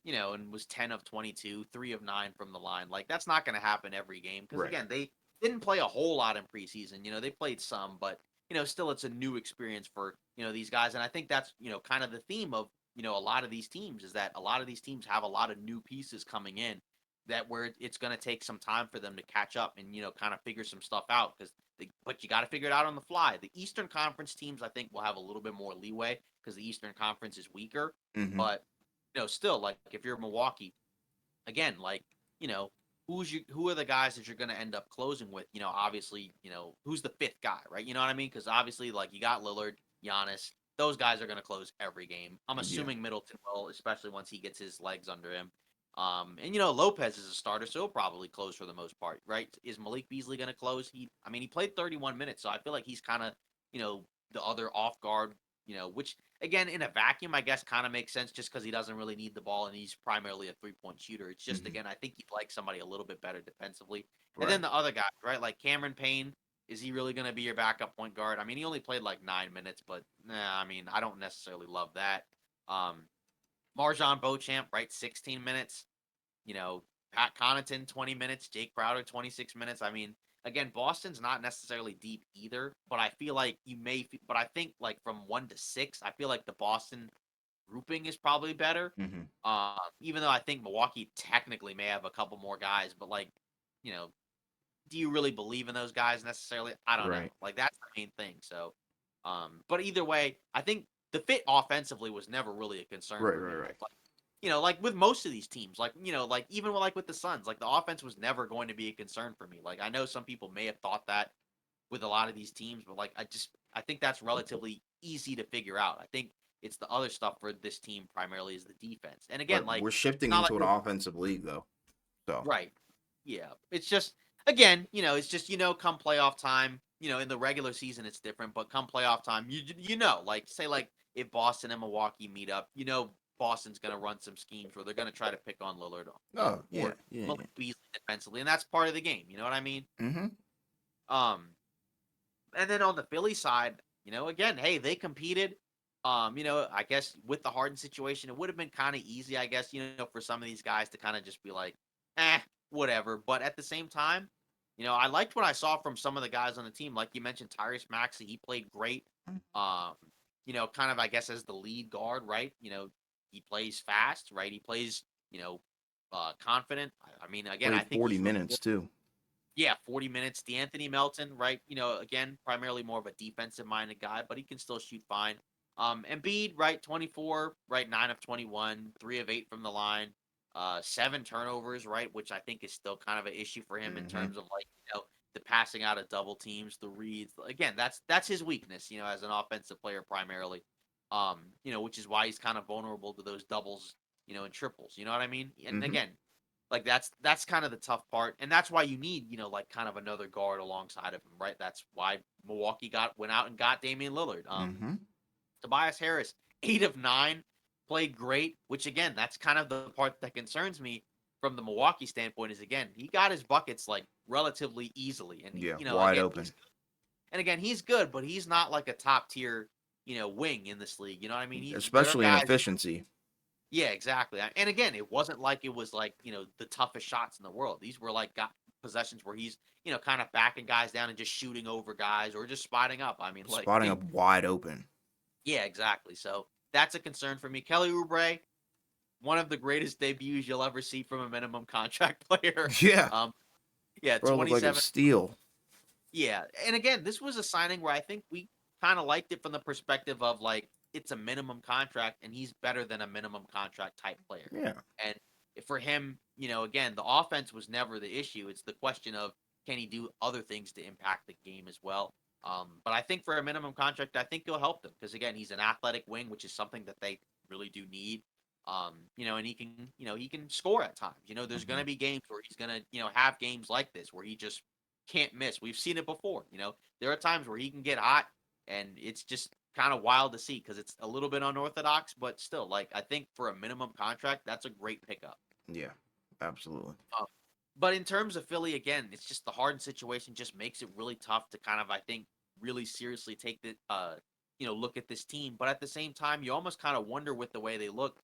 and was 10 of 22, 3 of 9 from the line. Like that's not gonna happen every game because Right. again, they didn't play a whole lot in preseason. They played some, but still it's a new experience for these guys. And I think that's kind of the theme of a lot of these teams is that a lot of these teams have a lot of new pieces coming in that where it's going to take some time for them to catch up and kind of figure some stuff out because but you got to figure it out on the fly. The Eastern Conference teams I think will have a little bit more leeway because the Eastern Conference is weaker, Mhm. but still like if you're Milwaukee again, like you know who are the guys that you're going to end up closing with? Obviously, who's the fifth guy, right? You know what I mean? Because obviously, like you got Lillard, Giannis, those guys are going to close every game. I'm Yeah. assuming Middleton will, especially once he gets his legs under him. And Lopez is a starter, so he'll probably close for the most part, right? Is Malik Beasley going to close? I mean, he played 31 minutes, so I feel like he's kind of, you know, the other off guard, which again in a vacuum, I guess, kind of makes sense just because he doesn't really need the ball and he's primarily a 3-point shooter. It's just Mhm. again, I think you'd like somebody a little bit better defensively, and then Right. the other guys, right? Like Cameron Payne. Is he really going to be your backup point guard? I mean, he only played like 9 minutes, but nah, I mean, I don't necessarily love that. Um, Marjon Beauchamp, right? 16 minutes. Pat Connaughton, 20 minutes. Jake Crowder, 26 minutes. I mean, again, Boston's not necessarily deep either, but I feel like but I think like from 1 to 6, I feel like the Boston grouping is probably better. Mhm. Even though I think Milwaukee technically may have a couple more guys, but like, you know, do you really believe in those guys necessarily? I don't know. Right. Like that's the main thing. So, but either way, I think the fit offensively was never really a concern Right. for Right. me. Right. Like, like with most of these teams, like like even with the Suns, like the offense was never going to be a concern for me. Like I know some people may have thought that with a lot of these teams, but like I think that's relatively easy to figure out. I think it's the other stuff for this team primarily is the defense. And again, But like we're it's shifting not like into an we're offensive league though. So. right. Yeah. It's just again, it's just come playoff time, in the regular season it's different, but come playoff time, like say like if Boston and Milwaukee meet up, Boston's going to run some schemes where they're going to try to pick on Lillard, Oh yeah. or Yeah. Malik Yeah. Beasley defensively, and that's part of the game, you know what I mean? Mhm. Um and then on the Philly side, again, hey, they competed. I guess with the Harden situation, it would have been kind of easy, I guess, for some of these guys to kind of just be like, whatever. But at the same time, I liked what I saw from some of the guys on the team. Like you mentioned, Tyrese Maxey, he played great. Um, kind of, I guess, as the lead guard, right? He plays fast, right? He plays, confident. I mean, again, I Played think 40 he's really minutes good. too. Yeah, 40 minutes. D'Anthony Melton, right? Again, primarily more of a defensive minded guy, but he can still shoot fine. Embiid, right? 24, right? 9 of 21, 3 of 8 from the line, 7 turnovers, right? Which I think is still kind of an issue for him in Mhm. terms of like, the passing out of double teams, the reads. Again, that's his weakness, as an offensive player primarily. Which is why he's kind of vulnerable to those doubles, and triples. You know what I mean? And Mhm. again, like that's kind of the tough part, and that's why you need like kind of another guard alongside of him, right? That's why Milwaukee went out and got Damian Lillard. Mhm. Tobias Harris, 8 of 9, played great. Which again, that's kind of the part that concerns me from the Milwaukee standpoint. Is again he got his buckets like relatively easily, and Yeah. Wide he's open. and again he's good, but he's not like a top tier wing in this league. You know what I mean? There are Especially in guys. efficiency. Yeah, exactly. And again, it wasn't like it was like, the toughest shots in the world. These were like got possessions where he's, kind of backing guys down and just shooting over guys or just spotting up. I mean, like, Spotting up wide open. yeah, exactly. So that's a concern for me. Kelly Oubre, one of the greatest debuts you'll ever see from a minimum contract player. Yeah, Um, yeah, bro, looked like a 27. steal. Yeah, and again, this was a signing where I think we kind of liked it from the perspective of like it's a minimum contract and he's better than a minimum contract type player. Yeah, And for him, again, the offense was never the issue. It's the question of can he do other things to impact the game as well. But I think for a minimum contract, I think he'll help them because again, he's an athletic wing, which is something that they really do need. And he can score at times. There's going hmm to be games where he's going to, have games like this where he just can't miss. We've seen it before. There are times where he can get hot, and it's just kind of wild to see because it's a little bit unorthodox, but still, like I think for a minimum contract, that's a great pickup. yeah, absolutely. Um, but in terms of Philly, again, it's just the Harden situation just makes it really tough to kind of, I think, really seriously take the, look at this team. But at the same time, you almost kind of wonder with the way they look.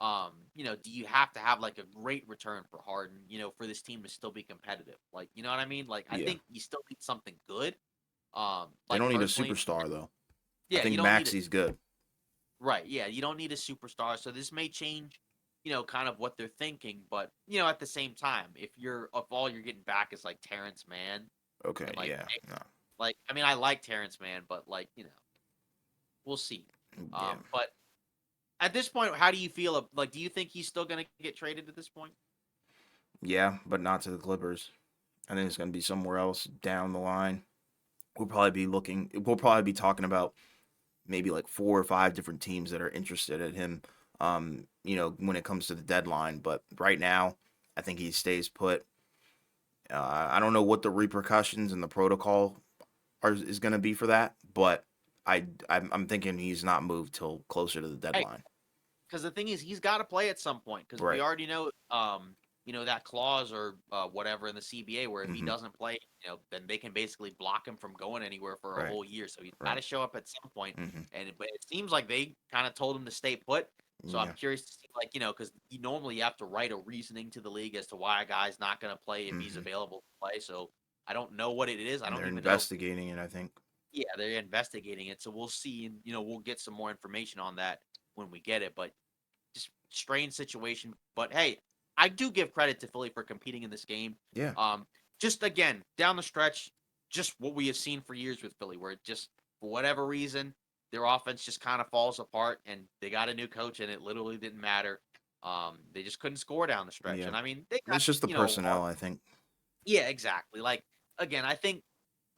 Do you have to have like a great return for Harden, for this team to still be competitive? Like, you know what I mean? Like, I Yeah, think you still need something good. they Like don't need a personally, superstar though. I yeah, you think don't need a Maxi's good. right. Yeah, you don't need a superstar. So this may change, kind of what they're thinking. But at the same time, if all you're getting back is like Terrence Mann Okay, and yeah, no, like I mean, I like Terrence Mann, but like we'll see. yeah, But at this point, how do you feel? Like, do you think he's still gonna get traded at this point? yeah, but not to the Clippers. I think it's gonna be somewhere else down the line. We'll probably be looking. We'll probably be talking about maybe like 4 or 5 different teams that are interested in him. When it comes to the deadline, but right now, I think he stays put. I don't know what the repercussions and the protocol is going to be for that, but I'm thinking he's not moved till closer to the Hey, deadline. because the thing is, he's got to play at some point. Because we Right. already know, that clause or whatever in the CBA where if he hmm doesn't play, then they can basically block him from going anywhere for a Right. whole year. So he's got Right. to show up at some point. hmm But it seems like they kind of told him to stay put. So I'm Yeah. curious to see, like, because you normally have to write a reasoning to the league as to why a guy's not going to play if he's hmm available to play. So I don't know what it is. I And don't they're even know. investigating it. I think. Yeah, they're investigating it. So we'll see, and we'll get some more information on that when we get it. But just strange situation. But hey, I do give credit to Philly for competing in this game. Yeah. Um, just again down the stretch, just what we have seen for years with Philly, where it just for whatever reason their offense just kind of falls apart, and they got a new coach, and it literally didn't matter. They just couldn't score down the stretch, Yeah. and I mean they got It's just the personnel. I think. yeah, exactly. Like again, I think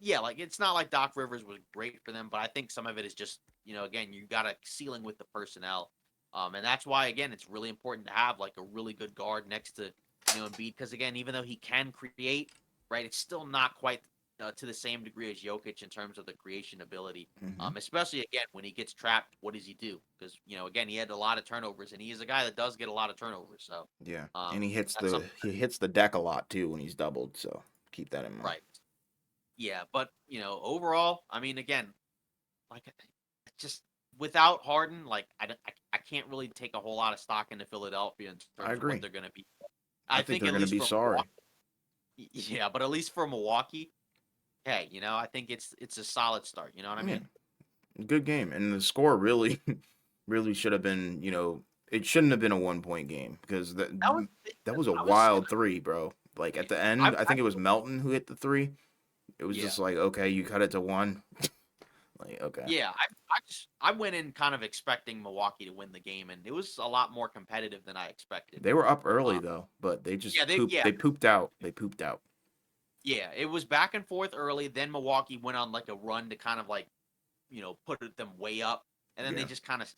yeah, like it's not like Doc Rivers was great for them, but I think some of it is just again you got a ceiling with the personnel, and that's why again it's really important to have like a really good guard next to Embiid because again even though he can create, right, it's still not quite to the same degree as Jokic in terms of the creation ability. hmm Especially again when he gets trapped, what does he do? Because again he had a lot of turnovers, and he is a guy that does get a lot of turnovers. So Yeah. um, And that's something he hits the deck a lot too when he's doubled. So keep that in mind. right. Yeah, but overall, I mean, again, like just without Harden, like I can't really take a whole lot of stock into Philadelphia in I terms of what agree. they're going to be. I I think think they're at going to least be for sorry. Milwaukee, yeah, but at least for Milwaukee, hey, I think it's a solid start. You know what I Yeah. mean? Good game. And the score really, really should have been, it shouldn't have been a 1 point game because That was that was a I was wild three, bro. Like yeah, at the end, I I think it was Melton who hit the three. It was yeah. just like, okay, you cut it to one. Like, okay. Yeah, I went in kind of expecting Milwaukee to win the game, and it was a lot more competitive than I expected. They were up early Uh, though, but they yeah, just pooped. They pooped out. They pooped out. yeah, it was back and forth early. Then Milwaukee went on like a run to kind of like put them way up, and then they Yeah. just kind of.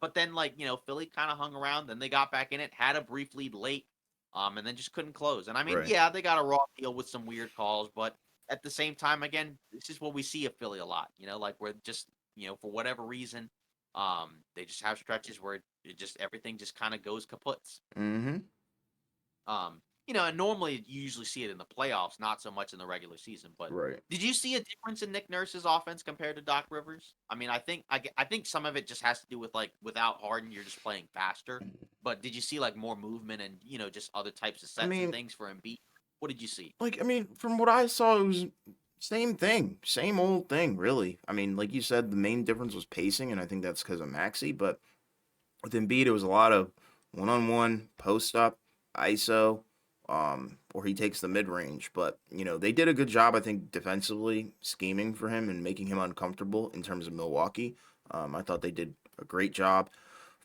But then like Philly kind of hung around. Then they got back in it, had a brief lead late, and then just couldn't close. And I mean, Right. yeah, they got a raw deal with some weird calls, but at the same time, again, this is what we see of Philly a lot. Like we're just for whatever reason, they just have stretches where it just everything just kind of goes kaput. Mm-hmm. Um, and normally you usually see it in the playoffs, not so much in the regular season. But Right. did you see a difference in Nick Nurse's offense compared to Doc Rivers? I mean, I think some of it just has to do with like without Harden, you're just playing faster. But did you see like more movement and just other types of I sets and mean, things for Embiid? What did you see? from what I saw, it was same thing, same old thing, really. I mean, like you said, the main difference was pacing, and I think that's because of Maxi. But with Embiid, it was a lot of one-on-one, post up, ISO, or he takes the mid range. But they did a good job, I think, defensively scheming for him and making him uncomfortable in terms of Milwaukee. I thought they did a great job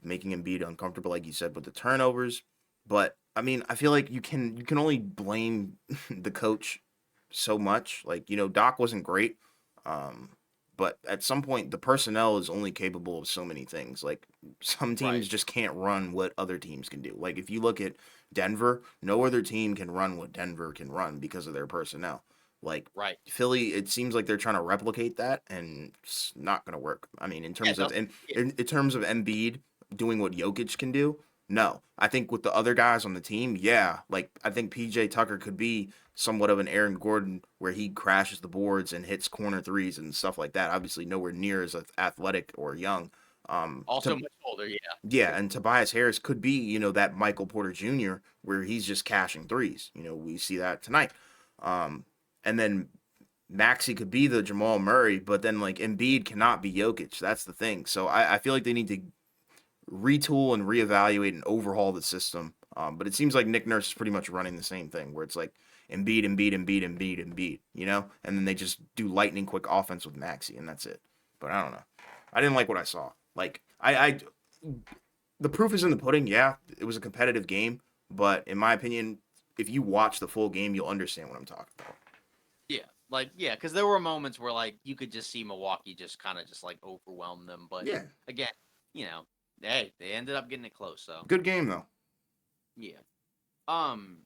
making Embiid uncomfortable, like you said, with the turnovers. But I mean, I feel like you can only blame the coach so much. Like Doc wasn't great, um, but at some point, the personnel is only capable of so many things. Like some Right, teams just can't run what other teams can do. Like if you look at Denver, no other team can run what Denver can run because of their personnel. Like right. Philly, it seems like they're trying to replicate that, and it's not going to work. I mean, in Yeah, terms it of doesn't. Yeah, in terms of Embiid doing what Jokic can do, no. I think with the other guys on the team, yeah, like I think PJ Tucker could be somewhat of an Aaron Gordon where he crashes the boards and hits corner threes and stuff like that. Obviously, nowhere near as athletic or young. also To much older. Yeah, Yeah, and Tobias Harris could be, that Michael Porter Jr. where he's just cashing threes. We see that tonight. And then Maxi could be the Jamal Murray, but then like Embiid cannot be Jokic. That's the thing. So I feel like they need to retool and reevaluate and overhaul the system. But it seems like Nick Nurse is pretty much running the same thing, where it's like Embiid, Embiid, Embiid, Embiid, Embiid, and then they just do lightning quick offense with Maxi, and that's it. But I don't know. I didn't like what I saw. Like the proof is in the pudding. Yeah, it was a competitive game, but in my opinion, if you watch the full game, you'll understand what I'm talking about. yeah, because there were moments where like you could just see Milwaukee just kind of just like overwhelm them. But Yeah, again, you know, hey, they ended up getting it close. So good game though. yeah. Um.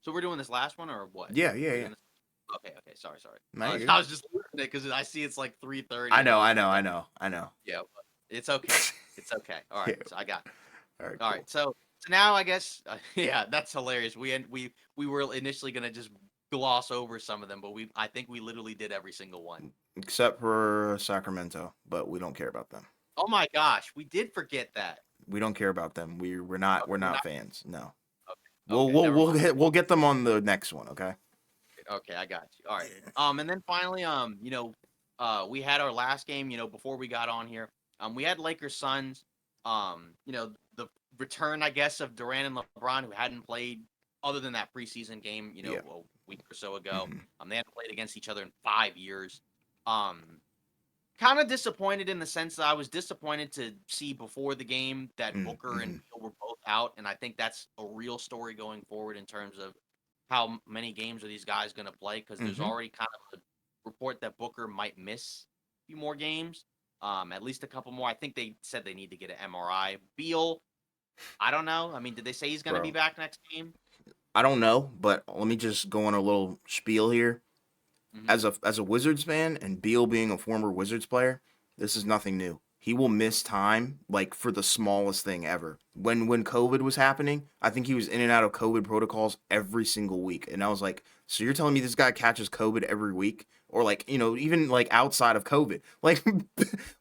So we're doing this last one or what? Yeah, yeah, We're yeah. doing this. Okay. Okay. Sorry. Sorry. No, you're I good. was just looking at it because I see it's like 3:30 I and I know, was I just know, like, I know, I know. yeah, but it's okay. It's okay. All right. Yeah. So I got. All right, All right. cool. So now I guess yeah, that's hilarious. We were initially gonna just gloss over some of them, but I think we literally did every single one. Except for Sacramento, but we don't care about them. Oh my gosh, we did forget that. We don't care about them. We're Okay, we're not not fans. No. okay. Okay, never mind. We'll get them on the next one. Okay. Okay, I got you. All right. Yeah. And then finally, we had our last game. Before we got on here, we had Lakers Suns. The return, I guess, of Durant and LeBron, who hadn't played other than that preseason game. Yeah. A week or so ago. Hmm. They hadn't played against each other in 5 years. Um, Kind of disappointed in the sense that I was disappointed to see before the game that Booker and Mm-hmm. Beal were both out, and I think that's a real story going forward in terms of how many games are these guys going to play because there's Mm-hmm. already kind of a report that Booker might miss a few more games, at least a couple more. I think they said they need to get an MRI. Beal, I don't know. I mean, did they say he's going to be Bro, back next game? I don't know, but let me just go on a little spiel here. Hmm. As a Wizards fan and Beal being a former Wizards player, this is nothing new. He will miss time like for the smallest thing ever. When COVID was happening, I think he was in and out of COVID protocols every single week. And I was like, so you're telling me this guy catches COVID every week? Or like, even like outside of COVID. Like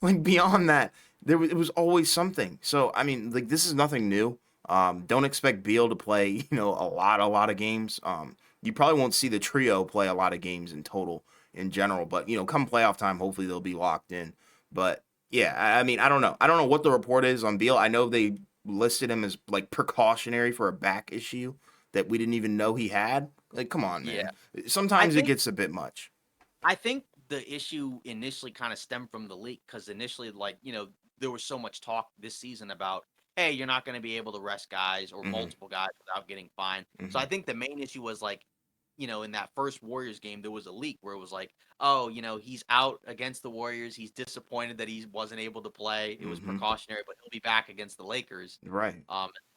like beyond that, it was always something. So I mean, like this is nothing new. Don't expect Beal to play, a lot of games. You probably won't see the trio play a lot of games in total in general, but come playoff time, hopefully they'll be locked in. But yeah, I mean, I don't know. I don't know what the report is on Beal. I know they listed him as like precautionary for a back issue that we didn't even know he had. Like, come on, Yeah, man. I Sometimes it think gets a bit much. I think the issue initially kind of stemmed from the leak because initially, like, there was so much talk this season about, hey, you're not going to be able to rest guys or Hmm. multiple guys without getting fined. So I Hmm. think the main issue was like, in that first Warriors game, there was a leak where it was like, oh, he's out against the Warriors. He's disappointed that he wasn't able to play. It was Hmm. precautionary, but he'll be back against the Lakers. Right.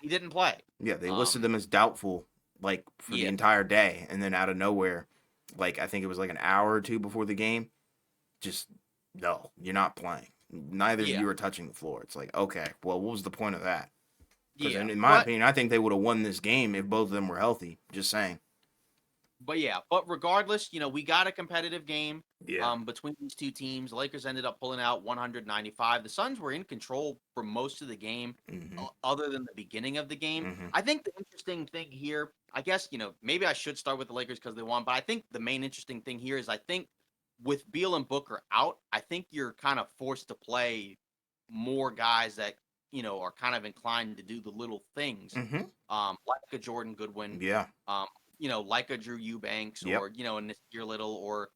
He didn't play. Yeah, they listed Um, them as doubtful like for the yeah, entire day, and then out of nowhere, like I think it was like an hour or two before the game, just no, you're not playing. Neither of yeah. you are touching the floor. It's like, okay, well, what was the point of that? Because Yeah, in my but opinion, I think they would have won this game if both of them were healthy. Just saying. yeah, but regardless, we got a competitive game Yeah. between these two teams. The Lakers ended up pulling out 195. The Suns were in control for most of the game, Hmm. other than the beginning of the game. Hmm. I think the interesting thing here, I guess, maybe I should start with the Lakers because they won, but I think the main interesting thing here is I think with Beal and Booker out, I think you're kind of forced to play more guys that are kind of inclined to do the little things, Hmm. like a Jordan Goodwin, Yeah. um, like a Drew Eubanks, Yep. or a Nasir Little, or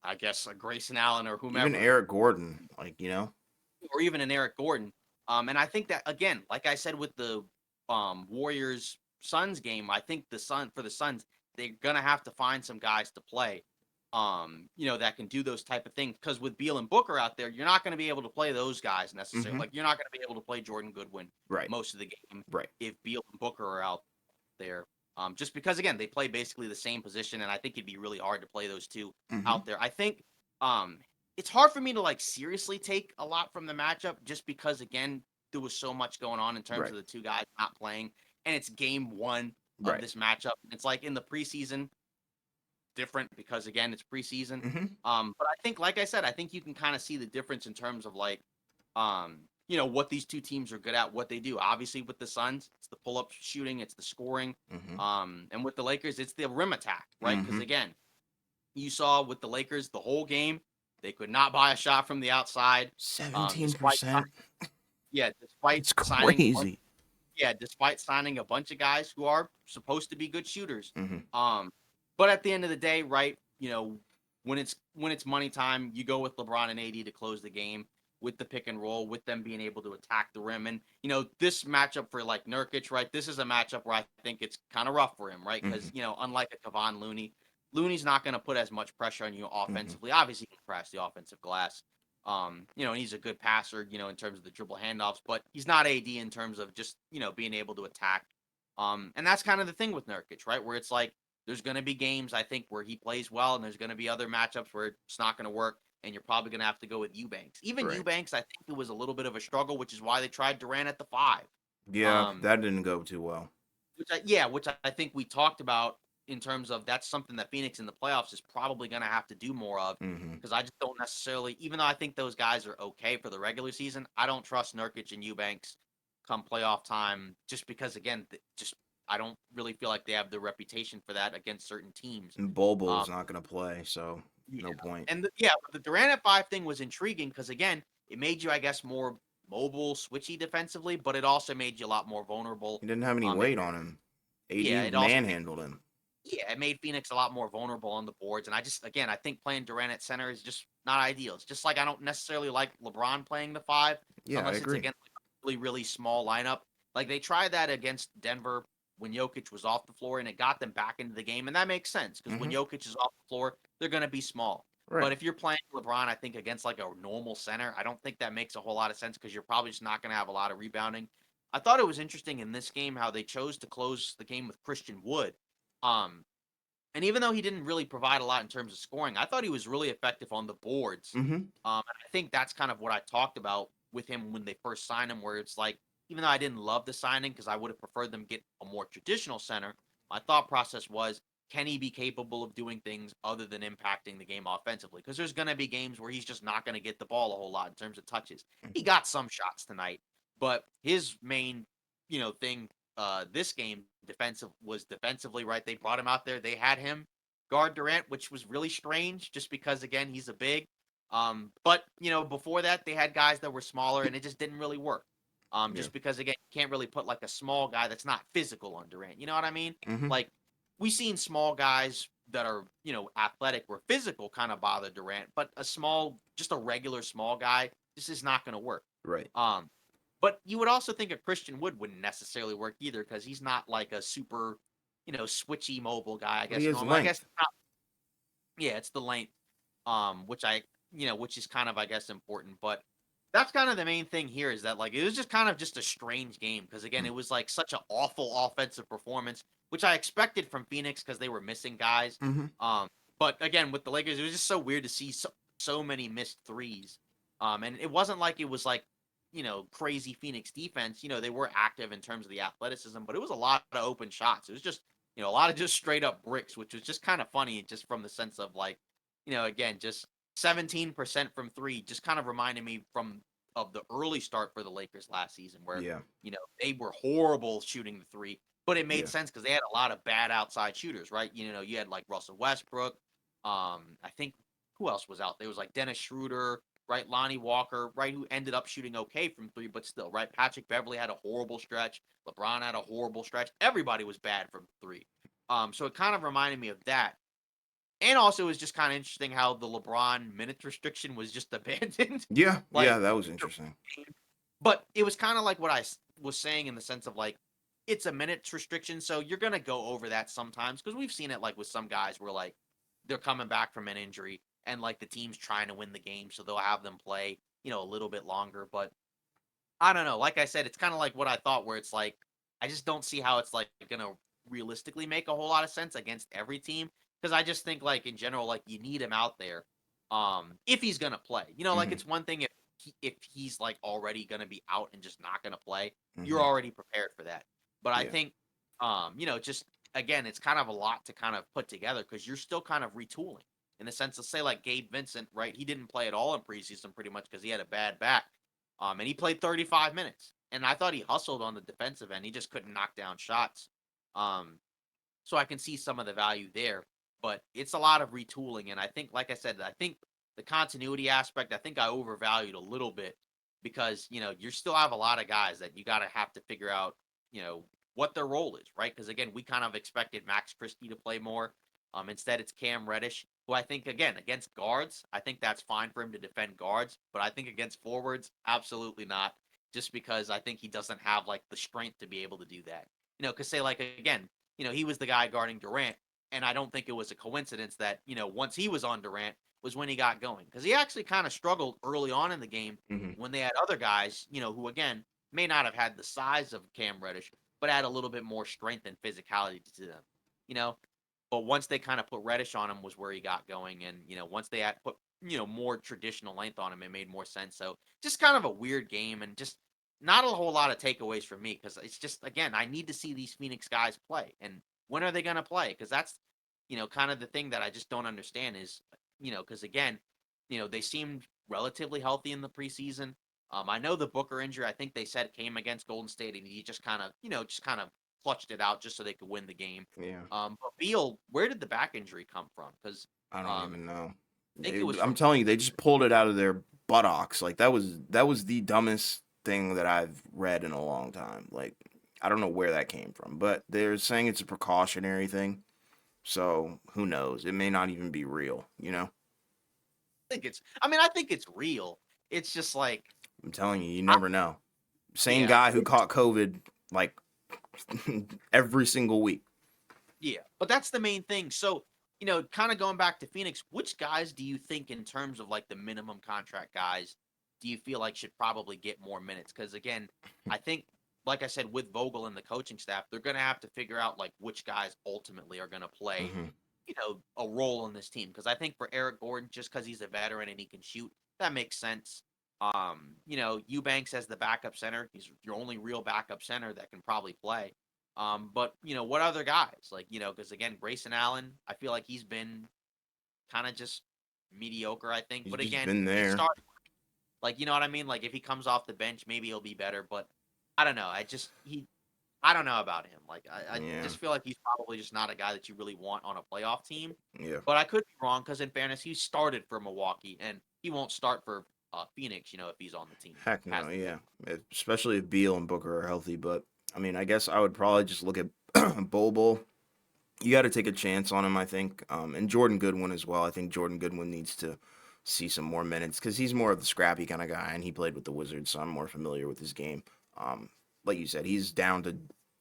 I guess a Grayson Allen or Even whomever, Eric Gordon, like. or even an Eric Gordon. And I think that again, like I said with the Warriors Suns game, I think for the Suns, they're gonna have to find some guys to play. That can do those type of things. Because with Beal and Booker out there, you're not going to be able to play those guys necessarily. Hmm. Like you're not going to be able to play Jordan Goodwin Right. most of the game Right. if Beal and Booker are out there. Just because again, they play basically the same position, and I think it'd be really hard to play those two Hmm. out there. I think um, it's hard for me to like seriously take a lot from the matchup just because again there was so much going on in terms Right. of the two guys not playing, and it's game one of Right. this matchup. It's like in the preseason, different because again it's preseason. Hmm. But I think, like I said, I think you can kind of see the difference in terms of like, what these two teams are good at, what they do. Obviously, with the Suns, it's the pull-up shooting, it's the scoring, Hmm. and with the Lakers, it's the rim attack, right? Because Hmm. again, you saw with the Lakers the whole game, they could not buy a shot from the outside, Seventeen despite percent. despite It's signing crazy. despite signing a bunch of guys who are supposed to be good shooters. Hmm. Um, but at the end of the day, right, when it's money time, you go with LeBron and AD to close the game with the pick and roll, with them being able to attack the rim. And this matchup for like Nurkic, right? This is a matchup where I think it's kind of rough for him, right? Because Hmm. unlike a Kevon Looney, Looney's not going to put as much pressure on you Hmm. offensively. Obviously, he can crash the offensive glass. And he's a good passer, in terms of the dribble handoffs, but he's not AD in terms of just, being able to attack. And that's kind of the thing with Nurkic, right? Where it's like there's going to be games I think where he plays well, and there's going to be other matchups where it's not going to work, and you're probably going to have to go with Eubanks. Even Right. Eubanks, I think it was a little bit of a struggle, which is why they tried Durant at the five. Yeah, Um, that didn't go too well. which I think we talked about in terms of that's something that Phoenix in the playoffs is probably going to have to do more of, Hmm. because I just don't necessarily, even though I think those guys are okay for the regular season, I don't trust Nurkic and Eubanks come playoff time just because again, just I don't really feel like they have the reputation for that against certain teams. And Bobo's Um, not gonna play, so yeah, no point. and the Durant at five thing was intriguing because again, it made you, I guess, more mobile, switchy defensively, but it also made you a lot more vulnerable. He didn't have any It weight on him. AD Yeah, it also manhandled him. it made Phoenix a lot more vulnerable on the boards. And again, I think playing Durant at center is just not ideal. It's just like I don't necessarily like LeBron playing the five Yeah, I unless it's agree. against like a really, really small lineup. Like they tried that against Denver when Jokic was off the floor, and it got them back into the game. And that makes sense because when Hmm. Jokic is off the floor, they're going to be small. Right. But if you're playing LeBron, I think against like a normal center, I don't think that makes a whole lot of sense because you're probably just not going to have a lot of rebounding. I thought it was interesting in this game how they chose to close the game with Christian Wood. Um, and even though he didn't really provide a lot in terms of scoring, I thought he was really effective on the boards. Hmm. And I think that's kind of what I talked about with him when they first signed him, where it's like, even though I didn't love the signing because I would have preferred them get a more traditional center, my thought process was, can he be capable of doing things other than impacting the game offensively? Because there's going to be games where he's just not going to get the ball a whole lot in terms of touches. He Hmm. got some shots tonight, but his main, thing this game defensively, right? They brought him out there. They had him guard Durant, which was really strange just because again, he's a big. But before that they had guys that were smaller and it just didn't really work. Yeah. Just because again, you can't really put like a small guy that's not physical on Durant. You know what I mean? Hmm. Like we've seen small guys that are, athletic or physical kind of bother Durant, but just a regular small guy, this is not going to work. Right. Um, but you would also think a Christian Wood wouldn't necessarily work either because he's not like a super, switchy mobile guy. I But he guess has normally, I guess, length. not, yeah, it's the length, which is kind of, I guess, important. But that's kind of the main thing here is that like it was just kind of just a strange game because again, it was like such an awful offensive performance, which I expected from Phoenix because they were missing guys. Hmm. Um, but again, with the Lakers, it was just so weird to see so many missed threes. And it wasn't like it was like crazy Phoenix defense, they were active in terms of the athleticism, but it was a lot of open shots. It was just, a lot of just straight up bricks, which was just kind of funny, just from the sense of like, again, just 17% from three, just kind of reminded me of the early start for the Lakers last season, where Yeah. they were horrible shooting the three, but it made Yeah. sense because they had a lot of bad outside shooters, right? You had like Russell Westbrook. I think who else was out there? It was like Dennis Schroeder, right? Lonnie Walker, right? Who ended up shooting okay from three, but still, right? Patrick Beverly had a horrible stretch. LeBron had a horrible stretch. Everybody was bad from three. So it kind of reminded me of that. And also, it was just kind of interesting how the LeBron minutes restriction was just abandoned. Yeah. like, Yeah. That was interesting. but it was kind of like what was saying, in the sense of like, it's a minutes restriction, so you're gonna go over that sometimes, because we've seen it like with some guys where like they're coming back from an injury and like the team's trying to win the game, so they'll have them play a little bit longer. But I don't know. Like I said, it's kind of like what I thought, where it's like I just don't see how it's like gonna realistically make a whole lot of sense against every team, because I just think like in general, like you need him out there, if he's gonna play. Like Hmm. it's one thing if he's like already gonna be out and just not gonna play, you're Hmm. already prepared for that. But I Yeah. think, just again, it's kind of a lot to kind of put together, because you're still kind of retooling, in the sense of, say, like Gabe Vincent, right? He didn't play at all in preseason pretty much because he had a bad back. And he played 35 minutes. And I thought he hustled on the defensive end. He just couldn't knock down shots. Um, so I can see some of the value there, but it's a lot of retooling. And I think, like I said, I think the continuity aspect, I think I overvalued a little bit, because, you still have a lot of guys that you got to have to figure out, you know, what their role is, right? Because again, we kind of expected Max Christie to play more. Instead, it's Cam Reddish, who I think, again, against guards, I think that's fine for him to defend guards, but I think against forwards, absolutely not. Just because I think he doesn't have like the strength to be able to do that. Because say like again, he was the guy guarding Durant, and I don't think it was a coincidence that, once he was on Durant was when he got going, because he actually kind of struggled early on in the game Hmm. when they had other guys, who again may not have had the size of Cam Reddish, but had a little bit more strength and physicality to them, you know. But once they kind of put Reddish on him was where he got going, and once they had put more traditional length on him, it made more sense. So just kind of a weird game, and just not a whole lot of takeaways from me, because it's just, again, I need to see these Phoenix guys play, and when are they going to play? Because that's kind of the thing that I just don't understand is because again, they seemed relatively healthy in the preseason. I know the Booker injury, I think they said, came against Golden State, and he just kind of clutched it out just so they could win the game. Yeah. But Beal, where did the back injury come from? Because I don't I even know. think it was I'm from. telling you, they just pulled it out of their buttocks. Like that was the dumbest thing that I've read in a long time. Like I don't know where that came from, but they're saying it's a precautionary thing. So who knows? It may not even be real. think it's. I mean, I think it's real. It's just like, I'm telling you, you I, never know. Same yeah, guy who caught COVID like every single week. yeah, but that's the main thing. So, kind of going back to Phoenix, which guys do you think, in terms of like the minimum contract guys, do you feel like should probably get more minutes? Because again, I think, like I said, with Vogel and the coaching staff, they're going to have to figure out like which guys ultimately are going to play, Hmm. a role in this team. Because I think for Eric Gordon, just because he's a veteran and he can shoot, that makes sense. Eubanks as the backup center, he's your only real backup center that can probably play. But what other guys, like, because again, Grayson Allen, I feel like he's been kind of just mediocre, I think. He's But just again, been he's there. starting. Like, you know what I mean? Like, if he comes off the bench, maybe he'll be better. But I don't know. I don't know about him. Like, I Yeah. just feel like he's probably just not a guy that you really want on a playoff team. Yeah. But I could be wrong, because in fairness, he started for Milwaukee, and he won't start for Phoenix. If he's on the team, Heck has no. the Yeah. big. Especially if Beal and Booker are healthy. But I mean, I guess I would probably just look at Bol. You got to take a chance on him, I think. And Jordan Goodwin as well. I think Jordan Goodwin needs to see some more minutes because he's more of the scrappy kind of guy, and he played with the Wizards, so I'm more familiar with his game. Um, like you said, he's down to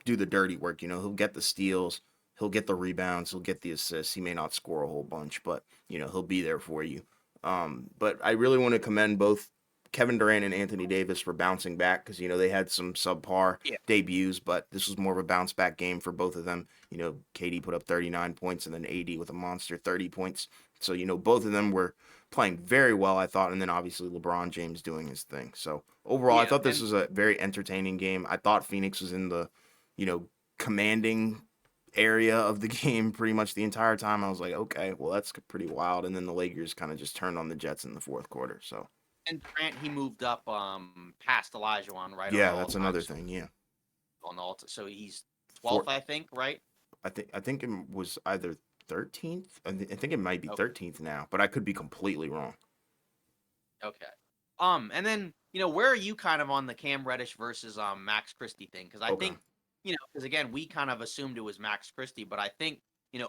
do the dirty work. He'll get the steals, he'll get the rebounds, he'll get the assists. He may not score a whole bunch, but he'll be there for you. But I really want to commend both Kevin Durant and Anthony Davis were bouncing back because they had some subpar Yeah. debuts, but this was more of a bounce back game for both of them. KD put up 39 points and then AD with a monster 30 points. So both of them were playing very well, I thought, and then obviously LeBron James doing his thing. So overall, I Yeah, thought this and was a very entertaining game. I thought Phoenix was in the, commanding area of the game pretty much the entire time. I was like, okay, well that's pretty wild. And then the Lakers kind of just turned on the Jets in the fourth quarter. So Durant, he moved up past Elijah right on the yeah, that's all-time another thing. Yeah, so he's 12th, four. I think, right? I think it was either 13th. I think it might be Okay. 13th now, but I could be completely wrong. Okay. And then where are you kind of on the Cam Reddish versus Max Christie thing? Because I Okay. think because again we kind of assumed it was Max Christie, but I think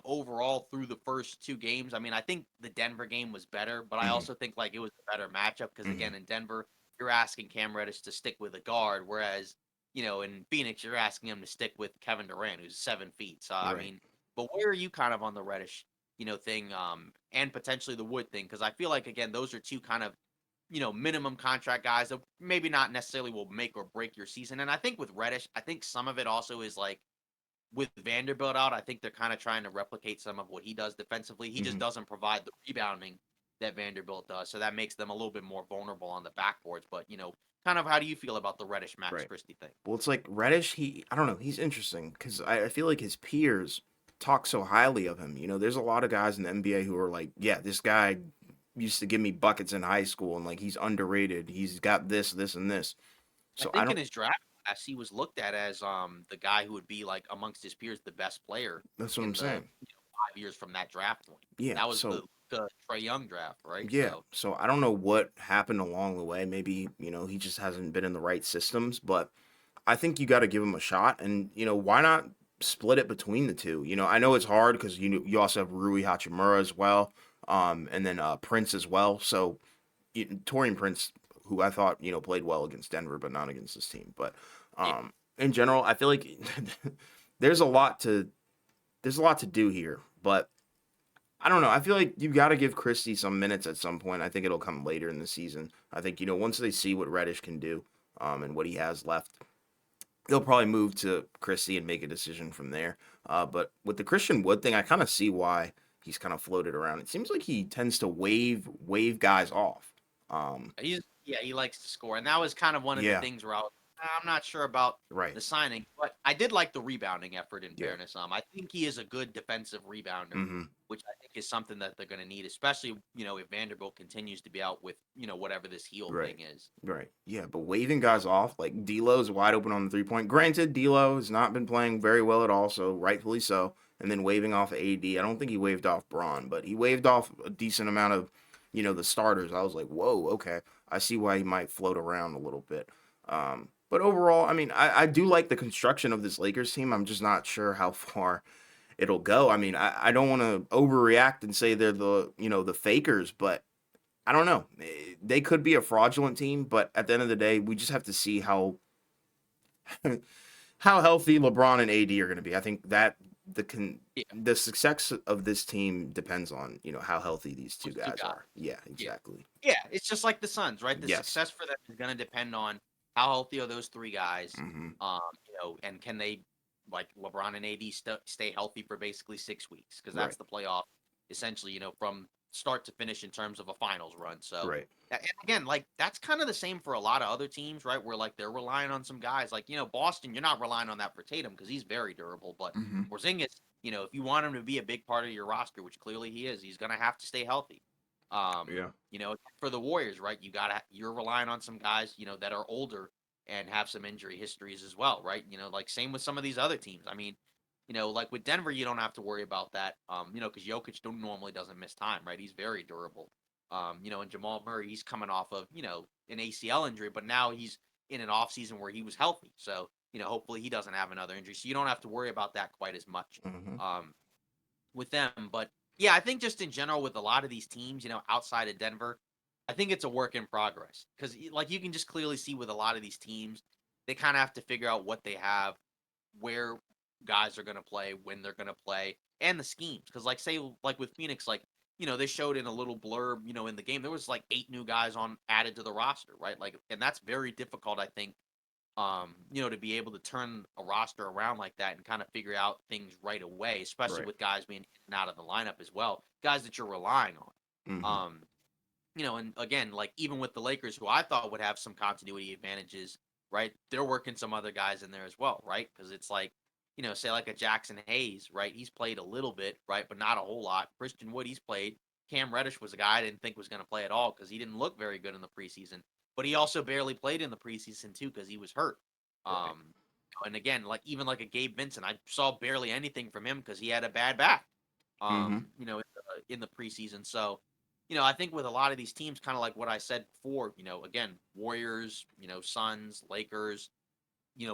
overall through the first two games, I mean I think the Denver game was better, but I Hmm. also think like it was a better matchup because Hmm. again in Denver you're asking Cam Reddish to stick with a guard, whereas in Phoenix you're asking him to stick with Kevin Durant who's 7 feet. So I Right. mean, but where are you kind of on the Reddish thing and potentially the Wood thing? Because I feel like again those are two kind of minimum contract guys that maybe not necessarily will make or break your season. And I think with Reddish, I think some of it also is like with Vanderbilt out, I think they're kind of trying to replicate some of what he does defensively. He just Hmm. doesn't provide the rebounding that Vanderbilt does. So that makes them a little bit more vulnerable on the backboards. But, kind of how do you feel about the Reddish Max Right. Christie thing? Well, it's like Reddish. I don't know. He's interesting because I feel like his peers talk so highly of him. There's a lot of guys in the NBA who are like, yeah, this guy used to give me buckets in high school, and like he's underrated. He's got this, this, and this. I So I think in don't. his draft class, he was looked at as the guy who would be like amongst his peers the best player That's what I'm in the saying. 5 years from that draft point. Yeah. That was the So the Trey Young draft, right? yeah. So So I don't know what happened along the way. Maybe he just hasn't been in the right systems, but I think you got to give him a shot, and why not split it between the two? I know it's hard because you also have Rui Hachimura as well, and then Prince as well. So Torian Prince, who I thought played well against Denver, but not against this team. But yeah, in general, I feel like there's a lot to there's a lot to do here, but I don't know. I feel like you got to give Christie some minutes at some point. I think it'll come later in the season. I think once they see what Reddish can do, and what he has left, they'll probably move to Christie and make a decision from there. But with the Christian Wood thing, I kind of see why he's kind of floated around. It seems like he tends to wave guys off. Um, he likes to score, and that was kind of one of the yeah, things where I'm not sure about right. the signing, but I did like the rebounding effort. In Yeah. fairness, I think he is a good defensive rebounder, Hmm. which I think is something that they're going to need, especially if Vanderbilt continues to be out with whatever this heel Right. thing is. Right. Yeah, but waving guys off, like D'Lo's wide open on the 3 point. Granted, D'Lo has not been playing very well at all, so rightfully so. And then waving off AD. I don't think he waved off Braun, but he waved off a decent amount of, the starters. I was like, whoa, okay. I see why he might float around a little bit. But overall, I mean, I do like the construction of this Lakers team. I'm just not sure how far it'll go. I mean, I don't want to overreact and say they're the fakers, but I don't know. They could be a fraudulent team, but at the end of the day, we just have to see how how healthy LeBron and AD are going to be. I think that Yeah, the success of this team depends on how healthy these two those two guys guys. are. Yeah, Yeah. exactly. Yeah, it's just like the Suns, right? The Yes. success for them is going to depend on how healthy are those three guys, Hmm. and can they, like LeBron and AD, stay healthy for basically 6 weeks because Right. that's the playoff, essentially, from start to finish in terms of a finals run. So, Right. and again, like that's kind of the same for a lot of other teams, right? Where like they're relying on some guys, like Boston, you're not relying on that for Tatum because he's very durable, but Hmm. Porzingis, if you want him to be a big part of your roster, which clearly he is, he's going to have to stay healthy. Yeah. For the Warriors, right? You're relying on some guys, that are older and have some injury histories as well, right? Like same with some of these other teams. I mean, like with Denver, you don't have to worry about that, because Jokic don't normally doesn't miss time, right? He's very durable. And Jamal Murray, he's coming off of, an ACL injury, but now he's in an off season where he was healthy. So, hopefully he doesn't have another injury. So you don't have to worry about that quite as much. Hmm. Um, with them. But yeah, I think just in general with a lot of these teams, outside of Denver, I think it's a work in progress because like you can just clearly see with a lot of these teams, they kind of have to figure out what they have, where guys are going to play, when they're going to play, and the schemes. Because like say like with Phoenix, like they showed in a little blurb, in the game, there was like 8 new guys on added to the roster, right? Like, and that's very difficult, I think, to be able to turn a roster around like that and kind of figure out things right away, especially Right. with guys being in and out of the lineup as well, guys that you're relying on. Mhm. And again, like even with the Lakers, who I thought would have some continuity advantages, right? They're working some other guys in there as well, right? Because it's like, say like a Jackson Hayes, right? He's played a little bit, right, but not a whole lot. Christian Wood, he's played. Cam Reddish was a guy I didn't think was going to play at all because he didn't look very good in the preseason, but he also barely played in the preseason too because he was hurt. Right. And again, like even like a Gabe Vincent, I saw barely anything from him because he had a bad back. Mhm. In the preseason. So, I think with a lot of these teams, kind of like what I said before, again, Warriors, Suns, Lakers,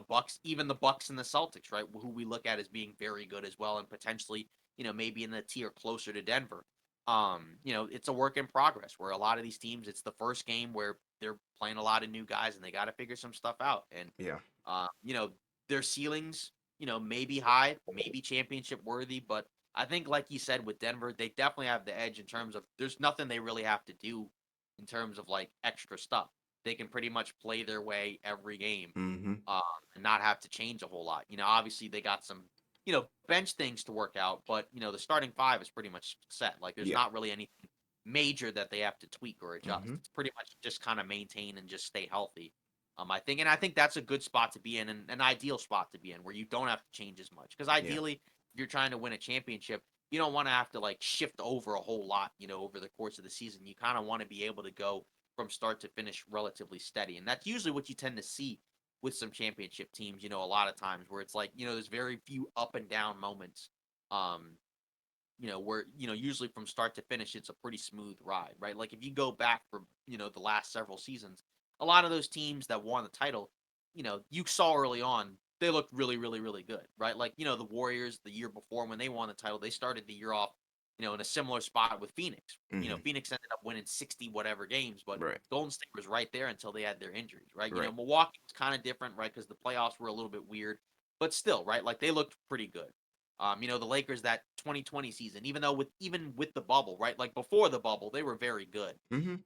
Bucks, even the Bucks and the Celtics, right? Who we look at as being very good as well, and potentially, maybe in the tier closer to Denver. It's a work in progress where a lot of these teams, it's the first game where they're playing a lot of new guys and they got to figure some stuff out. And, Yeah. uh, you know, their ceilings, maybe high, maybe championship worthy, but I think, like you said, with Denver, they definitely have the edge in terms of there's nothing they really have to do in terms of like extra stuff. They can pretty much play their way every game, Mhm. um, and not have to change a whole lot. Obviously they got some, bench things to work out, but the starting five is pretty much set. Like there's Yeah. not really anything major that they have to tweak or adjust. Mhm. It's pretty much just kind of maintain and just stay healthy. I think that's a good spot to be in, and an ideal spot to be in, where you don't have to change as much. Because Yeah. ideally, if you're trying to win a championship, you don't want to have to like shift over a whole lot, over the course of the season. You kind of want to be able to go from start to finish relatively steady, and that's usually what you tend to see with some championship teams. A lot of times where it's like, there's very few up and down moments. Um, where, usually from start to finish, it's a pretty smooth ride, right? Like if you go back for, the last several seasons, a lot of those teams that won the title, you saw early on, they looked really, really, really good, right? Like, the Warriors the year before when they won the title, they started the year off, in a similar spot with Phoenix. Mhm. Phoenix ended up winning 60 whatever games, but Right. Golden State was right there until they had their injuries, right? Right. Milwaukee was kind of different, right? Because the playoffs were a little bit weird, but still, right? Like they looked pretty good. The Lakers that 2020 season, even with the bubble, right? Like before the bubble, they were very good. Mhm.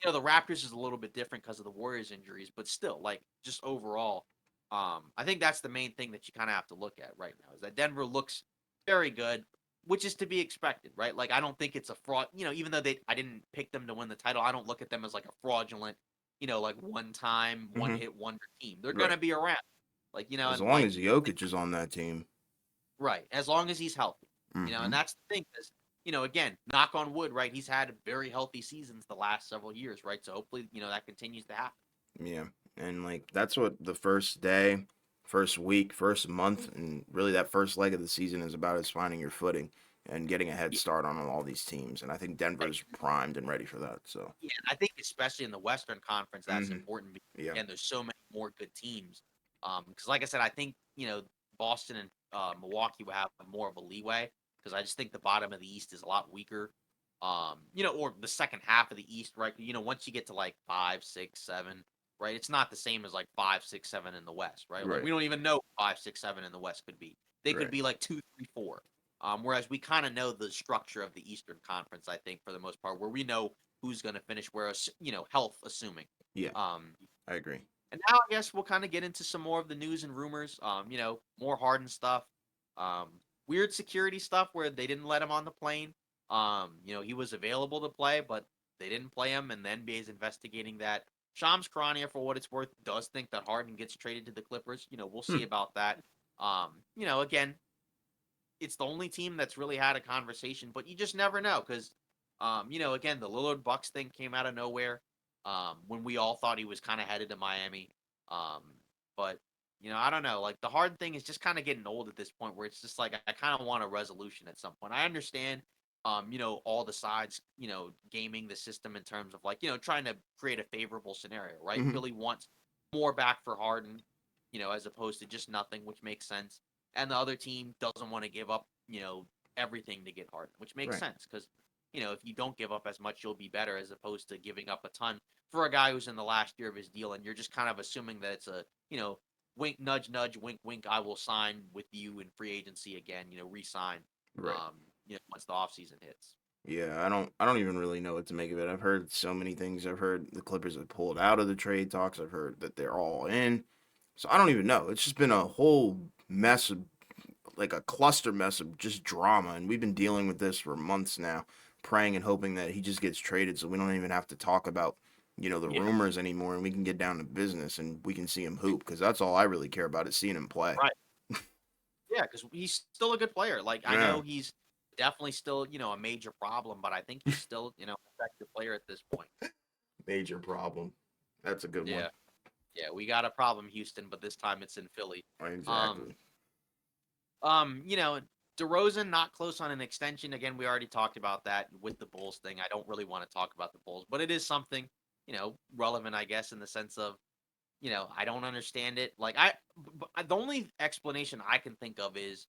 The Raptors is a little bit different because of the Warriors injuries, but still, like just overall, I think that's the main thing that you kind of have to look at right now is that Denver looks very good, which is to be expected, right? Like I don't think it's a fraud. Even though I didn't pick them to win the title, I don't look at them as like a fraudulent, like one time, one Mhm. hit wonder team. They're Right. gonna be around, like As and long like as Jokic is on that team. right, as long as he's healthy. And Mhm. that's the thing because, again, knock on wood, right? He's had very healthy seasons the last several years, right? So hopefully, that continues to happen. Yeah. And like that's what the first day, first week, first month, and really that first leg of the season is about is finding your footing and getting a head Yeah, start on all these teams. And I think right. Denver's primed and ready for that. So. Yeah, and I think especially in the Western Conference, that's Mhm. important because Yeah. again, there's so many more good teams. Because like I said, I think Boston and Milwaukee will have more of a leeway because I just think the bottom of the East is a lot weaker. Or the second half of the East, right? Once you get to like 5, 6, 7, right? It's not the same as like 5, 6, 7 in the West, right? Like Right. we don't even know 5, 6, 7 in the West could be. They could Right. be like 2, 3, 4. Whereas we kind of know the structure of the Eastern Conference, I think, for the most part, where we know who's going to finish where, health assuming. Yeah. Um, I agree. and now I guess we'll kind of get into some more of the news and rumors. More Harden stuff. Um, Weird security stuff where they didn't let him on the plane. He was available to play, but they didn't play him, and the NBA is investigating that. Shams Charania, for what it's worth, does think that Harden gets traded to the Clippers. We'll see Hmm. about that. Again, it's the only team that's really had a conversation, but you just never know because, again, the Lillard Bucks thing came out of nowhere when we all thought he was kind of headed to Miami. Um, but I don't know. Like the hard thing is just kind of getting old at this point, where it's just like I kind of want a resolution at some point. I understand, all the sides, gaming the system in terms of like trying to create a favorable scenario, right? Mhm. Philly wants more back for Harden, as opposed to just nothing, which makes sense and the other team doesn't want to give up, everything to get Harden, which makes Right. sense because, if you don't give up as much, you'll be better as opposed to giving up a ton for a guy who's in the last year of his deal, and you're just kind of assuming that it's a, wink, nudge, nudge, wink, wink. I will sign with you in free agency again, re-sign, Right. once the offseason hits. Yeah, I don't even really know what to make of it. I've heard so many things. I've heard the Clippers have pulled out of the trade talks. I've heard that they're all in. So I don't even know. It's just been a whole mess of like a cluster mess of just drama, and we've been dealing with this for months now, praying and hoping that he just gets traded so we don't even have to talk about, the Yeah, rumors anymore, and we can get down to business and we can see him hoop because that's all I really care about is seeing him play. right. Yeah, because he's still a good player. Like, I Yeah, know he's definitely still, a major problem, but I think he's still, an effective player at this point. major problem. That's a good one. Yeah. Yeah, we got a problem, Houston, but this time it's in Philly. Um, Exactly. um, you know, DeRozan not close on an extension. Again, we already talked about that with the Bulls thing. I don't really want to talk about the Bulls, but it is something, relevant, I guess, in the sense of, I don't understand it. Like the only explanation I can think of is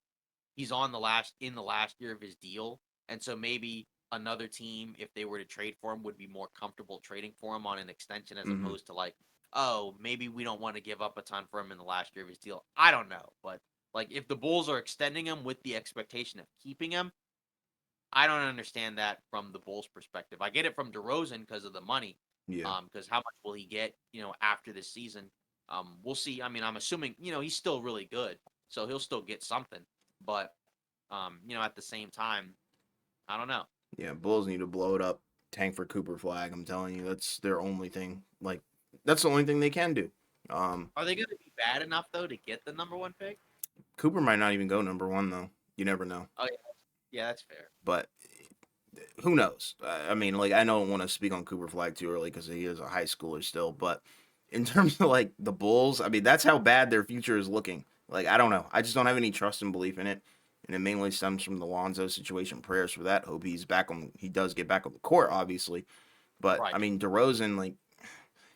he's on the last year of his deal, and so maybe another team, if they were to trade for him, would be more comfortable trading for him on an extension as Hmm. opposed to like, oh, maybe we don't want to give up a ton for him in the last year of his deal. I don't know, but like if the Bulls are extending him with the expectation of keeping him, I don't understand that from the Bulls' perspective. I get it from DeRozan because of the money, Yeah. because how much will he get, after this season? We'll see. I mean, I'm assuming, he's still really good, so he'll still get something. But at the same time, I don't know. Yeah. Bulls need to blow it up. Tank for Cooper Flag. I'm telling you, that's their only thing. Like, that's the only thing they can do. Um, Are they going to be bad enough though to get the number one pick? Cooper might not even go number one though. You never know. Oh yeah, yeah, that's fair. But who knows? I mean, like I don't want to speak on Cooper Flag too early because he is a high schooler still. But in terms of like the Bulls, I mean that's how bad their future is looking. Like I don't know. I just don't have any trust and belief in it, and it mainly stems from the Lonzo situation. Prayers for that. Hope he's back on. He does get back on the court, obviously. But I Right. mean, DeRozan, like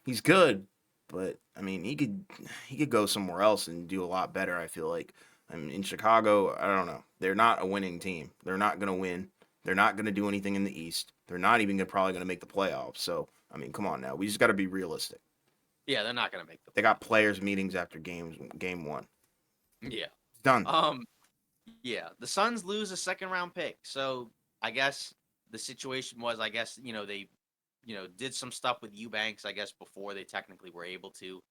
he's good, but I mean he could go somewhere else and do a lot better. I feel like. I mean, in Chicago, I don't know. They're not a winning team. They're not gonna win. They're not gonna do anything in the East. They're not even probably gonna make the playoffs. So I mean, come on now. We just got to be realistic. Yeah, they're not going to make the They got playoffs. players meetings after game one. Yeah. It's done. Um. Yeah. The Suns lose a second round pick, so I guess the situation was, I guess, they, did some stuff with Eubanks, I guess, before they technically were able to.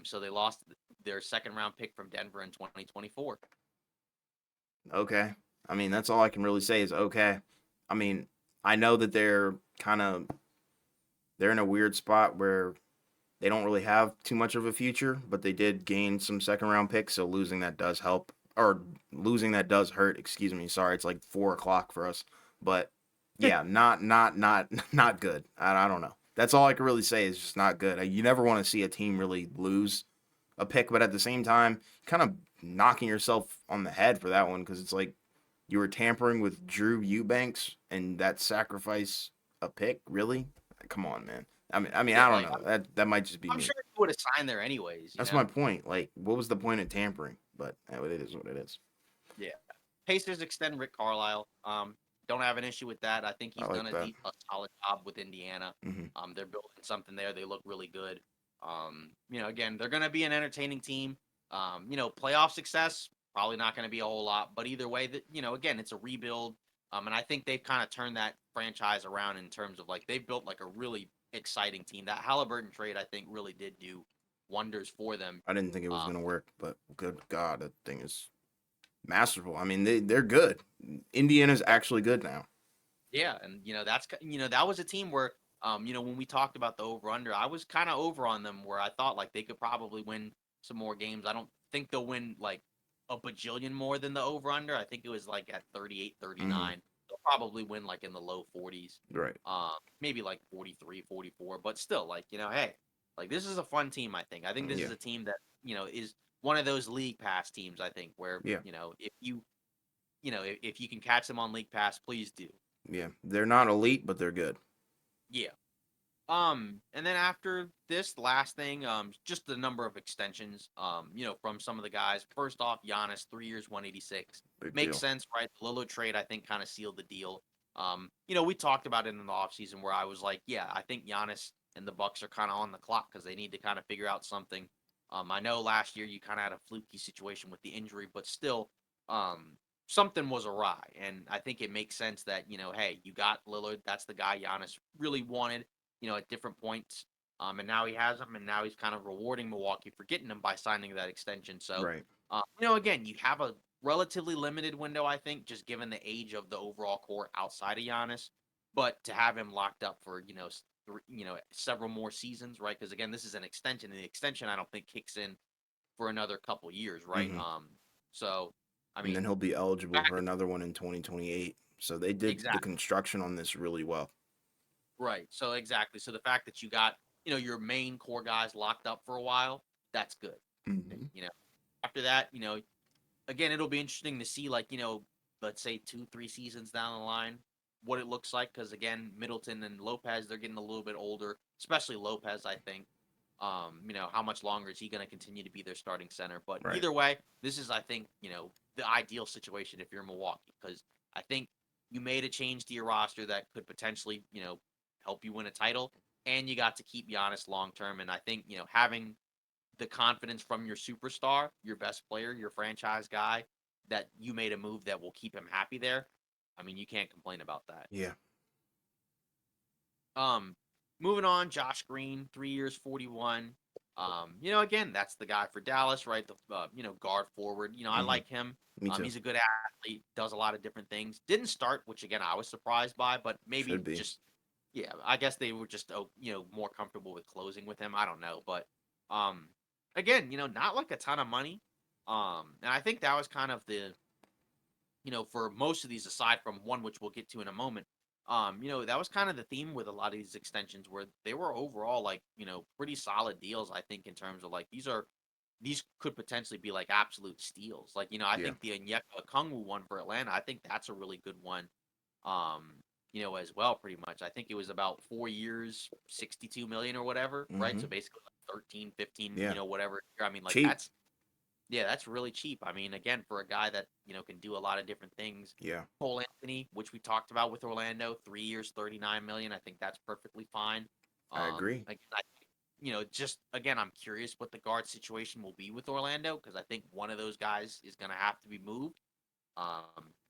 So they lost their second round pick from Denver in 2024. Okay. I mean, that's all I can really say is okay. I mean, I know that they're in a weird spot where they don't really have too much of a future, but they did gain some second round picks, so losing that does help. Or losing that does hurt, excuse me. Sorry, it's like 4 o'clock for us. But yeah, not not good. I don't know. That's all I can really say is just not good. You never want to see a team really lose a pick, but at the same time, kind of knocking yourself on the head for that one because it's like you were tampering with Drew Eubanks and that sacrifice a pick. Really? Come on, man. I mean, Yeah, I don't like know. That might just be I'm me. sure he would have signed there anyways. That's my point. Like, what was the point of tampering? But it is what it is. Yeah. Pacers extend Rick Carlisle. Don't have an issue with that. I think I he's done like that. a solid job with Indiana. Hmm. They're building something there. They look really good. Again, they're going to be an entertaining team. Playoff success probably not going to be a whole lot, but either way, that again, it's a rebuild. And I think they've kind of turned that franchise around in terms of like they've built like a really exciting team. That Halliburton trade, I think, really did do wonders for them. I didn't think it was Um, gonna work, but good God, that thing is masterful. I mean, they're good. Indiana's actually good now. Yeah, and that was a team where when we talked about the over under, I was kind of over on them where I thought like they could probably win some more games. I don't think they'll win like a bajillion more than the over under. I think it was like at 38, Hmm. 39. They'll probably win like in the low 40s. Right. Maybe like 43, 44, but still like, hey, like this is a fun team, I think. I think this is Yeah. a team that, is one of those league pass teams, I think, where, Yeah. if you can catch them on league pass, please do. Yeah. They're not elite, but they're good. Yeah. And then after this last thing, just the number of extensions, from some of the guys. First off, Giannis, 3 years, 186. Big Makes deal. sense, right? The Lillard trade, I think, kind of sealed the deal. We talked about it in the offseason where I was like, yeah, I think Giannis and the Bucks are kind of on the clock because they need to kind of figure out something. I know last year you kind of had a fluky situation with the injury, but still, um, something was awry. And I think it makes sense that, hey, you got Lillard. That's the guy Giannis really wanted, at different points. And now he has him, and now he's kind of rewarding Milwaukee for getting him by signing that extension. So, Right. again, you have a relatively limited window, I think, just given the age of the overall core outside of Giannis. But to have him locked up for, several more seasons, right? Because again, this is an extension, and the extension I don't think kicks in for another couple years, right? Hmm. So I And then mean, he'll be eligible back for another one in 2028. So they did the exactly. construction on this really well. Right. So exactly. So the fact that you got, your main core guys locked up for a while, that's good. And Hmm. after that, again, it'll be interesting to see, like, let's say 2, 3 seasons down the line, what it looks like. Because again, Middleton and Lopez, they're getting a little bit older, especially Lopez, I think. How much longer is he going to continue to be their starting center? But Right. either way, this is, I think, the ideal situation if you're Milwaukee, because I think you made a change to your roster that could potentially, help you win a title, and you got to keep Giannis long term. And I think, having the confidence from your superstar, your best player, your franchise guy, that you made a move that will keep him happy there. I mean, you can't complain about that. Yeah. Um, Moving on, Josh Green, 3 years, 41. Again, that's the guy for Dallas, right? The guard forward. I Hmm. like him. Me too. He's a good athlete, does a lot of different things. Didn't start, which again I was surprised by, but maybe Should be. just yeah, I guess they were just more comfortable with closing with him. I don't know, but um, again, not like a ton of money. And I think that was kind of the for most of these, aside from one which we'll get to in a moment, that was kind of the theme with a lot of these extensions where they were overall like, pretty solid deals, I think, in terms of like these could potentially be like absolute steals. Like, I Yeah. think the Onyeka Okongwu one for Atlanta, I think that's a really good one. As well, pretty much. I think it was about 4 years, 62 million or whatever, right? So Hmm. basically like 13, 15, Yeah. whatever. I mean, like Cheap. that's really cheap. I mean, again, for a guy that, can do a lot of different things. Yeah. Cole Anthony, which we talked about with Orlando, 3 years, 39 million. I think that's perfectly fine. I agree. Again, just again, I'm curious what the guard situation will be with Orlando because I think one of those guys is going to have to be moved.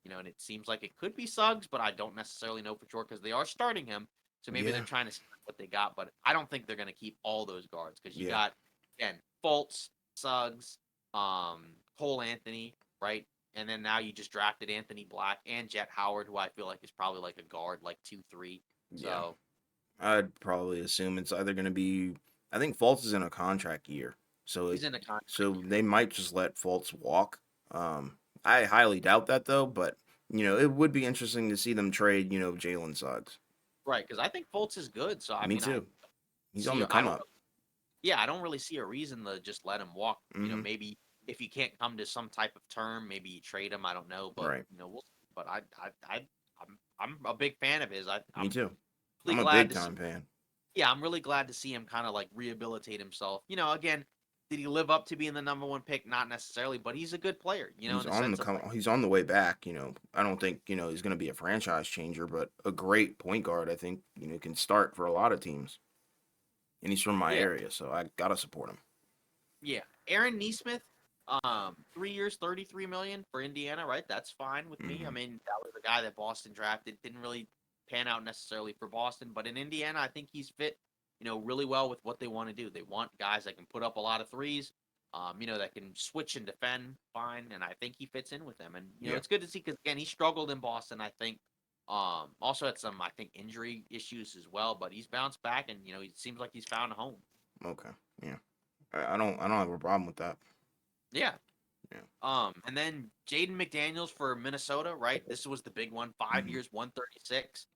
And it seems like it could be Suggs, but I don't necessarily know for sure because they are starting him. So maybe they're Yeah. trying to see what they got, but I don't think they're going to keep all those guards because you Yeah. got again Fultz, Suggs, Cole Anthony, right? And then now you just drafted Anthony Black and Jet Howard, who I feel like is probably like a guard, like 2, 3. Yeah. So I'd probably assume it's either going to be. I think Fultz is in a contract year, so he's in a contract so year, they might just let Fultz walk. I highly doubt that though, but it would be interesting to see them trade. Jalen Suggs. right? Because I think Fultz is good. So I Me mean, I too. He's on see. the I come don't up. Yeah, I don't really see a reason to just let him walk. Hmm. Maybe if you can't come to some type of term, maybe you trade him. I don't know, but Right. we'll. But I'm a big fan of his. Me I'm too. really I'm a glad big to see. time fan. Yeah, I'm really glad to see him kind of like rehabilitate himself. Again, did he live up to being the number one pick? Not necessarily, but he's a good player. In the sense of like, He's on the way back. I don't think he's going to be a franchise changer, but a great point guard. I think can start for a lot of teams, and he's from my yeah, area, so I gotta support him. yeah. Aaron Neesmith, 3 years, 33 million for Indiana, right? That's fine with me. I Hmm. mean, that was a guy that Boston drafted. Didn't really pan out necessarily for Boston, but in Indiana, I think he's fit, really well with what they want to do. They want guys that can put up a lot of threes, that can switch and defend fine, and I think he fits in with them. And Yeah. it's good to see because again, he struggled in Boston. I think, also had some, I think, injury issues as well, but he's bounced back, and it seems like he's found a home. Okay. Yeah. I don't have a problem with that. Yeah. Yeah. And then Jaden McDaniels for Minnesota, right? This was the big one. Five Hmm. years, 136.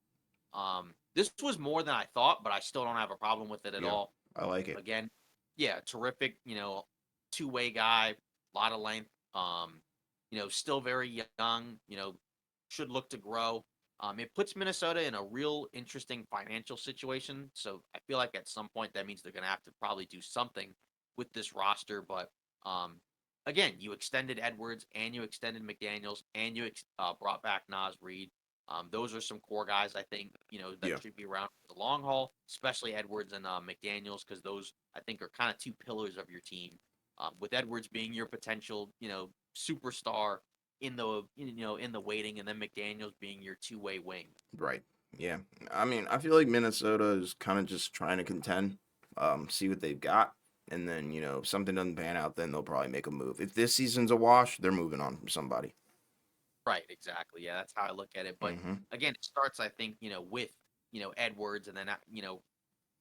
This was more than I thought, but I still don't have a problem with it at Yeah. all. I like it. Again, yeah, terrific, two-way guy, a lot of length. Still very young, should look to grow. It puts Minnesota in a real interesting financial situation. So I feel like at some point that means they're going to have to probably do something with this roster. But um, again, you extended Edwards and you extended McDaniels and you brought back Nas Reed. Those are some core guys I think that Yeah. should be around for the long haul, especially Edwards and McDaniels, because those I think are kind of two pillars of your team. With Edwards being your potential superstar, in the waiting, and then McDaniels being your two-way wing. Right. Yeah. I mean, I feel like Minnesota is kind of just trying to contend, see what they've got, and then if something doesn't pan out, then they'll probably make a move. If this season's a wash, they're moving on from somebody. Right, exactly. Yeah, that's how I look at it. But Hmm. again, it starts, I think, with Edwards, and then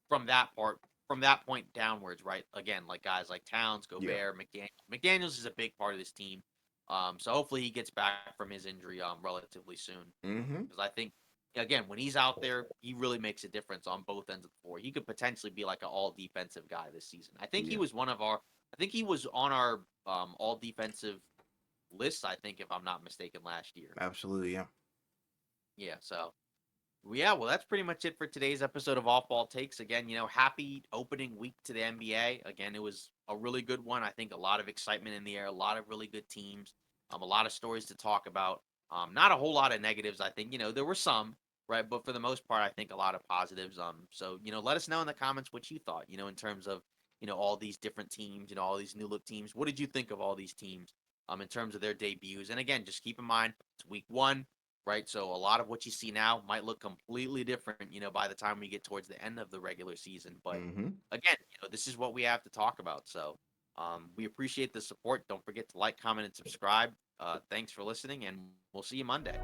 from that part, from that point downwards, right? Again, like guys like Towns, Yeah. Gobert, McDaniel. McDaniel's is a big part of this team. So hopefully he gets back from his injury relatively soon. Hmm. Because I think again, when he's out there, he really makes a difference on both ends of the floor. He could potentially be like an all defensive guy this season. I think he Yeah. was I think he was on our all defensive list, I think, if I'm not mistaken, last year. Absolutely. Yeah. Yeah, so yeah, well, that's pretty much it for today's episode of Off Ball Takes. Again, happy opening week to the NBA. Again, it was a really good one. I think a lot of excitement in the air, a lot of really good teams, a lot of stories to talk about. Not a whole lot of negatives. I think there were some, right, but for the most part, I think a lot of positives. So let us know in the comments what you thought. In terms of all these different teams, all these new look teams. What did you think of all these teams? In terms of their debuts, and again, just keep in mind it's week one, right? So a lot of what you see now might look completely different, by the time we get towards the end of the regular season. But Hmm. again, this is what we have to talk about. So we appreciate the support. Don't forget to like, comment, and subscribe. Thanks for listening, and we'll see you Monday.